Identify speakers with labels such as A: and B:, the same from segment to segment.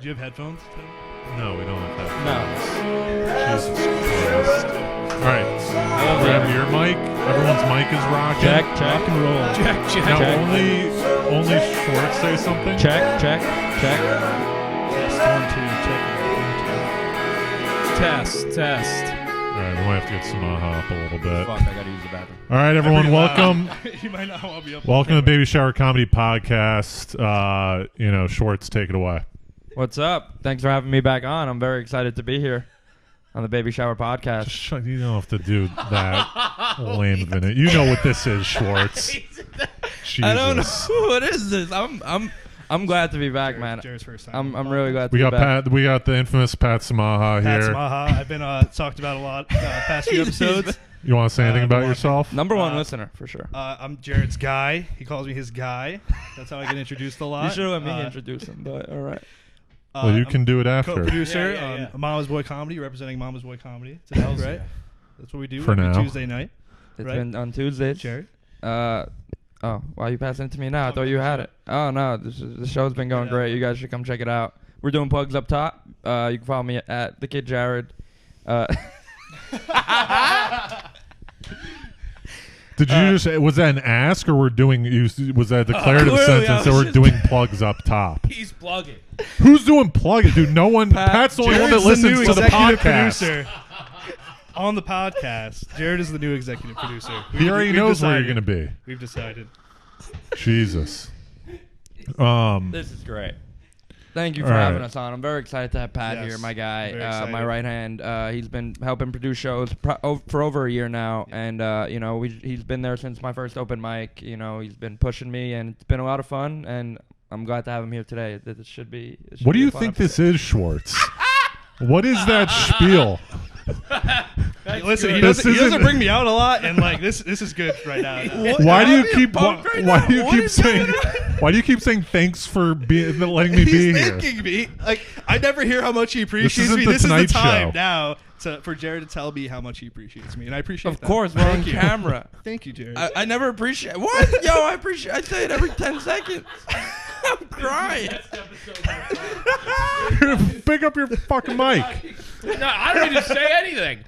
A: Do you have headphones?
B: No, we don't have that.
C: No.
B: Jesus Christ. All right. Grab your mic. Everyone's mic is rocking.
C: Check.
A: Rock and roll.
C: Check.
B: Now
C: Check.
B: only Schwartz say something.
C: Check.
A: Yes, 1, 2, check.
C: Test.
B: All right, we might have to get Samaha up a little bit.
C: Fuck, I gotta use the bathroom.
B: All right, everyone, welcome.
A: You might not want to be up.
B: Welcome to the Baby Shower Comedy Podcast. Schwartz, take it away.
C: What's up? Thanks for having me back on. I'm very excited to be here on the Baby Shower Podcast.
B: You don't have to do that lame minute. You know what this is, Schwartz. Jesus.
C: I don't know what is this. I'm glad to be back, man.
A: Jared's first time.
C: I'm really glad to
B: We
C: be
B: got
C: back.
B: we got the infamous Pat Samaha
A: Pat
B: here.
A: Samaha. I've been talked about a lot past few episodes.
B: You want to say anything about
A: Milwaukee.
B: yourself?
C: Number one listener for sure.
A: I'm Jared's guy. He calls me his guy. That's how I get introduced a lot.
C: You should let me introduce him, but all right.
B: Well, you can do it after.
A: Co-producer
D: Yeah.
A: on Mama's Boy Comedy, representing Mama's Boy Comedy today, right? That's what we do
B: For
A: every
B: now.
A: Tuesday night.
C: It's
A: Right.
C: been on Tuesdays.
A: Jared?
C: Why are you passing it to me now? I thought you had it. Oh no, the show's been going great. You guys should come check it out. We're doing plugs up top. You can follow me at the Kid Jared.
B: Did you just was that an ask or we're doing? Was that a declarative
D: clearly,
B: sentence
D: I
B: that
D: was
B: we're
D: just-
B: doing plugs up top?
D: He's plugging.
B: Who's doing plugging, dude? No one. Pat's the only one that
A: Jared's the new
B: listens to the
A: executive
B: podcast.
A: producer on the podcast. Jared is the new executive producer.
B: He already
A: We've
B: knows where you're
A: decided.
B: gonna be.
A: We've decided.
B: Jesus.
C: This is great. Thank you for
B: All right.
C: having us on. I'm very excited to have Pat
A: Yes,
C: here, my
A: very
C: guy,
A: excited.
C: my right hand. He's been helping produce shows for over a year now, and he's been there since my first open mic. He's been pushing me, and it's been a lot of fun. And I'm glad to have him here today. This should be.
B: What do you think this is, Schwartz? What is that spiel?
A: Listen, he
B: This
A: doesn't
B: isn't-
A: bring me out a lot, and like this is good right now.
B: Why do you keep?
C: pumped right
B: Why
C: now?
B: do you
C: What
B: keep
C: is
B: saying? Why do you keep saying thanks for letting me be
A: He's
B: here?
A: thanking me. Like I never hear how much he appreciates
B: isn't
A: me.
B: the
A: This is the
B: Tonight
A: time
B: Show.
A: now for Jared to tell me how much he appreciates me, and I appreciate
C: Of
A: that.
C: course, we're on
A: Thank you.
C: camera.
A: Thank you, Jared.
C: I never appreciate what? Yo, I appreciate. I say it every 10 seconds. I'm crying.
B: Pick up your fucking mic.
D: No, I don't even say anything.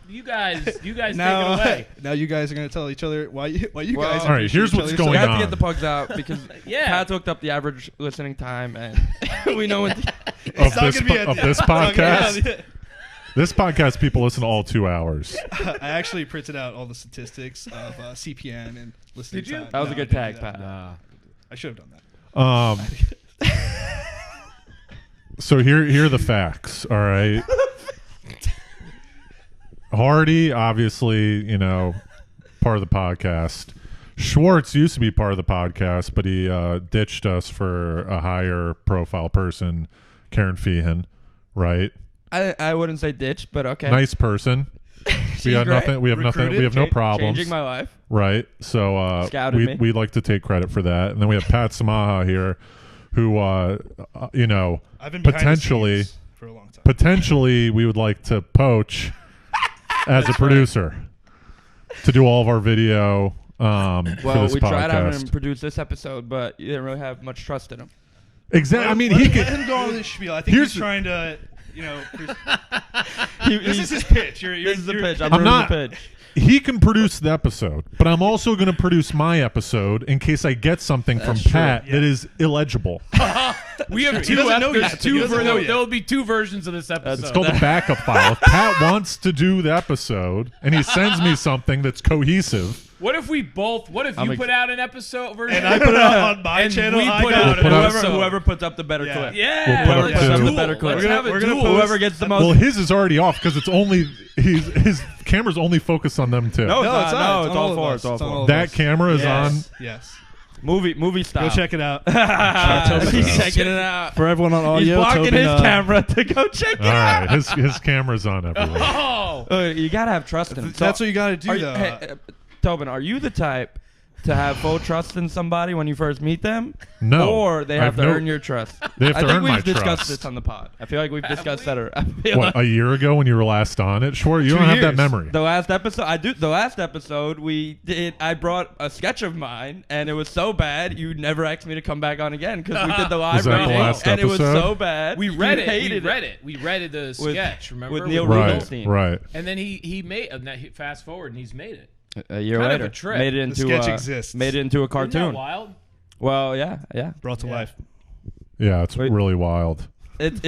D: you guys take it
A: now,
D: away.
A: now you guys are gonna tell each other why you
C: Well,
A: guys.
C: all
B: right,
A: appreciate
B: here's
A: each
B: what's
A: other
B: going
C: We
A: so
C: have
B: on.
C: to get the plugs out because
D: Yeah.
C: Pat's hooked up the average listening time, and we know what.
A: It's not
B: Of
A: gonna be
B: this
A: it's not gonna
B: podcast.
A: be-
B: This podcast, people listen all 2 hours.
A: I actually printed out all the statistics of CPN and listening
D: Did you?
A: time.
C: That was a
A: No,
C: good
A: I didn't
C: tag,
A: do that.
C: Pat.
A: I should have done that.
B: So here are the facts. All right. Hardy, obviously, part of the podcast. Schwartz used to be part of the podcast, but he ditched us for a higher profile person, Karen Feehan, right?
C: I wouldn't say ditch, but okay.
B: Nice person. We got
C: great.
B: nothing. We have nothing. We have no problems.
C: Changing my life.
B: Right. So
C: Scouted me.
B: we like to take credit for that. And then we have Pat Samaha here, who
A: I've been behind the
B: potentially
A: scenes for a long time.
B: potentially we would like to poach as a producer to do all of our video for
C: Well,
B: this
C: we tried having him
B: podcast.
C: produce this episode, but you didn't really have much trust in him.
B: Exactly. I mean,
A: let,
B: he
A: let
B: could.
A: him go on this spiel. I think
B: Here's
A: he's trying to, this
C: This
A: is his pitch.
C: This is the pitch. I'm
B: I'm
C: ruining
B: not-
C: the pitch.
B: He can produce the episode, but I'm also going to produce my episode in case I get something from
C: That's true.
B: Pat
A: Yeah.
B: that is illegible.
D: We have
A: He
D: two.
A: doesn't know
D: There's
A: yet.
D: two
A: He doesn't know yet.
D: there will be two versions of this episode.
B: It's called the backup file. If Pat wants to do the episode and he sends me something that's cohesive,
D: What if we both? What if
C: I'm
D: you
C: ex-
D: put out an episode version
A: And I put it out on my
D: and
A: channel.
D: we
A: I
D: put
A: got
D: out
A: it.
D: an
B: Put out-
D: episode.
C: Whoever puts up the better
A: Yeah.
C: clip.
D: Yeah,
B: We'll put up
D: let's have
B: two.
D: a
C: The better
D: duel.
C: clip.
D: Let's have a
A: We're gonna
D: duel.
C: Whoever gets the most.
B: well, his is already off because it's only his camera's only focused on them two.
C: No,
A: No,
C: it's
A: it's
C: not.
A: not.
C: No,
A: It's
C: it's
A: on
C: all
A: all of
C: four.
A: us.
C: It's all
A: It's on
C: four.
A: all of
B: That
A: us.
B: camera is
A: Yes. Yes.
C: Movie style.
A: Go check it out.
C: He's checking it out.
A: For everyone on
C: He's
A: audio,
C: blocking
A: Tobin,
C: his camera to go check it
B: All
C: out.
B: right, his camera's on everywhere.
D: Oh,
C: You gotta have trust in him.
A: That's what you got to do,
C: Are you,
A: though.
C: hey, Tobin, are you the type to have full trust in somebody when you first meet them?
B: No.
C: Or they have to earn your trust?
B: They have to
C: I think
B: earn my
C: we've discussed
B: trust.
C: this on the pod. I feel like we've discussed that. I feel
B: What,
C: like
B: a year ago when you were last on it? Sure, you
A: 2
B: don't have that
A: years.
B: memory.
C: the last episode, the last episode I brought a sketch of mine, and it was so bad, you never asked me to come back on again because we did the live
B: Was that the
C: reading,
B: last
C: and it was
B: episode?
C: so bad.
D: We read
C: you
D: it. We
C: hated
D: read it. We read the sketch. Remember
C: with Neil
B: Right,
C: Rubenstein.
B: right.
D: And then he made. Fast forward, and he's made it.
C: A year
D: Kind of
C: later,
D: a trip.
C: made it
A: The
C: into
A: sketch exists.
C: made it into a
D: Isn't
C: cartoon.
D: that wild?
C: Well, yeah.
A: Brought to
D: Yeah.
A: life.
B: Yeah, it's
C: Wait.
B: really wild.
C: It's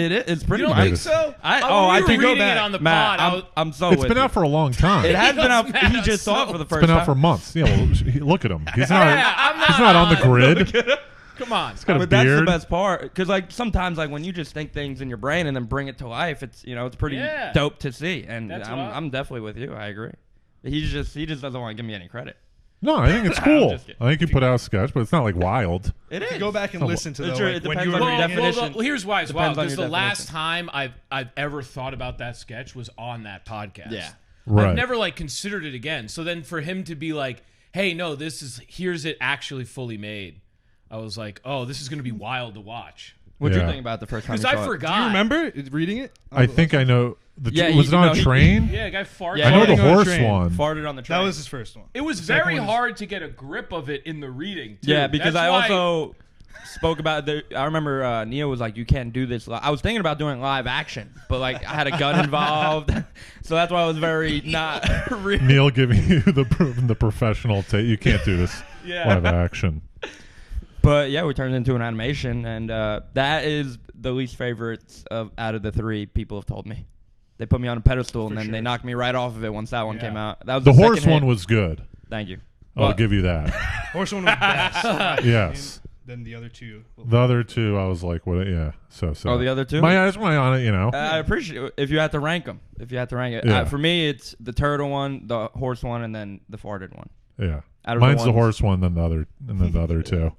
C: pretty
D: You don't
C: much.
D: think so?
C: I
D: when we
C: think
D: were
C: go
D: reading
C: back.
D: it on the
C: Matt,
D: pod.
C: I'm so.
B: It's
C: with
B: been
C: you.
B: out for a long time.
C: It has been out.
D: Matt,
C: He
D: I'm
C: just saw it
D: so-
C: for the
B: It's
C: first
B: been
C: time.
B: out for months. Yeah, well, look at him. He's not.
D: I'm
B: He's not on the grid.
D: Come on.
B: Got a
C: But that's the
B: beard.
C: best part, because like sometimes like when you just think things in your brain and then bring it to life, it's it's pretty
D: Yeah.
C: dope to see. And
D: That's
C: I'm definitely with you. I agree. He just doesn't want to give me any credit.
B: No, I think it's cool.
C: just kidding.
B: I think you put out a sketch, but it's not like wild.
C: It
A: If
C: is.
A: you go back and listen to
C: It's
A: the
C: true,
A: like,
C: it
A: when
C: depends
A: you
C: on
A: were
C: your
A: reading it.
C: definition.
D: Well, here's why it's
C: Depends
D: wild.
C: on
D: Because
C: your
D: the last
C: definition.
D: time I've ever thought about that sketch was on that podcast.
C: Yeah.
B: Right.
D: I've never like considered it again. So then for him to be like, "Hey, no, here's it actually fully made," I was like, "Oh, this is gonna be wild to watch."
C: What do you
B: Yeah.
C: think about the first time?
D: Because
C: you
D: I
C: saw it?
D: forgot.
A: Do you remember reading it?
B: I think I know.
C: Yeah,
B: was it on a train?
D: Yeah, a guy farted.
C: Yeah,
B: I know the
A: Farting on a
B: horse
A: train.
B: one.
C: Farted on the train.
A: That was his first one.
D: It was
A: The second
D: very
A: one is-
D: hard to get a grip of it in the reading. Too.
C: Yeah, because
D: That's
C: I
D: why-
C: also spoke about I remember Neil was like, "You can't do this." I was thinking about doing live action, but like I had a gun involved, so that's why I was very not.
B: Neil giving you the professional take. You can't do this
C: Yeah.
B: live action.
C: But yeah, we turned it into an animation, and that is the least favorites out of the three people have told me. They put me on a pedestal, and then they knocked me right off of it once that one came out. That was
B: The
C: the
B: horse
C: second
B: one
C: hit.
B: was good.
C: Thank you.
B: I'll
C: Well,
B: give you that.
A: Horse one was best.
B: Yes.
A: Then the other two.
B: The other two, I was like, what? Yeah. So.
C: Oh, the other two?
B: My eyes went on it, you know.
C: I appreciate it if you had to rank them. If you had to rank it,
B: Yeah.
C: for me, it's the turtle one, the horse one, and then the farted one.
B: Yeah.
C: Out of
B: Mine's the
C: ones-
B: horse one, then the other, and then the other two.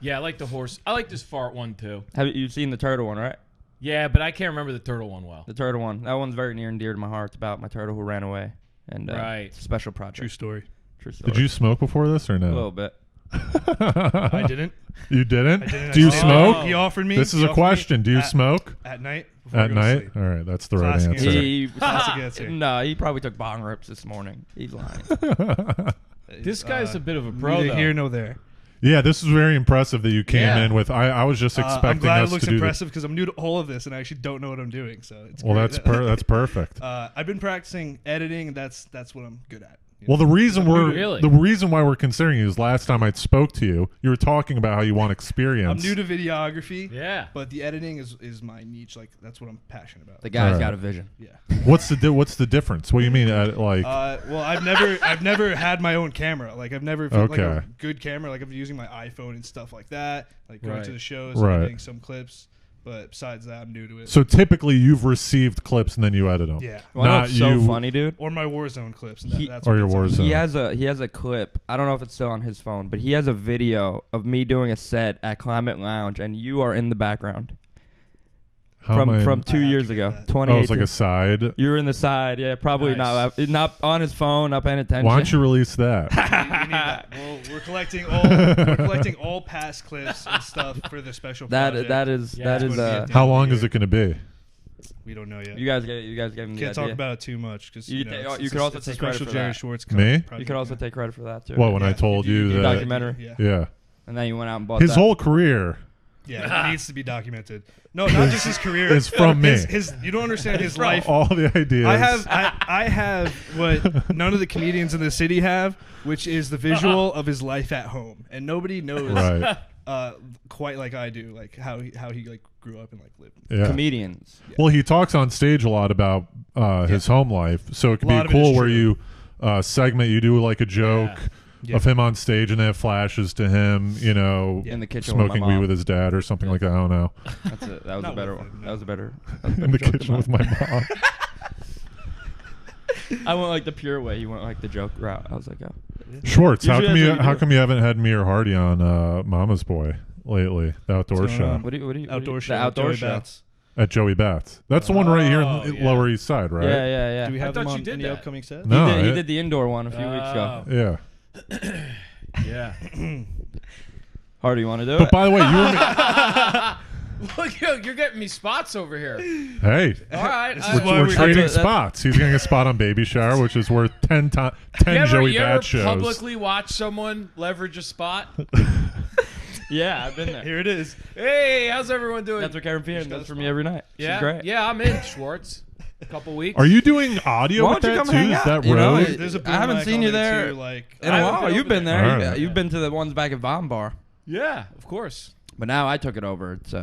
D: Yeah, I like the horse. I like this fart one too.
C: Have you seen the turtle one, right?
D: Yeah, but I can't remember the turtle one well.
C: The turtle one. That one's very near and dear to my heart. It's about my turtle who ran away, and
D: Right.
C: it's a special project.
A: True story.
C: True story.
B: Did you smoke before this or
C: A
B: no?
C: little bit.
A: I didn't.
B: You didn't?
A: I didn't.
B: Do you
A: I didn't.
B: smoke?
A: He offered me.
B: This is
A: he
B: a
A: offered me
B: question. Do you
A: at-
B: smoke
A: at night? before I
B: at
A: go to
B: night?
A: sleep.
B: All right, that's the right
A: Classic
B: answer.
C: He
A: Classic answer.
C: no, he probably took bong rips this morning. He's lying.
D: This guy's a bit of a pro,
A: neither
D: though.
A: here nor there.
B: Yeah, this is very impressive that you came
D: Yeah.
B: in with. I was just
A: I'm
B: expecting
A: glad
B: us
A: it looks
B: to do
A: impressive because I'm new to all of this and I actually don't know what I'm doing. So it's
B: Well,
A: great.
B: that's perfect.
A: I've been practicing editing, and that's what I'm good at. you
B: Well,
A: know?
B: the reason
D: Really?
B: the reason why we're considering you is last time I spoke to you, you were talking about how you want
A: I'm
B: experience.
A: new to videography.
D: Yeah.
A: But the editing is my niche. Like that's what I'm passionate about.
C: The guy's
B: Alright.
C: got a vision.
A: Yeah.
B: What's the difference? What do you mean? Like
A: Well, I've never had my own camera. Like I've never felt like a
B: Okay.
A: good camera. Like I'm using my iPhone and stuff like that. Like going
D: Right.
A: to the shows,
B: Right.
A: editing some clips. But besides that, I'm new to it.
B: so typically you've received clips and then you edit them.
A: yeah.
C: Well, I know
B: Not
C: what's so
B: you-
C: funny, dude.
A: Or my Warzone clips. And
C: He-
A: that's
B: Or
A: what
B: your
A: gets on.
B: Warzone.
C: He has a clip. I don't know if it's still on his phone, but he has a video of me doing a set at Climate Lounge, and you are in the background
B: How am I-
C: from 2
A: I have
C: years
A: to
C: ago,
A: do that.
C: 2018.
B: Oh, it's like a side.
C: You were in the side, yeah, probably
A: Nice.
C: not on his phone, not paying attention.
B: Why don't you release that?
A: We need that. Well, we're collecting all past clips and stuff for the special project.
C: that is
D: Yeah,
C: that
A: it's
C: is
A: gonna be at the
B: How
A: end of
B: long
A: the
B: is
A: year.
B: it going to be?
A: We don't know yet.
C: you guys gave him the
A: Can't talk
C: idea.
A: about it too much because
C: You could also take credit
A: special
C: for
A: Jerry
C: that.
A: Schwartz.
B: Me?
A: project,
C: You could also
A: yeah.
C: take credit for that too.
B: What, when I
A: Yeah,
B: told you
C: you
B: that?
C: documentary.
A: Yeah.
B: Yeah.
C: And then you went out and bought
B: His
C: that.
B: whole career
A: Yeah, it needs to be documented. No, not just his career.
B: It's from me.
A: His you don't understand his life.
B: all the ideas.
A: I have what none of the comedians in the city have, which is the visual of his life at home, and nobody knows
B: Right.
A: quite like I do, like how he like grew up and like lived.
B: Yeah.
C: comedians.
B: Well, he talks on stage a lot about his home life, so it could
A: A
B: be
A: lot of it
B: cool
A: is
B: where
A: true.
B: you segment. You do like a joke
A: Yeah.
B: of him on stage, and then it flashes to him, you know,
C: In the kitchen with
B: smoking
C: my
B: weed
C: mom.
B: with his dad or something like that. I don't know.
C: That's it. That was
A: Not
C: a better
A: with
C: one.
A: him, no.
C: That was a better.
B: In the kitchen with my mom.
C: I went like the pure way. You went like the joke route. I was like, oh.
B: Schwartz, how
C: Usually
B: come
C: that's
B: you
C: what you
B: how
C: do.
B: come you haven't had me or Hardy on Mama's Boy lately? The outdoor
A: What's going
B: show
A: on?
C: What do you?
A: Outdoor show.
C: The outdoor
A: Joey
C: show.
A: Bats.
B: at Joey Bats. That's the one right here
D: Oh,
B: in
D: yeah.
B: Lower East Side, right?
C: Yeah, yeah, yeah.
A: Do we
D: I
A: have them
D: thought you
A: on
D: did
A: any
D: that.
A: upcoming sets?
B: No.
C: he
B: it-
C: did the indoor one a few weeks ago.
B: Yeah.
D: Yeah.
C: Hardy, you want to do
B: But
C: it?
B: by the way, you were.
D: Look, you're getting me spots over here.
B: Hey,
D: All right.
B: we're trading
C: that's-
B: spots. He's getting a spot on Baby Shower, which is worth 10 Joey
D: you ever
B: Bat shows.
D: publicly watch someone leverage a spot?
C: Yeah, I've been there.
A: Here it is.
D: Hey, how's everyone doing?
C: That's what Karen Pearson does for me every night.
D: yeah,
C: She's great.
D: yeah, I'm in Schwartz. A couple weeks.
B: Are you doing audio
C: Why
B: with
C: don't you
B: that
C: come
B: too?
C: hang
B: Is
C: out?
B: that
C: You know,
B: road?
A: There's a boom
C: I haven't
A: mic
C: seen
A: on
C: you
A: there,
C: there
A: too, like
C: in a
D: I haven't
C: while.
D: been
C: You've
D: over
C: been
B: there.
C: there.
B: Alright.
C: You've been to the ones back at Bomb Bar.
D: Yeah, of course.
C: But now I took it over. It's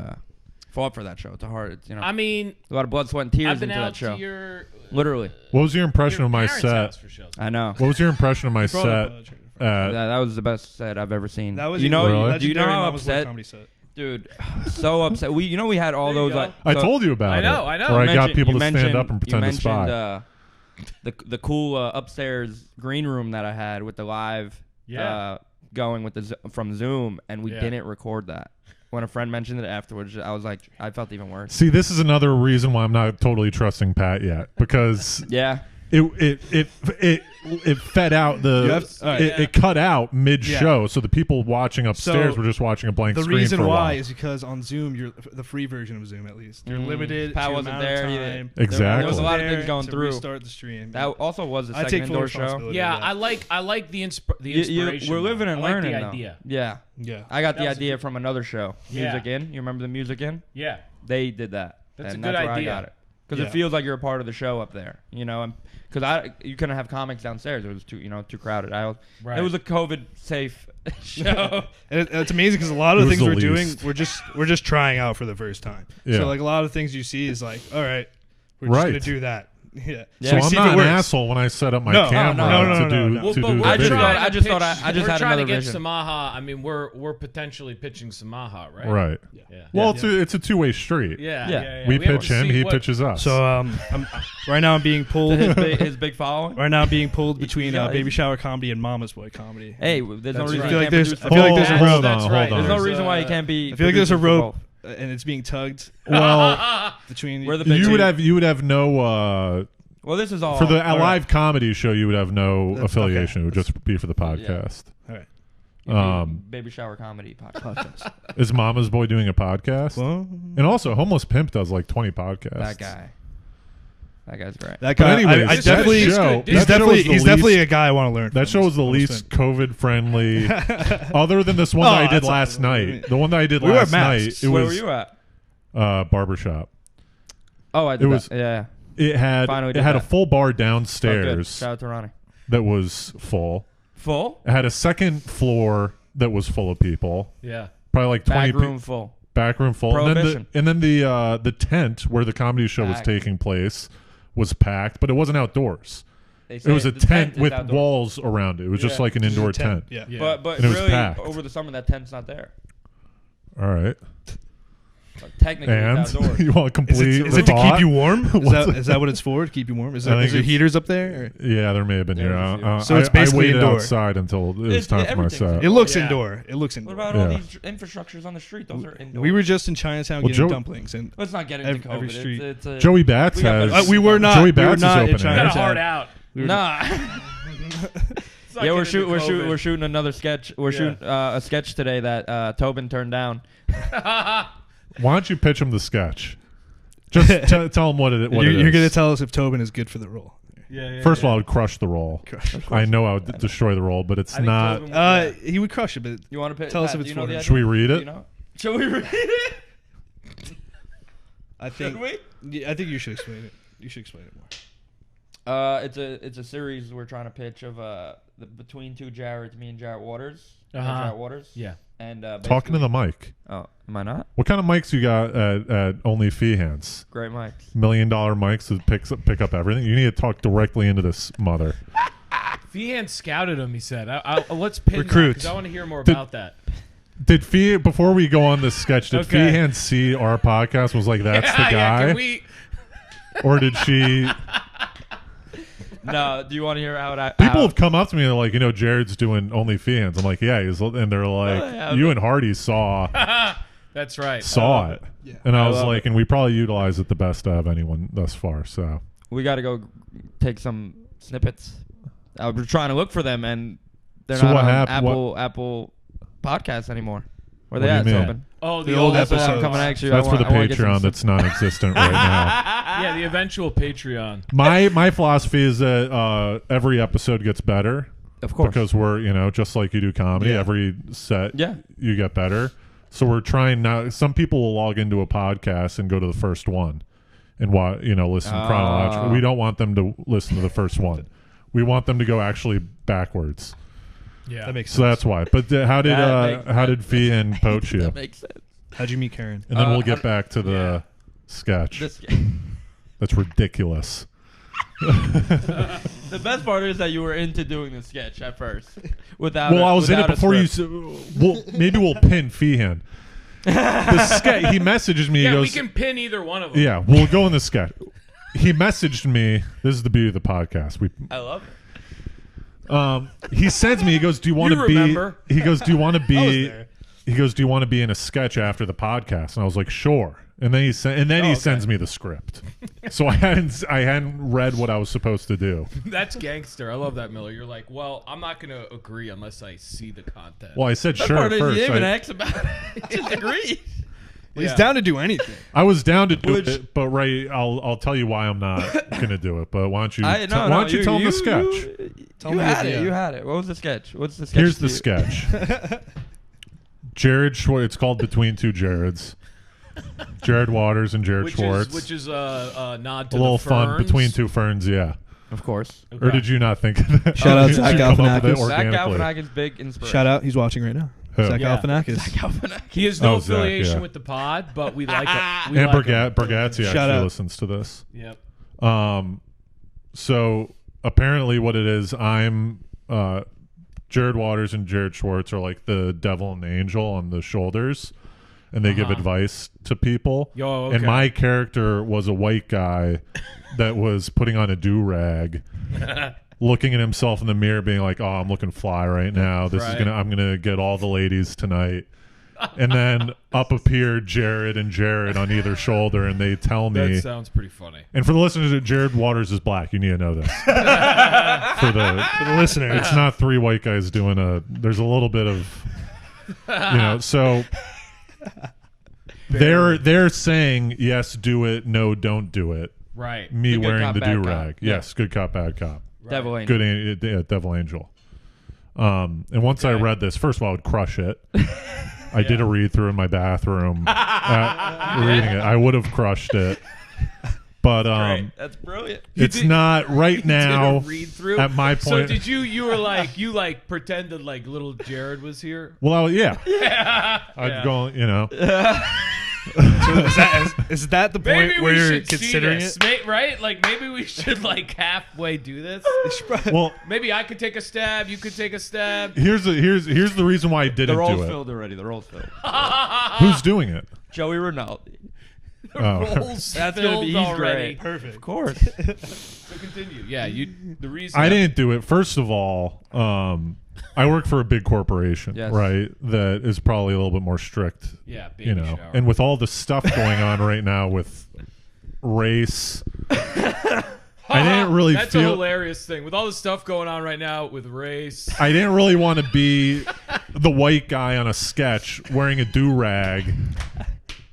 C: fought for that show. It's a hard. It's,
D: I mean,
C: a lot of blood, sweat, and tears
D: I've been
C: into
D: out
C: that show.
D: to your
C: Literally.
B: What was your impression
D: your
B: of my
D: parents'
B: set?
D: house for shows.
C: I know.
B: What was your impression of my
A: Brought up,
B: set?
A: Trader.
C: That was the best set I've ever seen.
A: That was
C: you know.
B: Really?
C: Do you know
A: legendary
C: how
A: Mama's Boy
C: upset,
A: comedy set.
C: dude? So upset. We had all
D: There you
C: those
D: go.
C: like.
B: I
C: so-
B: told you about it.
D: I know.
B: Or I
C: You
B: got people
C: you
B: to stand up and pretend
C: you
B: to spy.
C: mentioned, the cool upstairs green room that I had with the live going with the from Zoom, and we
D: Yeah.
C: didn't record that. When a friend mentioned it afterwards, I was like, I felt even worse.
B: See, this is another reason why I'm not totally trusting Pat yet, because
C: Yeah.
B: it fed out it cut out mid show, so the people watching upstairs were just watching a blank
A: The
B: screen
A: reason
B: for a
A: why
B: while.
A: is because on Zoom, you're the free version of Zoom at least. You're limited.
C: Pat
A: to
C: wasn't
A: amount
C: there.
A: Of
C: He
A: time.
C: didn't-
B: Exactly.
C: There was a lot of
A: There
C: things going
A: to
C: through.
A: Restart the stream.
C: That also was a
A: I
C: second
A: take full
C: indoor show.
A: responsibility.
D: Yeah,
A: for that.
D: I like the inspiration.
C: We're living and
D: I like
C: learning
D: the
C: though.
D: idea.
C: Yeah.
A: Yeah.
C: I got
D: That
C: the
D: was a
C: idea
D: good-
C: from another show,
D: Yeah.
C: Music In. You remember the Music In?
D: Yeah.
C: They did that.
D: That's
C: and
D: a good
C: that's where
D: idea.
C: I got it. Because
A: Yeah.
C: it feels like you're a part of the show up there, you know. Because you couldn't have comics downstairs; it was too crowded.
D: Right.
C: It was a COVID safe show.
A: And it's amazing because a lot of
B: It
A: the
B: was
A: things
B: the
A: we're doing,
B: least.
A: we're just trying out for the first time.
B: Yeah.
A: So like a lot of things you see is like, all right, we're just
B: Right.
A: gonna do that. Yeah.
C: Yeah.
B: So
A: We
B: I'm
A: see if
B: not
A: it
B: an
A: works.
B: asshole when I set up my
A: No,
B: camera
A: no,
B: to do
A: no.
B: to do
D: But
B: the
D: we're
B: video.
D: trying
C: I
D: to
C: just
D: pitch-
C: thought I just
D: we're
C: had
D: trying to
C: another
D: get
C: vision.
D: Samaha. I mean, we're potentially pitching Samaha, right?
B: Right.
D: Yeah.
B: Well, it's a two-way street.
D: Yeah.
C: Yeah.
D: Yeah.
B: We
D: have
B: pitch
D: to
B: him,
D: see
B: he
D: what-
B: pitches us.
A: So right now I'm being pulled.
C: his big following.
A: Right now I'm being pulled between
C: got-
A: Baby Shower comedy and Mama's Boy comedy.
C: Hey, there's no
D: That's
C: reason
D: right.
A: I feel
C: he
A: like
C: can't
A: there's
C: produce
A: I feel like there's a
B: Hold
A: rope.
B: on,
D: That's right.
B: hold on.
C: There's no reason why he can't be.
A: I feel like there's a
C: producer for
A: rope
C: both.
A: and it's being tugged
B: well,
A: between.
C: We're the big
B: you
C: two.
B: would have no
C: Well, this is all
B: for the
A: all
B: live comedy show. You would have no
A: That's-
B: affiliation.
A: okay.
B: It would just be for the podcast.
A: all right.
C: Baby Shower Comedy podcast.
B: Is Mama's Boy doing a podcast?
A: Well,
B: And also, Homeless Pimp does like 20 podcasts.
C: That guy's great.
A: that
B: But
A: guy.
B: anyways,
A: I
B: that
A: definitely.
B: show-
A: He's
B: that show was the
A: definitely
B: least-
A: a guy I want to learn.
B: That
A: from.
B: show was the
A: Almost
B: least
A: been.
B: COVID friendly, other than this one
A: Oh,
B: that I did
A: that's-
B: last night. The one that I did
A: We wear
B: last night,
A: masks.
B: it
C: Where
B: was
C: were you at?
B: Barbershop.
C: Oh, I did.
B: It was-
C: that. Yeah.
B: It had
C: Finally
B: it
C: did
B: had a
C: that.
B: full bar
C: Oh, good.
B: downstairs
C: Shout out to Ronnie.
B: that was full.
C: Full.
B: It had a second floor that was full of people,
D: Yeah.
B: probably like 20
C: Back room full.
B: back room full.
C: Prohibition.
B: And then the tent where the comedy show was
C: Packed.
B: taking place was packed, but it wasn't outdoors.
C: They
B: It
C: say
B: was a
C: the
B: tent
C: is
B: with
C: outdoor.
B: walls around it. It was just
C: Yeah.
B: like an
A: Just a
B: indoor tent.
A: Yeah.
D: Yeah.
C: But
B: And it was
C: really,
B: packed.
C: over the summer, that tent's not there.
B: All right.
C: Like, technically,
B: And
C: it's outdoors.
B: you want to
A: Is
B: complete
A: it to
B: thought?
A: keep you warm? Is
B: What's
A: that, is that what it's for? To keep you warm? Is
B: I
A: there,
B: think
A: is there
B: it's-
A: heaters up there? Or?
B: Yeah, there may have been.
D: Yeah,
B: Yeah,
A: So it's basically
B: I waited
A: indoor.
B: outside until it was
C: It's-
B: time for my
C: everything's
B: set.
A: It looks
D: Yeah.
A: indoor. It looks
C: What
A: indoor.
C: about all
B: Yeah.
C: these infrastructures on the street? Those are indoor.
A: We were just in Chinatown
B: Well,
A: getting
B: Joe-
A: dumplings, and
C: Let's not get into
A: every
C: COVID.
A: street.
C: It's a,
B: Joey Bats
C: We got
B: has.
C: better-
A: we were not.
B: Joey
A: we were
B: Bats is
A: not in
B: opening.
D: Got a
A: Chinatown.
D: hard out.
A: We were-
C: Nah.
D: Let's not
C: Yeah,
D: get
C: we're
D: into
C: shooting.
D: COVID.
C: We're shooting another sketch. We're
D: Yeah.
C: shooting a sketch today that Tobin turned down.
B: Why don't you pitch him the sketch? Just tell him what it is.
A: You're going to tell us if Tobin is good for the role.
D: Yeah.
B: First of all, I would crush the role. I know I would destroy the role, but it's
D: I think
B: not.
D: Tobin would-
A: He would crush it, but
C: You want to
A: Tell us if
C: do
A: it's
C: you know
A: for
C: the
A: him.
C: idea?
B: Should we read
C: Do
B: it?
C: you know? Should we read it?
A: I think
C: Should we?
A: yeah, I think you should explain it. You should explain it more.
C: It's a series we're trying to pitch of between two Jareds, me and Jarrett Waters.
D: Uh-huh.
C: Jarrett Waters.
D: Yeah.
C: And
B: Talking to the
C: basically-
B: mic.
C: Oh, am I not?
B: What kind of mics you got at Only Fee Hands?
C: Great mics.
B: $1 million mics that pick up everything. You need to talk directly into this mother.
D: Feehan scouted him. He said, "Let's pin
A: Recruit.
D: because I want to hear more
B: Did-
D: about that."
B: Did Fee before we go on this sketch? Did
D: Okay.
B: Feehan see our podcast? Was like that's the guy,
D: Can we?
B: or did she?
C: No, do you want to hear how it?
B: People have come up to me and they're like, Jared's doing Only Fee Hands. I'm like, yeah, he's, and they're like,
C: yeah,
B: you and Hardy saw
D: That's right.
B: it,
A: Yeah.
B: and I
C: I
B: was
C: love
B: like, and we probably utilized it the best of anyone thus far. So
C: We got to go take some snippets. I was trying to look for them, and they're
B: So
C: not
B: what
C: on
B: happened?
C: Apple Podcasts anymore. Where
B: What
C: they at,
B: do you mean?
C: Tobin?
D: Oh,
A: The old
C: That's what I'm
A: episodes.
C: coming at you.
B: That's for the
C: I wanna get some
B: Patreon that's non-existent right now.
D: Yeah, the eventual Patreon.
B: My philosophy is that every episode gets better.
C: Of course.
B: Because we're, just like you do comedy,
A: Yeah.
B: every set
C: Yeah.
B: you get better. So we're trying now. Some people will log into a podcast and go to the first one and listen chronologically. We don't want them to listen to the first one. We want them to go actually backwards.
D: Yeah.
A: That makes sense.
B: So that's why. But how did Fee and poach you?
C: That makes sense.
A: How'd you meet Karen?
B: And then we'll get back to the sketch. That's ridiculous.
C: The best part is that you were into doing the sketch at first. Without
B: Well, I was in it
C: without a
B: before you.
C: script.
B: Maybe we'll pin Feehan. The sketch. He messages me.
D: Yeah,
B: he
D: we
B: goes,
D: can pin either one of them.
B: "Yeah, we'll go in the sketch." He messaged me. This is the beauty of the podcast.
C: I love it.
B: He sends me. He goes, "Do you want
D: You
B: to be?"
D: remember.
B: He goes, "Do you want to
A: I was
B: be?"
A: there.
B: He goes, "Do you want to be in a sketch after the podcast?" And I was like, "Sure." And then he
A: okay.
B: sends me the script. So I hadn't read what I was supposed to do.
D: That's gangster. I love that, Miller. You're like, well, I'm not going to agree unless I see the content.
B: Well, I said
C: That
B: sure
C: part
B: at
C: is
B: first.
C: you didn't even
B: I,
C: ask about it. He just agreed.
A: Well, he's
D: Yeah.
A: down to do anything.
B: I was down to do
C: Which-
B: it, but I'll tell you why I'm not gonna do it. But why don't you
C: I- no,
B: why
C: no,
B: don't you tell him the sketch?
A: Tell
C: You
A: me
C: had
A: the-
C: it. You had it. What was the sketch? What's the sketch?
B: Here's
C: to
B: the
C: you?
B: sketch. Jared Schwartz. It's called Between Two Jareds. Jared Waters and Jared Schwartz.
D: Which is a nod to
B: a little
D: the
B: fun
D: Ferns.
B: between two ferns, yeah.
C: Of course.
D: Okay.
B: Or did you not think of that?
A: Shout out
B: Did
A: Zach
B: you come up with it
A: Galifianakis.
C: Zach
B: organically?
C: Galifianakis' big inspiration.
A: Shout out. He's watching right now.
B: Who?
A: Zach
D: Yeah.
A: Galifianakis.
C: Zach Galifianakis.
D: He has no
B: Oh, Zach,
D: affiliation
B: yeah.
D: with the pod, but we like it. We
B: And
D: like him.
B: Bergazzi
A: Shout
B: actually
A: out.
B: listens to this.
D: Yep.
B: So apparently what it is, I'm Jared Waters and Jared Schwartz are like the devil and the angel on the shoulders, and they give advice to people.
D: Yo, okay.
B: And my character was a white guy that was putting on a do-rag, looking at himself in the mirror, being like, "Oh, I'm looking fly right now. I'm gonna get all the ladies tonight." And then up appeared Jared and Jared on either shoulder, and they tell me.
D: That sounds pretty funny.
B: And for the listeners, Jared Waters is black. You need to know this. For the
A: listener.
B: it's not three white guys doing there's a little bit of, so they're saying, yes, do it. No, don't do it.
D: Right.
B: Me
C: The good
B: wearing
C: cop,
B: the
C: bad
B: do-rag.
C: cop. Yeah.
B: Yes, good cop, bad cop.
C: Devil Angel.
B: Good devil angel. And once I read this, first of all, I would crush it. I did a read through in my bathroom reading it. I would have crushed it. But
C: Great. That's brilliant.
B: it's not right now.
D: Did a read through.
B: At my
D: So
B: point,
D: did you were like you like pretended like little Jared was here?
B: well, yeah,
D: Yeah.
B: I'd go,
A: Is that the point
D: Maybe
A: where
D: we
A: you're
D: should
A: considering
D: see this,
A: it?
D: right? Like maybe we should like halfway do this.
B: well,
D: Maybe I could take a stab. You could take a stab.
B: here's the reason why I
C: The
B: didn't
C: role's
B: do it.
C: filled already. The role's filled.
B: Who's doing it?
C: Joey Rinaldi.
B: Oh.
D: Rolls
C: That's gonna
D: filled
C: be he's
D: already.
C: great.
A: Perfect.
C: Of course.
D: So continue. Yeah, the reason
B: I didn't do it. First of all, I work for a big corporation,
C: Yes.
B: right? That is probably a little bit more strict,
D: Yeah, baby shower.
B: and with all the stuff going on right now with race, I didn't really
D: That's a
B: feel.
D: hilarious thing with all the stuff going on right now with race.
B: I didn't really want to be the white guy on a sketch wearing a do-rag,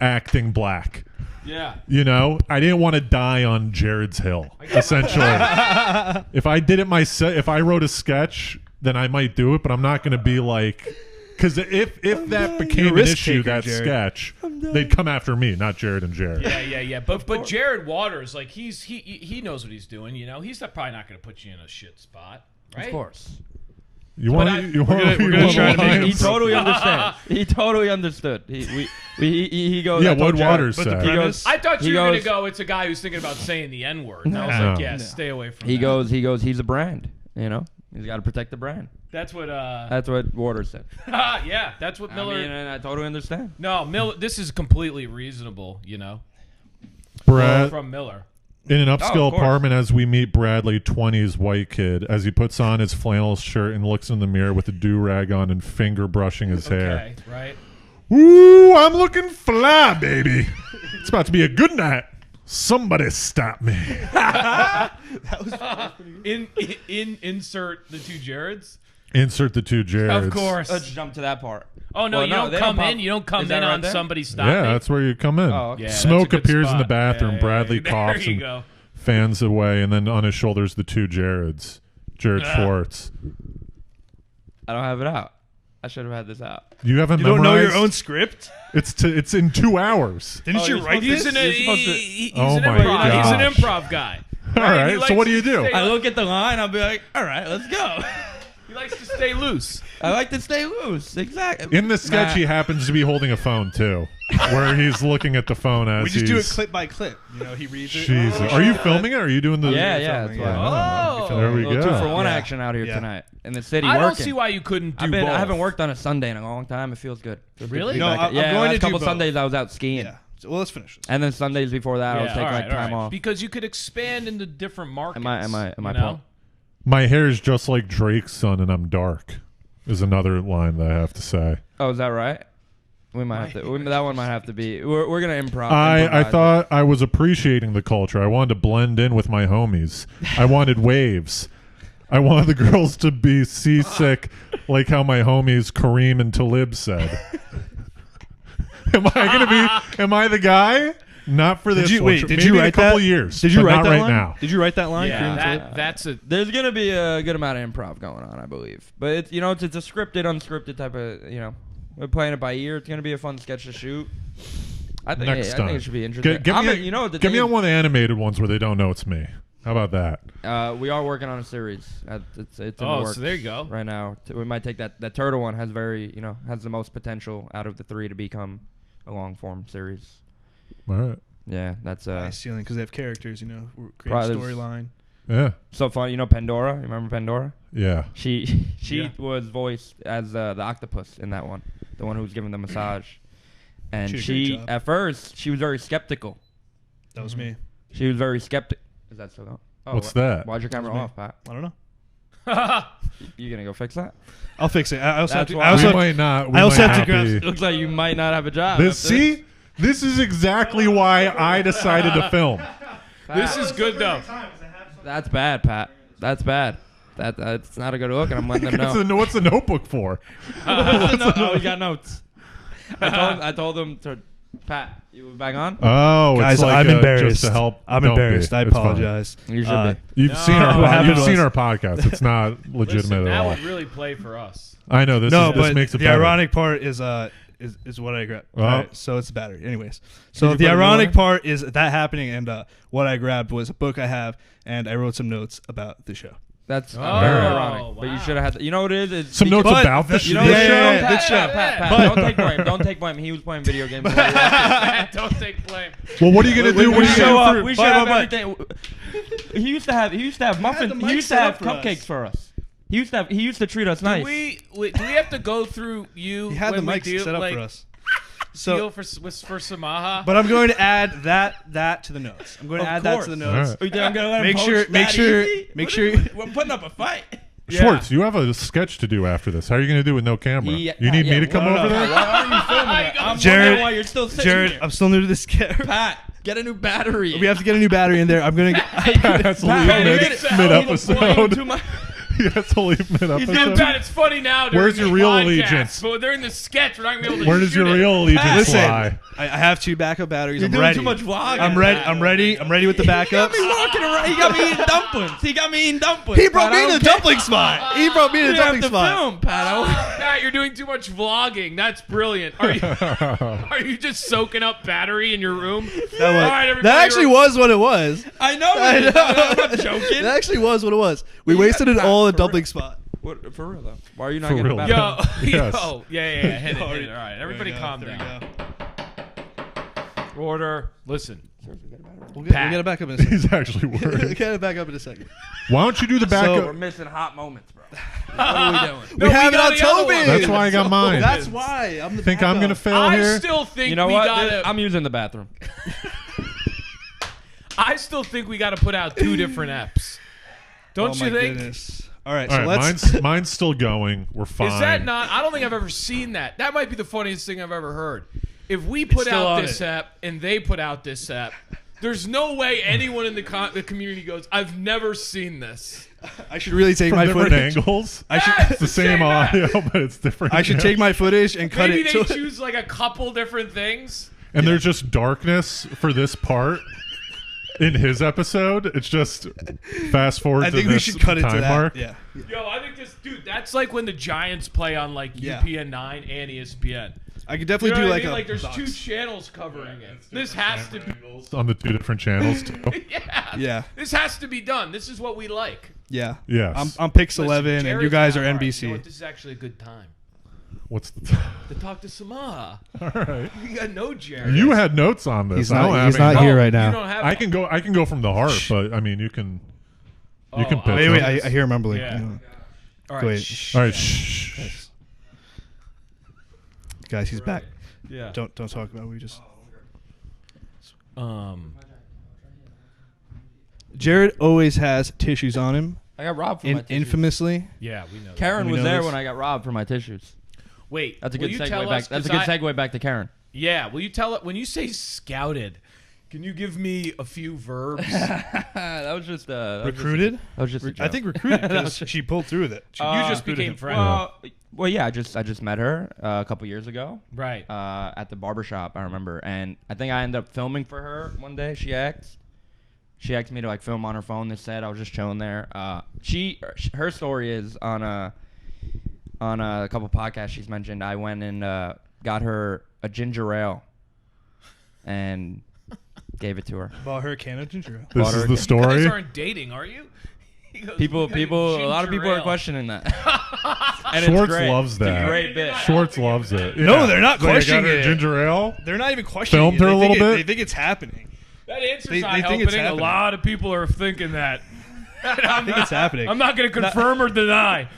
B: acting black.
D: Yeah.
B: I didn't want to die on Jared's hill. Essentially, if I did it myself, if I wrote a sketch, then I might do it. But I'm not going to be like, because if that became
A: You're a
B: an
A: risk
B: issue,
A: taker,
B: that
A: Jared.
B: sketch, they'd come after me, not Jared and Jared.
D: Yeah. But Jared Waters, like he knows what he's doing. He's probably not going to put you in a shit spot, right?
C: Of course.
B: You want
D: I-
B: to?
A: we're gonna try to make
C: He
A: him
C: totally understands. He totally understood. He goes.
B: Yeah,
C: I told
B: what
C: Jared-
B: Waters
A: but the
B: said.
C: He
A: premise-
C: goes.
D: I thought
C: He
D: you were going to
C: goes-
D: go. It's a guy who's thinking about saying the N word. And I was
B: No.
D: like, yes,
A: No.
D: stay away from.
C: He
D: that.
C: goes. He's a brand. He's got to protect the brand.
D: That's what.
C: That's what Waters said.
D: Yeah, that's what Miller.
C: And I totally understand.
D: No, Miller. This is completely reasonable.
B: Brad,
D: From Miller.
B: in an
C: of
B: upscale
C: course.
B: apartment, as we meet Bradley, 20s white kid, as he puts on his flannel shirt and looks in the mirror with a do-rag on and finger brushing his hair.
D: Okay, right.
B: Ooh, I'm looking fly, baby. It's about to be a good night. Somebody stop me.
D: Insert the two Jareds.
B: Insert the two Jareds.
D: Of course.
C: Let's jump to that part.
D: Oh no,
C: Well,
D: you
C: no,
D: don't
C: they
D: come
C: don't pop-
D: in. You don't come
C: Is that
D: in
C: right
D: on
C: there?
D: somebody's
B: Yeah,
D: stopping.
B: that's where you come in.
C: Oh, okay.
D: Yeah, that's
B: Smoke
D: a good
B: appears in the
D: spot.
B: bathroom.
D: Yeah,
B: Bradley
D: there
B: coughs
D: you
B: and
D: go.
B: fans away, and then on his shoulders the two Jareds. Jared Schwartz.
C: I don't have it out. I should have had this out.
B: You haven't
A: You don't
B: memorized?
A: know your own script?
B: It's in 2 hours.
A: Didn't you
C: you're
A: write
C: supposed
A: this?
C: to-
D: He's
C: You're supposed to-
D: he's
B: Oh
D: an
B: my
D: improv. He's an
B: gosh.
D: improv guy.
B: All right.
D: He
B: So what do
D: likes
B: you
D: to
B: do?
D: stay-
C: I look at the line. I'll be like, all right, let's go.
D: He likes to stay loose.
C: I like to stay loose. Exactly.
B: In the sketch,
C: Nah.
B: he happens to be holding a phone too, where he's looking at the phone as
A: We just do it
B: he's.
A: clip by clip. You know, he reads it.
B: Jesus. Are you filming it? Or are you doing the?
C: Yeah,
A: filming,
C: that's
A: yeah.
C: why.
D: Oh.
B: There we
C: A little
B: go.
C: 2-for-1
A: Yeah.
C: action out here
A: Yeah.
C: tonight in the city.
D: I don't
C: working.
D: see why you couldn't do both.
C: I haven't worked on a Sunday in a long time. It feels good. Feels good to
D: Really?
C: be
A: No,
C: back
A: I'm
C: at- yeah,
A: going
C: last
A: to do
C: couple
A: both.
C: Sundays I was out skiing,
A: Yeah. So, well, let's finish this.
C: and then Sundays before that I would take
D: all
C: like
D: right,
C: time
D: all right.
C: off.
D: because you could expand into different markets.
C: Am I
D: you know?
C: pumped?
B: My hair is just like Drake's son, and I'm dark. Is another line that I have to say.
C: Oh, is that right? We might have to. That one might have to be. We're gonna improv.
B: I
C: improvise
B: thought I was appreciating the culture. I wanted to blend in with my homies. I wanted waves. I wanted the girls to be seasick, like how my homies Kareem and Talib said. Am I the guy? Not for this.
A: Did you
B: one.
A: wait? Did
B: Maybe
A: you
B: in
A: wait
B: a couple
A: that?
B: years?
A: Did you
B: but
A: write
B: not
A: that
B: right
A: line?
B: now?
A: Did you write that line?
D: Yeah, that's a.
C: There's gonna be a good amount of improv going on, I believe. But it's it's a scripted, unscripted type of we're playing it by ear. It's gonna be a fun sketch to shoot. I think
B: Next
C: I
B: time.
C: think it should be interesting.
B: Get me,
C: the
B: get
C: thing
B: me
C: is,
B: on one of the animated ones where they don't know it's me. How about that?
C: we are working on a series. It's in the
D: Oh,
C: works
D: so there you go.
C: right now. We might take that turtle one has has the most potential out of the three to become a long form series.
B: All right.
C: Yeah, that's
A: Nice ceiling because they have characters. You know, create
C: Probably
A: a
C: there's-
A: storyline.
B: Yeah.
C: so fun. Pandora. You remember Pandora?
B: Yeah.
C: She
A: Yeah.
C: was voiced as the octopus in that one, the one who was giving the massage. And
A: She did a great
C: she
A: job.
C: at first she was very skeptical.
A: That was me.
C: She was very skeptical. Is that still going? Oh,
B: What's that?
C: Why's your camera
A: me.
C: off, Pat?
A: I don't know.
C: You gonna go fix that?
A: I'll fix it. I also have
C: That's
A: to.
C: why-
A: I also
B: We
A: have,
B: might not. We
A: I also
B: might
A: have to
B: not
A: grab-
B: be-
C: It looks like you might not have a job.
B: This see, this is exactly why I decided to film.
D: This is good though.
C: That's bad, Pat. That's bad. That's not a good look, and I'm letting them know.
B: What's the notebook for?
C: Oh, we got notes. I told them to Pat. You back on?
B: Oh,
A: Guys,
B: it's like
A: I'm embarrassed.
B: Just to help.
A: I'm
B: Don't
A: embarrassed.
B: be.
A: I
B: It's fine.
A: apologize.
C: You should be.
B: You've seen our
A: what happened
B: you've seen
A: was-
B: our podcast. It's not legitimate
D: Listen,
B: at
D: that
B: all.
D: would really play for us.
B: I know this.
A: No,
B: This
A: but
B: makes it
A: the
B: better.
A: ironic part is what I grabbed.
B: Oh.
A: Alright, so it's the battery. Anyways, so
C: you
A: the
C: put it in
A: ironic
C: order?
A: part is that happening, and what I grabbed was a book I have, and I wrote some notes about the show.
C: That's
D: Oh,
C: very ironic. But you
D: wow.
C: should have had. You know what it is? It's
B: Some notes
A: But
B: about the
A: the-
B: show.
A: you know-
B: this show?
A: yeah,
C: Pat,
A: show.
C: Pat,
A: But-
C: don't take blame. Don't take blame. He was playing video games. while we watched it.
D: Don't take blame.
B: Well, what are you gonna do? What
C: We
B: are you
C: show
B: gonna
C: up.
B: do?
C: We
A: But-
C: should have
A: but-
C: everything. He used to have muffins.
A: the
C: He
A: mic
C: used to
A: set
C: have
A: up for us.
C: cupcakes for us. He used to treat us nice.
D: Do we have to go through you?
A: He had the
D: when we
A: mic
D: deal,
A: set up
D: like,
A: for us.
D: Deal
A: So,
D: for Samaha.
A: but I'm going to add that to the notes. I'm going to
C: Of
A: add that to the
C: course.
A: notes.
B: All right.
C: I'm gonna let him
A: Make
C: poach
A: sure-
C: that
A: make sure-
C: easy?
A: make
C: What
A: sure-
C: is- We're putting up a fight.
B: Schwartz, you have a sketch to do after this. How are you going to do it with no camera?
C: Yeah,
B: you need me
C: yeah,
B: to come
C: well,
B: over
C: no,
B: there?
C: Why aren't you filming it? I'm
A: Jared-
C: wondering why you're still sitting
A: Jared,
C: here.
A: I'm still new to this camera.
C: Pat, get a new battery.
A: We have to get a new battery in there. I'm going to get.
B: That's
C: Pat,
B: leave
C: you
B: mid,
C: made it sound
B: mid
C: a little too
B: episode.
C: much.
B: You have to leave mid
C: doing
B: episode.
D: Pat, it's funny now. during
B: Where's
D: the
B: your real
D: podcast,
B: allegiance?
D: But during the sketch, we're not gonna be able to.
B: Where does
D: shoot
B: your
D: it.
B: real allegiance
A: Listen,
B: lie?
A: I have 2 backup batteries.
C: You're
A: I'm
C: doing
A: ready.
C: too much vlogging.
A: I'm ready. I'm ready. I'm ready with the
C: He got
A: backups.
C: me walking around. He got me eating dumplings. He got me eating dumplings.
A: He brought
C: Pat, I
A: me to
C: don't
A: the
C: care.
A: dumpling spot. He brought me to
C: You
A: the
C: have
A: dumpling
C: to
A: spot.
C: film, Pat.
D: Pat, you're doing too much vlogging. That's brilliant. Are you just soaking up battery in your room?
A: That,
D: All right, everybody,
A: that actually was what it was.
C: I know.
A: I know.
C: I'm not joking.
A: That actually was what it was. We wasted it all in the dumpling spot.
C: What, for real though? Why are you not
B: For
C: getting
B: real.
C: back?
D: Yo,
B: Yes.
D: yo, yeah, hit it. All right, everybody, calm
A: There we
D: down.
A: go.
D: Order. Listen.
A: We'll get
D: Pat.
A: it back up in a second.
B: He's actually
A: We'll
B: worried.
A: get it back up in a second.
B: Why don't you do the
C: We're
B: backup?
C: missing hot moments, bro. What are we doing?
D: No,
A: we have it
D: got
A: on
D: the other
A: Toby.
D: one.
B: That's why I got mine.
A: That's why. I'm the
B: Think I'm going to
A: backup.
B: fail
D: I
B: here?
D: still think
C: You know
D: we
C: what?
D: gotta.
C: I'm using the bathroom.
D: I still think we gotta put out 2 different apps. Don't
A: Oh
D: you
A: my
D: think?
A: goodness. All right,
B: All
A: so
B: right,
A: let's.
B: mine's still going. We're fine.
D: Is that not? I don't think I've ever seen that. That might be the funniest thing I've ever heard. If we put
A: still
D: out
A: on
D: this
A: it.
D: app and they put out this app, there's no way anyone in the community goes, "I've never seen this."
A: I should really take
B: from
A: my
B: different
A: footage.
B: angles.
A: I should.
B: It's the same audio, but it's different.
A: I should take my footage and cut
D: Maybe
A: it.
D: they
A: So
D: choose like a couple different things.
B: And there's just darkness for this part in his episode. It's just fast forward
A: I
B: to
A: think
B: this
A: we should cut it
B: time
A: to that.
B: mark.
A: Yeah.
D: Yo, I think this dude. That's like when the Giants play on like
A: Yeah.
D: UPN 9 and ESPN.
A: I could
D: You
A: definitely
D: know
A: do
D: what I
A: like
D: mean?
A: a
D: Like there's
A: box.
D: 2 channels covering it. This has to be.
B: On the 2 different channels too.
D: Yeah.
A: Yeah.
D: This has to be done. This is what we like.
A: Yeah.
B: Yes.
A: I'm Pix
D: Listen,
A: 11 and
D: Jared's
A: you guys are
D: now, all right,
A: NBC.
D: you know what? This is actually a good time
B: What's the
D: to talk to Samaha.
B: all right?
D: You got no Jared.
B: You had notes on this.
E: He's
B: I don't
E: not.
B: have
E: He's
B: any
E: not
B: notes.
E: here right
D: You
E: now.
D: don't have.
B: I can go from the heart, but I mean you can
D: Oh,
B: pitch
A: Wait,
B: them.
A: I hear him mumbling.
D: Yeah. All right.
A: Wait.
D: shh.
B: All right, shh.
A: Guys, he's back.
D: Yeah.
A: Don't talk about it. We just. Jared always has tissues on him.
C: I got robbed for my tissues.
A: Infamously.
D: Yeah, we know. That.
C: Karen
A: We
C: was
A: know
C: there
A: this.
C: when I got robbed for my tissues.
D: Wait,
C: That's a
D: will
C: good
D: you
C: segue
D: tell
C: back.
D: us,
C: That's a
D: 'cause
C: good segue back to Karen.
D: Yeah, will you tell it when you say scouted? Can you give me a few verbs?
C: That was just
A: Recruited?
C: That was just a
A: I
C: joke.
A: think recruited because she pulled through with it.
D: you just became friends.
C: Well, yeah, I just met her a couple years ago.
D: Right.
C: At the barbershop, I remember, and I think I ended up filming for her one day. She asked me to like film on her phone. This said I was just chilling there. Her story is on a couple podcasts she's mentioned. I went and got her a ginger ale and gave it to her.
A: Bought her a can of ginger ale.
B: This
C: Water
B: is
C: again.
B: the story.
D: You guys aren't dating, are you? He goes,
C: People,
D: "We got
C: a lot of
D: ginger
C: people are
D: ale."
C: questioning that. And
B: Schwartz
C: it's great.
B: loves that.
C: It's a great bit.
B: Schwartz loves it.
A: No,
B: Yeah.
A: they're not
B: Like, I got
A: questioning
B: her
A: it.
B: ginger ale.
A: They're not even questioning
B: Filmed
A: it.
B: her a
A: They think
B: little bit?
A: They think it's happening.
D: That answer's
A: They
D: not
A: think
D: helping.
A: it's
D: A
A: happening.
D: lot of people are thinking that.
A: I think it's happening.
D: I'm not going to confirm or deny.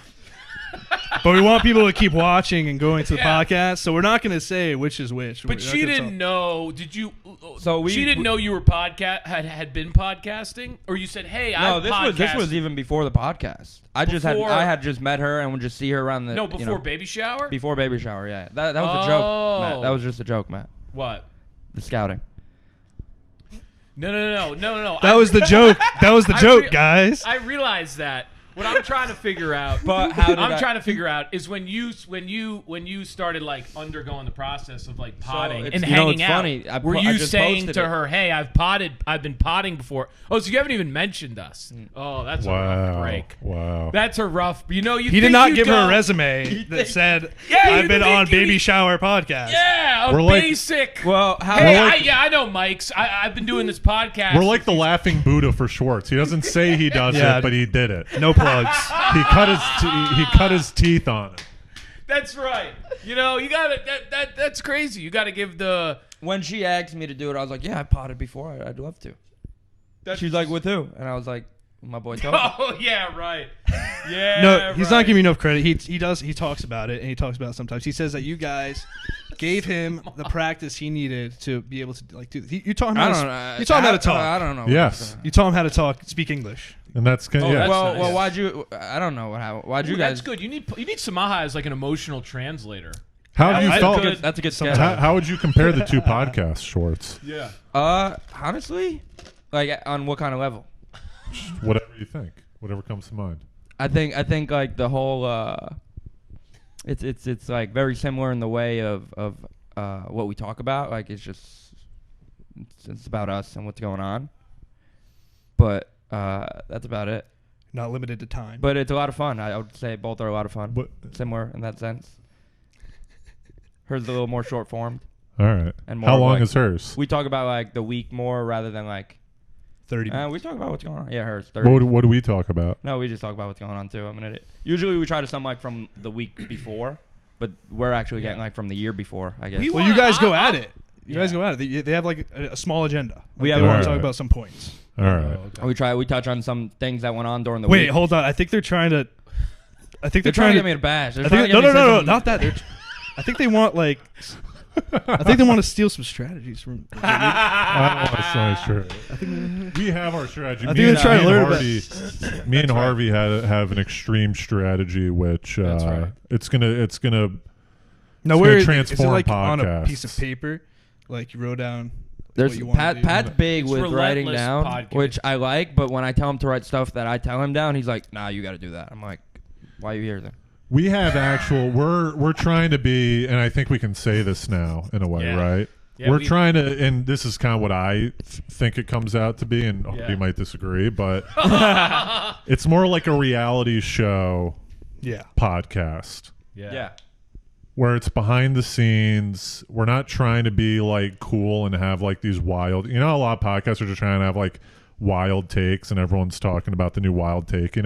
A: But we want people to keep watching and going to the
D: Yeah.
A: podcast, so we're not going to say which is which.
D: But
A: We're not
D: she
A: gonna
D: didn't
A: talk.
D: know. Did you?
C: So
D: she didn't know you were had been podcasting, or you said, "Hey,
C: No,
D: I've
C: this was even before the podcast. I
D: Before-
C: had just met her and would just see her around the
D: before baby shower.
C: before baby shower. Yeah, that was a joke, Matt. That was just a joke, Matt.
D: What?
C: The scouting.
D: No.
A: That was the joke. That was the joke, guys.
D: I realized that. What I'm trying to figure out,
C: But how did
D: I'm
C: I-
D: trying to figure out is when you started like undergoing the process of like potting
C: it's-
D: and
C: you know,
D: hanging
C: it's
D: out.
C: funny.
D: Were
C: I
D: you
C: just
D: saying
C: posted
D: to
C: it.
D: her, "Hey, I've been potting before"? Oh, so you haven't even mentioned us. Oh, that's a rough
B: Wow.
D: break.
B: Wow.
D: That's a rough. You know,
A: He did not give her a resume that said,
D: Yeah, you
A: I've been
D: think
A: on
D: you-
A: baby shower podcast.
D: Yeah, a
B: We're like-
D: basic.
C: Well, how
D: Hey,
B: We're like-
D: I know Mike's. I've been doing this podcast.
B: We're like the laughing Buddha for Schwartz. He doesn't say he does
A: Yeah.
B: it, but he did it.
A: No plugs.
B: He cut his teeth on it.
D: That's right. You know, you got to that's crazy. You got to give the.
C: when she asked me to do it, I was like, "Yeah, I potted before. I'd love to." She's like, "With who?" And I was like, "My boy Toby."
D: Oh yeah, right. Yeah.
A: No, he's not
D: right.
A: giving me enough credit. He talks about it, and he talks about it sometimes. He says that you guys gave him the practice he needed to be able to like do. You taught him
C: I
A: how
C: don't
A: to.
C: know.
A: You taught him how to talk.
C: I don't know.
B: Yes.
A: You taught him how to talk, speak English.
B: And that's
D: Oh,
B: yeah.
D: that's
C: Well,
D: nice.
C: why'd you? I don't know what happened. Why'd you guys?
D: That's good. You need Samaha as like an emotional translator.
B: How have you
A: I-
B: felt?
A: good.
C: That's a good
A: Sometimes.
C: sketch.
B: How would you compare the two podcasts, Schwartz?
D: Yeah.
C: Honestly, like on what kind of level?
B: Whatever you think. Whatever comes to mind.
C: I think like the whole it's like very similar in the way of what we talk about. Like it's just it's about us and what's going on. But that's about it.
A: Not limited to time.
C: But it's a lot of fun. I would say both are a lot of fun.
B: But
C: Similar in that sense. Hers is a little more short formed.
B: all right.
C: And more
B: How
C: of,
B: long
C: like-
B: is hers?
C: We talk about like the week more rather than like
A: 30 minutes.
C: we talk about what's going on. Yeah, hers 30.
B: What do we talk about?
C: No, we just talk about what's going on too. I'm an idiot. Usually we try to sum like from the week before, but we're actually getting like from the year before, I guess.
D: We
A: Well, you guys go at
D: I'm-
A: it. You guys go at it. They have like a small agenda. Like,
C: We
A: they
C: have
A: want
B: our-
A: to talk about some points.
B: All right.
C: We touch on some things that went on during the
A: Wait,
C: week.
A: hold on. I think they're trying to. I think
C: They're trying to get me to bash. They're
A: I
C: trying
A: think,
C: to
A: no,
C: get me to say
A: no,
C: something.
A: not that. I think they want like. I think they want to steal some strategies from.
B: I don't want to sound sure. We have our strategy.
A: I think they're trying to learn about-
B: Me and Harvey have an extreme strategy, which
D: That's right.
B: it's gonna
A: No,
B: gonna
A: where is it
B: transform
A: like on a
B: podcasts.
A: piece of paper? Like you wrote down
C: There's
A: what you want to do.
C: Pat's big
D: It's
C: with writing
D: relentless
C: down,
D: podcast.
C: which I like. But when I tell him to write stuff that I tell him down, he's like, "Nah, you got to do that." I'm like, "Why are you here then?"
B: We have actual. We're trying to be, and I think we can say this now in a way,
D: Yeah.
B: right?
D: Yeah,
B: we're trying to, and this is kind of what I think it comes out to be, and
D: Yeah.
B: you might disagree, but it's more like a reality show
A: Yeah.
B: podcast
D: Yeah.
B: where it's behind the scenes. We're not trying to be like cool and have like these wild, a lot of podcasts are just trying to have like wild takes and everyone's talking about the new wild take,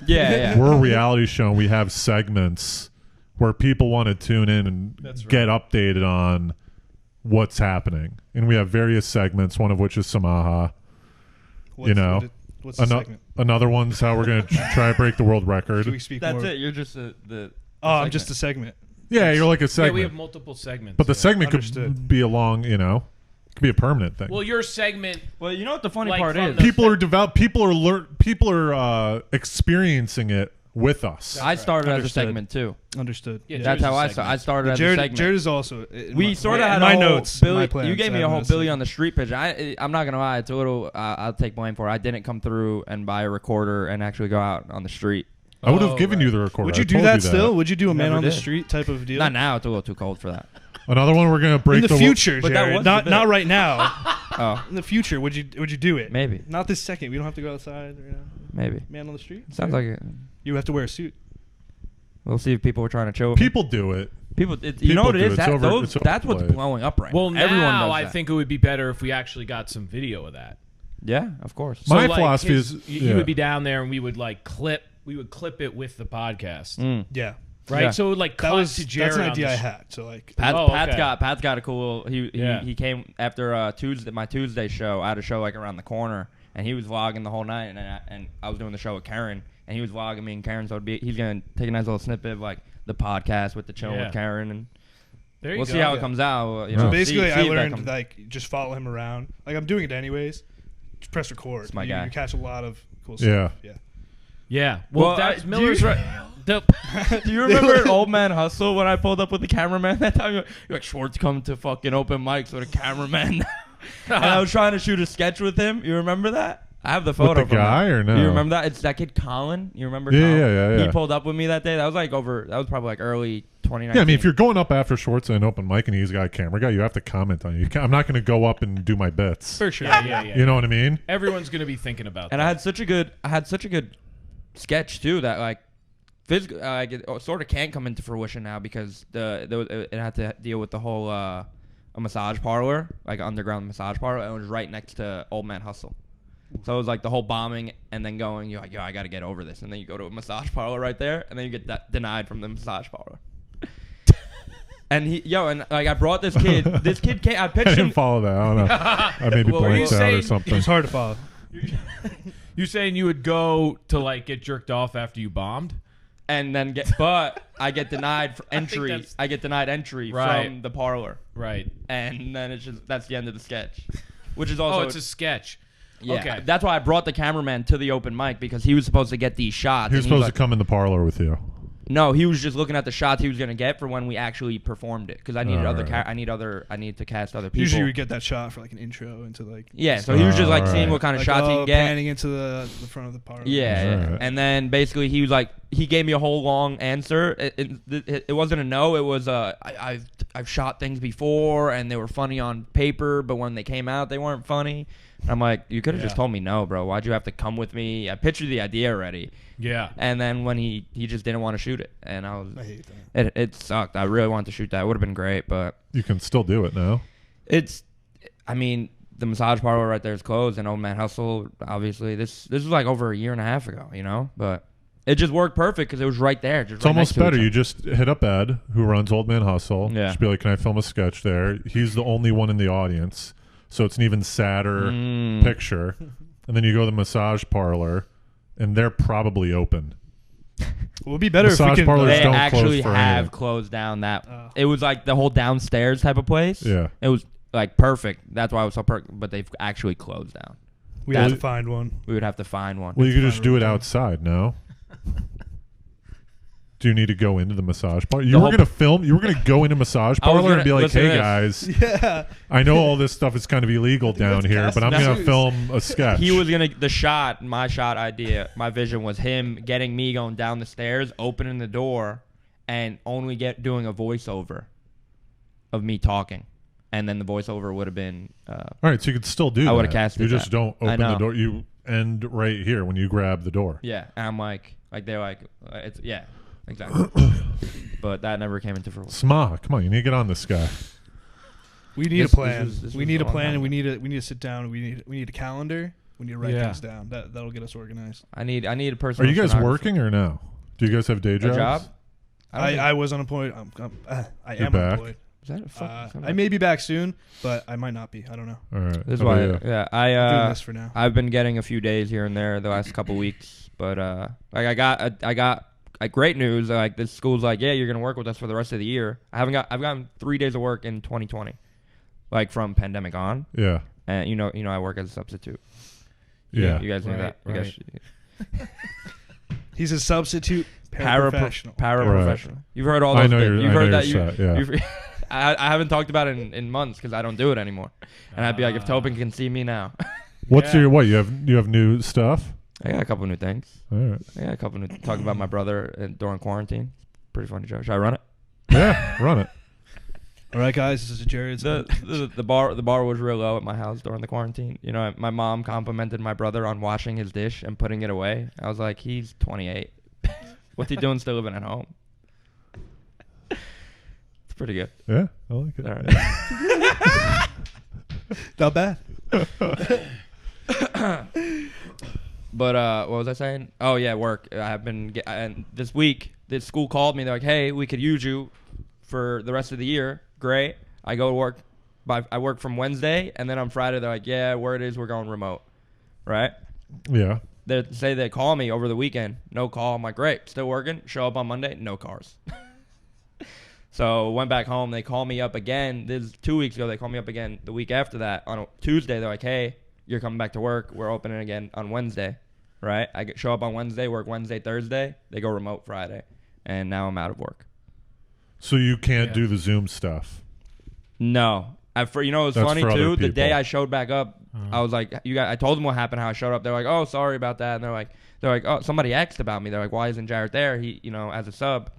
C: Yeah.
B: We're a reality show and we have segments where people want to tune in and get updated on what's happening. And we have various segments, one of which is Samaha.
A: What's the segment?
B: Another one's how we're going to try to break the world record.
A: Should we speak
C: That's
A: more?
C: it. You're just the.
A: I'm just a segment.
B: Yeah, you're like a
D: Yeah,
B: segment.
D: we have multiple segments.
B: but the
D: yeah.
B: segment
A: Understood.
B: could be a long, could be a permanent thing.
D: Well, your segment.
C: Well, you know what the funny
D: Like
C: part
D: from
C: is?
D: the-
B: People are experiencing it with us.
C: I started as a
A: Understood.
C: segment too.
A: Understood.
D: Yeah,
C: That's
D: Jared's
C: how
D: a
C: I
D: segment.
C: started. I started as a
A: Jared,
C: segment.
A: Jared is also.
C: We sort of
A: in
C: had
A: my
C: a whole
A: notes. in
C: Billy,
A: my plans,
C: you gave
A: I
C: me a
A: have
C: whole
A: noticed
C: Billy
A: it.
C: on the street pitch. I'm not gonna lie, it's a little. I'll take blame for it. I didn't come through and buy a recorder and actually go out on the street.
B: I would have
D: Oh,
B: given
D: right.
B: you the recorder.
A: Would
B: I
A: you do
B: told
A: that still? Would you do a man
C: Never
A: on the
C: did.
A: street type of deal?
C: Not now. It's a little too cold for that.
B: Another one we're going to break
A: In the
B: the
A: future,
C: But that
A: Jared.
C: was the
A: Not
C: bit.
A: right now.
C: Oh,
A: In the future, would you do it?
C: maybe,
A: Not this second. We don't have to go outside.
C: maybe.
A: Man on the street.
C: Sounds like it.
A: You have to wear a suit.
C: We'll see if people were trying to chill with me.
B: People do it.
C: People, you
B: people
C: know what it
B: do
C: is?
B: it.
C: That,
B: It's
C: those,
B: over-
C: that's what's
B: overplayed.
C: blowing up right
D: Well,
C: now. Everyone
D: now
C: does
D: I
C: that.
D: think it would be better if we actually got some video of that.
C: Yeah, of course.
B: My
D: like,
B: philosophy
D: his-
B: is-
D: he
B: yeah.
D: would be down there and we would like clip it with the podcast,
C: Mm.
A: Yeah.
D: right?
C: Yeah.
D: So it would like
A: That
D: cut
A: was
D: to Jared.
A: that's an
D: on
A: idea
D: the
A: I
D: sh-
A: had. So like.
C: Pat's got a cool.
D: Yeah.
C: He came after my Tuesday show. I had a show like around the corner, and he was vlogging the whole night, and I was doing the show with Karen, and he was vlogging me and Karen. So he's gonna take a nice little snippet of like the podcast with the chilling
D: Yeah.
C: with Karen, and
D: There you
C: we'll
D: go.
C: see how it comes out.
B: So
A: Basically,
C: see
A: I
C: if that
A: learned
C: comes-
A: like just follow him around. Like I'm doing it anyways. Just press record.
C: It's my
A: you,
C: guy.
A: you catch a lot of cool
B: Yeah.
A: stuff. Yeah.
D: Yeah. Well,
C: Well,
D: that's
C: do
D: Miller's
C: you-
D: right. The,
C: Do you remember at Old Man Hustle when I pulled up with the cameraman that time? You're like, Schwartz come to fucking open mics with a cameraman. And I was trying to shoot a sketch with him. You remember that? I have the photo
B: With the
C: from
B: guy
C: that.
B: or no?
C: You remember that? It's that kid Colin. You remember
B: Yeah,
C: Colin?
B: yeah.
C: He pulled up with me that day. That was probably like early 2019.
B: Yeah, I mean, if you're going up after Schwartz and open mic and he's got a camera guy, you have to comment on it. I'm not going to go up and do my bits.
A: For sure.
D: yeah.
B: You know what I mean?
D: Everyone's gonna be thinking about
C: And
D: that.
C: I had such a good sketch too that like physical it sort of can't come into fruition now because it had to deal with the whole a massage parlor, like an underground massage parlor, and it was right next to Old Man Hustle. So it was like the whole bombing and then going, you're like, yo, I got to get over this. And then you go to a massage parlor right there, and then you get denied from the massage parlor. And I brought this kid. This kid came. I
B: I
C: pitched
B: didn't
C: him.
B: follow that. I don't know. I maybe
D: Well, were you
B: blanked out or
D: saying-
B: something.
A: It's hard to follow.
D: You saying you would go to like get jerked off after you bombed?
C: And then I get denied for entry.
D: that's-
C: I get denied entry
D: Right.
C: from the parlor,
D: Right.
C: and then that's the end of the sketch, which is also
D: Oh, it's a sketch.
C: yeah.
D: okay.
C: That's why I brought the cameraman to the open mic because he was supposed to get these shots.
B: He was
C: and
B: supposed
C: like,
B: to come in the parlor with you.
C: No, he was just looking at the shots he was gonna get for when we actually performed it because I needed
B: Alright.
C: I need to cast other people.
A: Usually we get that shot for like an intro into like.
C: yeah, so he was just like seeing
B: Alright.
C: what kind of
A: like,
C: shots he can get.
A: Panning into the front of the parlor.
C: Yeah,
B: Alright.
C: and then basically he was like, he gave me a whole long answer. It wasn't a no. It was I've shot things before and they were funny on paper, but when they came out they weren't funny. And I'm like, you could have just
D: Yeah.
C: told me no, bro. Why'd you have to come with me? I pictured the idea already,
D: Yeah.
C: and then when he just didn't want to shoot it, and I
A: hate that.
C: it sucked. I really wanted to shoot that. It would have been great, but
B: You can still do it now.
C: I mean, the massage parlor right there is closed, and Old Man Hustle, obviously, this was like over a year and a half ago, you know? But it just worked perfect because it was right there.
B: It's almost better. You just hit up Ed, who runs Old Man Hustle.
C: Yeah.
B: Just be like, can I film a sketch there? He's the only one in the audience. So it's an even sadder picture. And then you go to the massage parlor, and they're probably open.
A: It would be better if
B: Massage
A: we could.
B: parlors
C: They
B: don't
C: actually
B: close for
C: have
B: anything.
C: closed down that.
A: Oh.
C: It was like the whole downstairs type of place.
B: Yeah.
C: It was like perfect. That's why it was so perfect. But they've actually closed down.
A: we have to find one.
C: We would have to find one.
B: Well, you could just do it outside, no? Do you need to go into the massage parlor?
D: The
B: You were
D: whole-
B: going to film? You were going to go into massage
C: I was
B: parlor and
C: gonna-
B: be like,
C: listen
B: hey,
C: to
B: guys,
A: Yeah.
B: I know all this stuff is kind of illegal down
A: that's
B: here, but I'm
A: cast
B: going to
A: news.
B: film a sketch.
C: He was gonna my shot idea, my vision was him getting me going down the stairs, opening the door, and only doing a voiceover of me talking, and then the voiceover would have been.
B: All right, so you could still do that.
C: I would've casted
B: You just
C: that.
B: don't
C: I
B: open the
C: know.
B: door. You end right here when you grab the door.
C: Yeah, and I'm like they're like, it's exactly. But that never came into fruition.
B: Samaha, come on, you need to get on this guy.
A: We need
C: This-
A: a plan.
C: this
A: We
C: was
A: need a
C: a long
A: plan,
C: time
A: and we need to sit down. We need a calendar. We need to write
D: Yeah.
A: things down. That'll get us organized.
C: I need a person.
B: Are you guys working or no? Do you guys have day
C: A
B: jobs?
C: job?
A: I was unemployed. I
B: You're
A: am
B: back?
A: unemployed.
C: Is that a fucking?
A: I may be back soon, but I might not be. I don't know.
B: All right.
C: This is
B: How
C: why.
B: about you?
C: Yeah,
A: I'm doing this for now.
C: I've been getting a few days here and there the last couple weeks, but like I got great news. Like this school's like, yeah, you're gonna work with us for the rest of the year. I've gotten 3 days of work in 2020, like from pandemic on,
B: Yeah.
C: and you know I work as a substitute.
B: Yeah.
C: You guys know
D: Right,
C: that. You guys
A: He's a substitute paraprofessional.
C: paraprofessional. You've heard all
B: I
C: those.
B: know
C: bits.
B: your-
C: You've
B: I
C: heard
B: know
C: that.
B: your set, yeah.
C: You've, I haven't talked about it in months because I don't do it anymore. And I'd be like, if Tobin can see me now.
B: What's
D: Yeah.
B: your what? You have new stuff?
C: I got a couple new things.
B: All right.
C: I got a couple new talk about my brother during quarantine. Pretty funny joke. Should I run it?
B: Yeah, run it.
A: All right, guys. This is Jared's.
C: The bar was real low at my house during the quarantine. You know, my mom complimented my brother on washing his dish and putting it away. I was like, he's 28. What's he doing still living at home? It's pretty good.
B: Yeah, I like it.
C: All right.
A: Not bad.
C: But what was I saying? Oh yeah, work. I have been and this week this school called me. They're like, "Hey, we could use you for the rest of the year." Great. I go to work. I work from Wednesday, and then on Friday they're like, "Yeah, word is we're going remote." Right?
B: Yeah.
C: They call me over the weekend. No call. I'm like, great. Still working. Show up on Monday. No cars. So went back home. They call me up again. This is 2 weeks ago. They call me up again the week after that. On a Tuesday, they're like, hey, you're coming back to work. We're opening again on Wednesday. Right? Show up on Wednesday, work Wednesday, Thursday. They go remote Friday. And now I'm out of work.
B: So you can't do the Zoom stuff.
C: No. You know, it was
B: That's
C: funny
B: for other
C: too. The day
B: people.
C: I showed back up, I was like, I told them what happened, how I showed up. They're like, oh, sorry about that. And they're like, oh, somebody asked about me. They're like, why isn't Jared there? He, as a sub.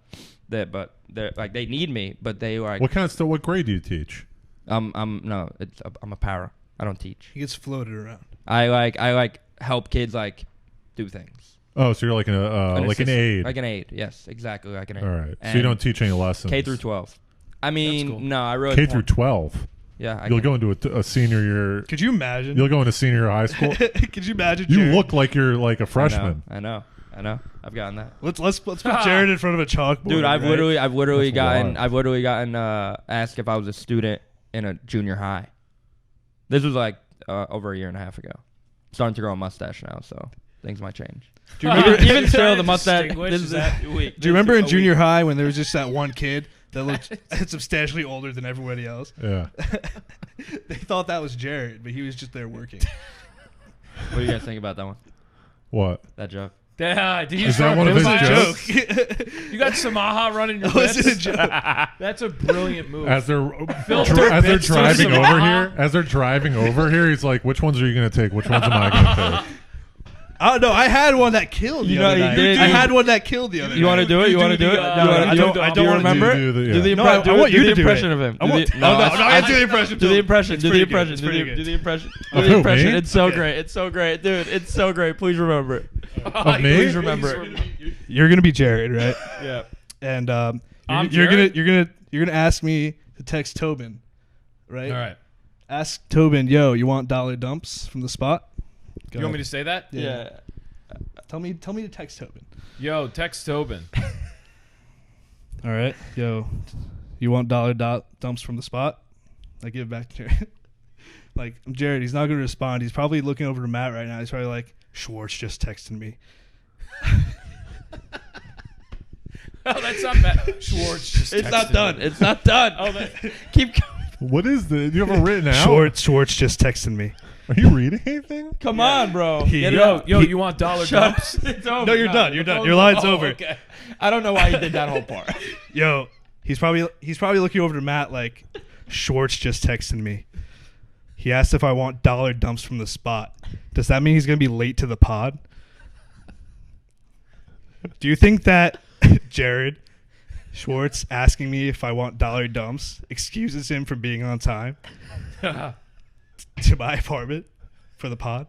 C: But they're like, they need me, but they were like,
B: What kind of stuff? What grade do you teach?
C: I'm a para. I don't teach.
A: He gets floated around.
C: I like help kids like do things.
B: Oh, so you're like an aide.
C: Like an aide. Yes, exactly. Like an aide.
B: All right. So
C: And
B: you don't teach any lessons.
C: K through 12. I mean,
D: cool.
C: no, I really
B: K through 12.
C: Yeah,
B: You'll go into a senior year.
A: Could you imagine?
B: You'll go into senior year high school.
A: Could you imagine?
B: You
A: Jared?
B: look like you're like a freshman.
C: I know. I've gotten that.
A: Let's put Jared in front of a chalkboard.
C: Dude, I've
A: right?
C: literally
B: That's
C: gotten asked if I was a student in a junior high. This was like over a year and a half ago. Starting to grow a mustache now, so things might change.
A: Do you remember?
C: Even still, the mustache.
D: Distinguished,
C: This
D: is
C: is
D: that-
C: a week.
A: Do you remember in junior high when there was just that one kid that looked substantially older than everybody else?
B: Yeah.
A: They thought that was Jared, but he was just there working.
C: What do you guys think about that one?
B: What?
C: That joke.
D: Yeah, did you
B: Is that one of
A: It was
B: his
A: a
B: jokes?
A: joke.
D: You got Samaha running your
A: Was it a
D: bits?
A: joke?
D: That's a brilliant move.
B: As they're
D: Filter
B: as they're
D: bits to
B: driving
D: Samaha.
B: over here, he's like, "Which ones are you gonna take? Which ones am I gonna take?"
A: Oh no, I had one that killed.
C: You
A: the
C: know,
A: other
C: you
A: night.
C: did.
A: I had one that killed the other.
C: You want to do it? You want to do it?
A: I don't
C: Do you
A: wanna
C: remember it?
B: do the-
C: Do the
B: yeah.
A: No, I want you
C: do
A: to
C: the
A: do
C: impression
A: it.
C: of him.
A: I want-
C: Do the-
A: no, I gotta do the impression.
C: Do the impression. Do the
A: pretty good.
C: impression.
A: It's
C: Do
A: pretty
C: the
A: good.
C: do the impression.
B: Of
C: Do the
B: who,
C: impression.
B: me?
C: It's so
A: Okay.
C: great. It's so great, dude. It's so great. Please remember it.
B: Of me?
C: Please remember it.
A: You're gonna be Jared, right?
C: Yeah.
A: And
D: I'm
A: you're
D: Jared?
A: gonna ask me to text Tobin, right?
D: All right.
A: Ask Tobin, yo, you want dollar dumps from the spot? Go
D: You want me
A: ahead.
D: to say that?
C: Yeah.
A: Tell me to text Tobin.
D: Yo, text Tobin.
A: All right, yo, you want dollar dumps from the spot? I give it back to Jared. Like, I'm Jared, he's not gonna respond. He's probably looking over to Matt right now. He's probably like, Schwartz just texted me.
D: Oh, that's not bad. Schwartz just
C: It's not
D: texted
C: done.
D: me.
C: It's not done.
D: Oh, that,
C: Keep going.
B: What is the? Do you have it written out?
A: Schwartz just texted me.
B: Are you reading anything?
C: Come on, bro.
A: He-
C: Get it
D: Yo,
C: out.
D: you want dollar
C: Shut
D: dumps?
C: up. It's over.
A: No, you're done. You're done. Your line's over.
D: Okay.
C: I don't know why he did that whole part.
A: Yo, he's probably looking over to Matt like, Schwartz just texted me. He asked if I want dollar dumps from the spot. Does that mean he's gonna be late to the pod? Do you think that Jared Schwartz asking me if I want dollar dumps excuses him from being on time to my apartment for the pod?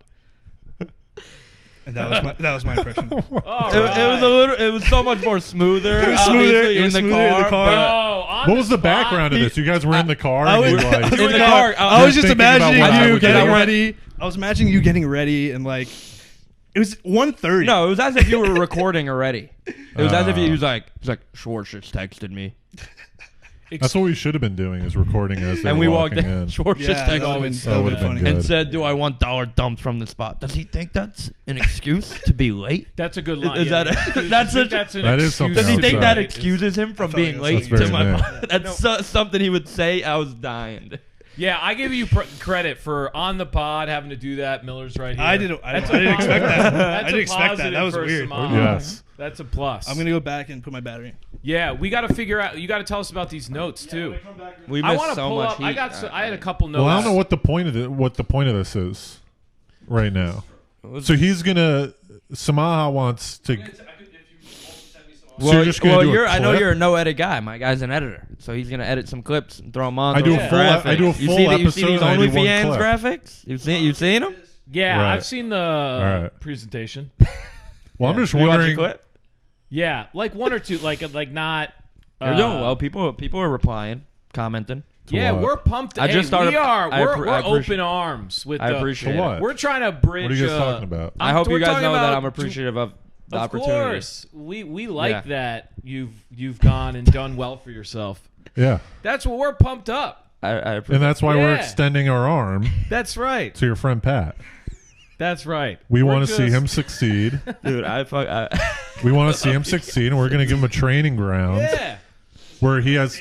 A: And that was my impression.
D: All
C: It was
D: right.
C: a little. It was so much more smoother.
A: It was smoother.
C: obviously,
A: It was
C: in the
A: smoother in the
C: car.
A: car.
D: Bro, on
B: What was the
D: spot,
B: background of this? You guys were in the car.
A: I
B: and
A: was,
B: you like,
C: in the car.
A: I was just
B: thinking about
A: imagining
B: what I
A: you
B: would
A: getting
B: do.
A: ready. I was imagining you getting ready and like it was 1:30.
C: No, it was as if you were recording already. It was as if he was like, Schwartz just texted me,
B: That's what we should have been doing, is recording as they
C: and
B: were
C: we walked
B: walking
C: in.
B: in.
C: Schwartz
A: Yeah,
C: just
A: that
C: texted
A: would've
C: me
A: been,
B: would've been
A: funny.
B: good.
C: and said, "Do I want dollar dumps from the spot?" Does he think that's an excuse to be late?
D: That's a good line.
C: Is
D: yeah.
C: that
D: Does
C: that's
D: he think
C: a-
D: that's an
B: That is
D: excuse
B: something
C: Does he
B: else,
C: think
B: yeah.
C: that excuses him from
A: felt
C: being
A: like
C: late
B: that's
C: to
B: very
C: my?
B: mad.
C: That's something he would say. I was dying.
D: Yeah, I give you credit for on the pod having to do that. Miller's right here.
A: I didn't
D: That's
A: expect
D: a
A: that.
D: positive.
A: I didn't expect that. That was
D: for
A: weird.
D: Samaha.
B: Yes.
D: That's a plus.
A: I'm gonna go back and put my battery in.
D: Yeah, we got to figure out. You got to tell us about these notes too.
C: We
D: I
C: missed
D: want to
C: so
D: pull
C: much
D: up.
C: heat.
D: I had a couple notes.
B: Well, I don't know what the point of this is right now. So he's gonna. Samaha wants to. So you're just gonna do a
C: I know
B: clip?
C: you're a no edit guy. My guy's an editor, so he's gonna edit some clips and throw them on.
B: I do a
C: those
B: full-
C: graphics.
B: I do a
C: You
B: full
C: see you see
B: episode
C: these
B: and I do one
C: OnlyFans
B: clip.
C: graphics? You seen them?
D: Yeah,
B: Right.
D: I've seen the
B: right.
D: presentation.
B: Well, I'm just
C: You watch the
B: wondering.
C: clip?
D: Yeah, like one or two, like not.
C: You're doing well. People are replying, commenting.
D: Yeah,
B: what?
D: we're pumped.
C: I just started-
D: We are.
C: I
D: We're,
C: appre-
D: we're
C: I appreciate-
D: open arms with
C: I
D: the.
C: appreciate
B: For what?
C: it.
D: We're trying to bridge.
B: What are you guys talking about?
C: I hope
D: we're
C: you guys
D: talking
C: know that
D: about-
C: I'm appreciative of the
D: Of
C: opportunity.
D: course, we like
C: Yeah.
D: that you've gone and done well for yourself.
B: Yeah,
D: That's what we're pumped up.
C: I
B: and
C: appreciate
B: that's why we're
D: Yeah.
B: extending our arm
D: That's right.
B: to your friend Pat.
D: That's right.
B: We
D: We're
B: want to see
D: just-
B: him succeed.
C: dude.
B: We want to see him succeed, and we're going to give him a training ground
D: Yeah.
B: where he has.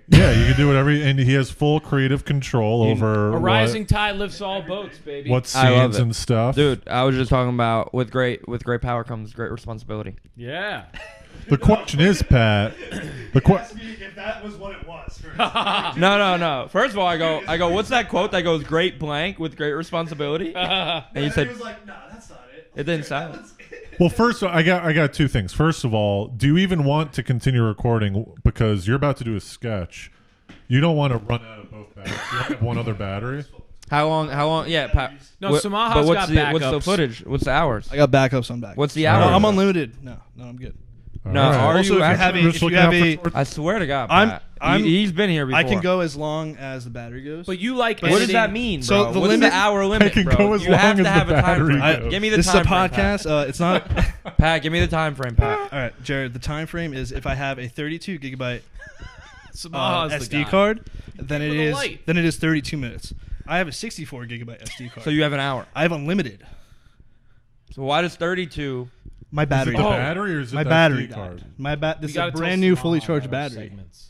B: Yeah, you can do whatever, and he has full creative control over
D: A rising tide lifts all boats, baby.
B: what
C: I love
B: scenes
C: it.
B: and stuff.
C: Dude, I was just talking about with great power comes great responsibility.
D: Yeah.
B: The question is, Pat.
A: If that was what it was.
C: No. First of all, I go. What's that quote that goes great blank with great responsibility? And you said
A: like, "No, that's not it."
C: it didn't sound.
B: Well, first, I got two things. First of all, do you even want to continue recording because you're about to do a sketch? You don't want to run out of both batteries. You only have one other battery.
C: How long? Yeah.
D: No, Samaha's
C: but
D: got
C: what's the
D: backups.
C: footage? What's the hours?
A: I got backups on back.
C: What's the
B: All
C: hours?
B: right.
A: I'm unlimited. No, I'm good.
C: No,
B: All right.
C: are
A: Also,
C: you
A: if you
C: actually?
A: have a-
B: Just
A: if you
B: looking
A: have
B: out for
A: a-
B: short-
C: I swear to God,
A: I'm-
C: Pat.
A: I'm-
C: He's been here before.
A: I can go as long as the battery goes.
D: But you like
C: What does
D: editing-
C: that mean, bro?
A: So the
C: What's
A: limit-
C: the hour limit,
B: can
C: bro?
B: go as
C: you have
B: long
C: to
B: as
C: have
B: the
C: a time
B: battery
C: frame.
B: goes.
C: Give me the
A: this is a
C: time frame,
A: podcast. It's not.
C: Pat, give me the time frame, Pat.
A: All right, Jared. The time frame is if I have a 32 gigabyte
D: Samaha's the
A: SD
D: guy.
A: card, then it
D: with a
A: is
D: light.
A: 32 minutes. I have a 64 gigabyte SD card.
C: So you have an hour.
A: I have unlimited.
C: So why does 32?
A: My
B: Is it
A: battery.
B: the
D: Oh.
B: battery or is it
A: My
B: the
A: battery
B: SD card?
A: died. My This
D: We
A: is
D: gotta
A: a
D: tell
A: brand new,
D: Samaha
A: fully
D: about
A: charged
D: our
A: battery.
D: segments.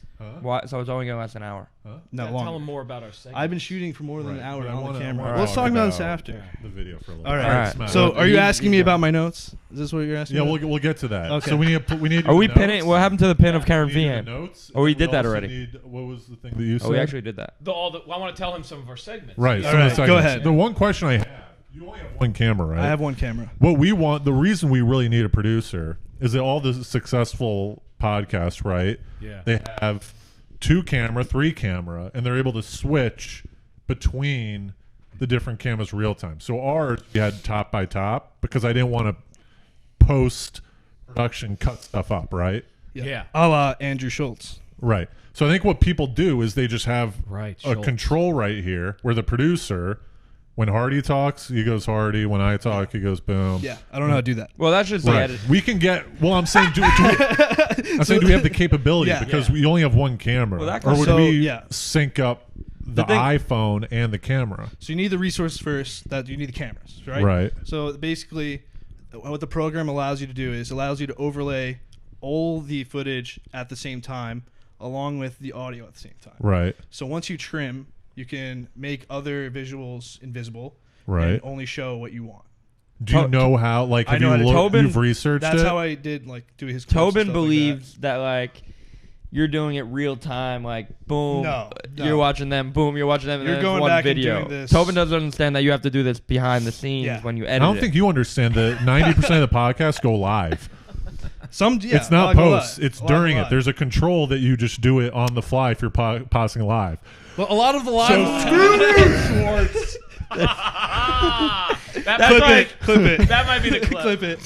C: Why? So it's only gonna last an hour.
A: No,
D: Tell
A: longer.
D: him more about our segments.
A: I've been shooting for more than
B: Right.
A: an hour
B: I
A: on
B: wanna-
A: the
B: I
A: camera.
B: wanna
A: Let's talk
B: talk
A: about this
B: about
A: after.
B: the video for a little
A: All
B: bit.
A: right.
C: Alright.
A: So,
C: Well,
A: are you
C: he's-
A: asking me
C: he's
A: about
C: done.
A: my notes? Is this what you're asking?
B: Yeah,
A: about?
B: we'll get to that.
A: Okay.
B: So we need.
C: Are we
B: notes.
C: pinning? What happened to the pin of Karen
B: We need the
C: Feehan?
B: notes.
C: Oh, we
B: and
C: did that
B: also
C: already.
B: need- what was the thing that you said?
C: Oh, we actually did that.
D: I want to tell him some of our segments.
B: Right.
A: All
B: some of
A: right,
B: the
A: go
B: segments.
A: ahead.
B: The one question I have: you only have one camera, right?
A: I have one camera.
B: What we want, the reason we really need a producer is that all the successful podcasts, right?
D: Yeah.
B: They have 2 camera, 3 camera, and they're able to switch between the different cameras real time. So ours, we had top by top because I didn't want to post production cut stuff up, right?
D: Yeah.
A: A la Andrew Schultz.
B: Right. So I think what people do is they just have
D: Right,
B: a
D: Schultz.
B: control right here where the producer, when Hardy talks, he goes Hardy. When I talk, he goes boom.
A: Yeah, I don't know how to do that.
C: Well, that's just the
B: Right.
C: edit.
B: We can get. Well, I'm saying, do we have the capability?
A: Yeah.
B: Because we only have one camera.
C: Well, that
B: or would
A: so,
B: we
A: yeah.
B: sync up the
C: thing-
B: iPhone and the camera?
A: So you need the resource first. That you need the cameras, right?
B: Right.
A: So basically, what the program allows you to do is allows you to overlay all the footage at the same time, along with the audio at the same time.
B: Right.
A: So once you trim You can make other visuals invisible.
B: Right.
A: And only show what you want.
B: Do you know how? Like, have
A: know how
B: you
A: to-
B: looked?
C: Tobin-
B: You've researched
A: That's
B: it.
A: how I did do his. clips and
C: Tobin
A: stuff
C: believes that like you're doing it real time, like boom,
A: No.
C: you're watching them, boom, you're watching them, and
A: You're
C: then it's
A: going
C: one
A: back and
C: video.
A: doing this.
C: Tobin doesn't understand that you have to do this behind the scenes
A: Yeah.
C: when you
B: I
C: edit
B: don't
C: it.
B: think you understand that 90% of the podcasts go live. It's not post. It's during it. There's a control that you just do it on the fly if you're passing live.
A: Well, a lot of the live.
D: Schwartz.
A: Clip it.
D: That might be the clip.
A: Clip it.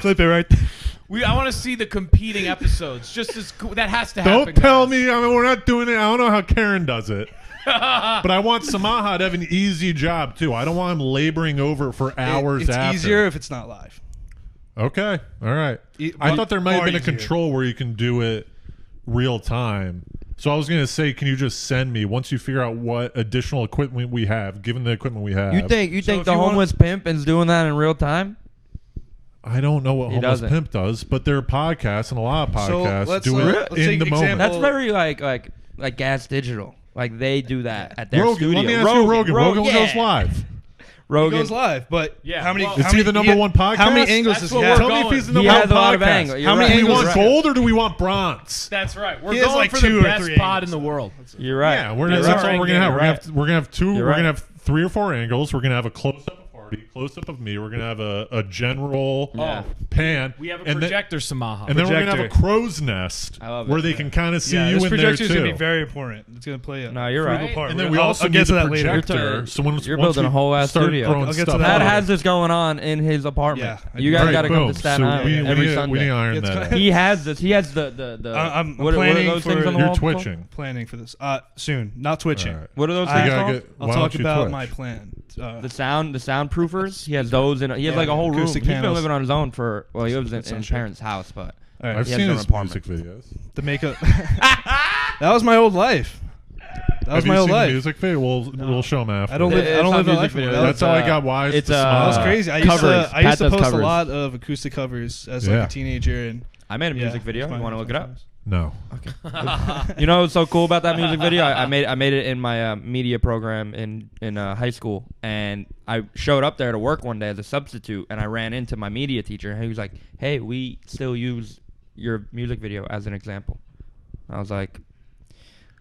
A: Clip it right there.
D: I want to see the competing episodes. Just as that has to happen.
B: Don't tell
D: guys.
B: me. I mean, we're not doing it. I don't know how Karen does it. But I want Samaha to have an easy job, too. I don't want him laboring over it for hours
A: It's
B: after.
A: easier if it's not live.
B: Okay. All right. I thought there might have
A: far
B: been a
A: easier.
B: control where you can do it real time. So I was going to say, can you just send me, once you figure out what additional equipment we have, given the equipment we have.
C: You think
A: if
C: the
A: you want-
C: homeless pimp is doing that in real time?
B: I don't know what
C: He
B: Homeless
C: doesn't.
B: Pimp does, but there are podcasts, and a lot of
A: So
B: podcasts
A: let's,
B: do
A: let's
B: it
A: take
B: in the
A: an
B: moment.
A: example.
C: That's very like Gas Digital. Like they do that at their
B: Rogan,
C: studio.
B: let me ask you Rogan. Rogan goes live.
A: It
C: Rogan
A: goes live, but
D: Yeah,
A: how many?
D: well-
B: Is
A: how
B: he
A: many-
B: the number one podcast?
A: How many angles
D: That's
A: does
D: what
A: he
D: we're
A: have?
B: Tell me if
D: going.
B: he's the
C: He
B: number
C: has
B: one
C: a lot of
B: podcast.
C: angles.
A: How
C: You're
A: many
C: right.
B: Do we
A: angles
B: want
A: does he
B: gold or do we want bronze?
D: That's right. We're
A: He has
D: going
A: like
D: for
A: 2
D: the
A: or
D: best
A: 3
D: pod in
A: angles.
D: the world.
C: You're right.
B: Yeah,
C: You're
B: that's
C: right.
B: all we're gonna have.
C: You're
B: We're gonna have two.
C: You're
B: We're
C: right.
B: gonna have 3 or 4 angles. We're gonna have a close up of Hardy, close up of me. We're gonna have a general
C: Yeah.
B: pan.
D: We have a
B: and then-
D: projector, Samaha.
B: And then we're gonna have a
A: Projector.
B: crow's nest
C: I love it.
B: where they can kind of see
A: Yeah,
B: you
A: this
B: in there
A: projector is
B: too.
A: gonna be very important. It's gonna play a
C: No, you're
A: frugal
C: right.
A: part.
B: And then
A: We're
B: we
A: gonna-
B: also
A: I'll
B: need
A: get to
B: the
A: that later.
B: projector. So once
C: You're
B: once
C: building
B: we
C: a whole ass
B: start
C: studio.
B: throwing
A: I'll get to
B: stuff
A: that
C: Pat
B: out-
C: has this going on in his apartment.
A: Yeah, I
C: You
A: do.
C: guys
B: Right,
C: got to come
B: boom.
C: to Staten
B: So
C: Island every
B: we need to
C: Sunday.
B: iron
A: It's
B: that.
A: kinda-
B: out.
C: He has this. He has the
A: I'm
C: what are
A: planning
C: those things
A: for-
C: on the
B: You're
C: wall called?
B: twitching.
A: planning for this soon. Not twitching.
B: All right.
C: What are those
A: I
C: things
A: gotta
C: called?
B: get-
A: I'll
B: why
A: talk
B: don't you
A: about
B: twitch?
A: my plan.
C: The soundproofers. He has those in. He has
A: Yeah,
C: like a whole room.
A: acoustic
C: He's been
A: panels.
C: living on his own for. Well, he lives in
A: Sound
C: his
A: check.
C: parents' house, but
A: All right,
B: I've
C: He has
B: seen
C: his
B: his
C: own apartment.
B: music videos.
A: the makeup. That was my old life. That was
B: Have
A: my
B: you
A: old
B: seen
A: live.
B: the music video? We'll show them after.
A: I don't live.
C: It's
A: I don't
C: not
A: live a
C: music
A: life.
C: video.
A: That was,
B: That's how I got wise.
C: it's,
B: to
C: uh,
B: Samaha.
A: that was crazy. I used
C: Covers.
A: to. I used
C: Pat
A: to
C: does
A: post
C: covers.
A: a lot of acoustic covers as like
B: Yeah.
A: a teenager, and
C: I made a music
A: yeah,
C: video.
A: it's
C: You
A: fine.
C: want to look it up?
B: No.
C: You know what's so cool about that music video? I made it in my media program in high school, and I showed up there to work one day as a substitute, and I ran into my media teacher, and he was like, "Hey, we still use your music video as an example." I was like,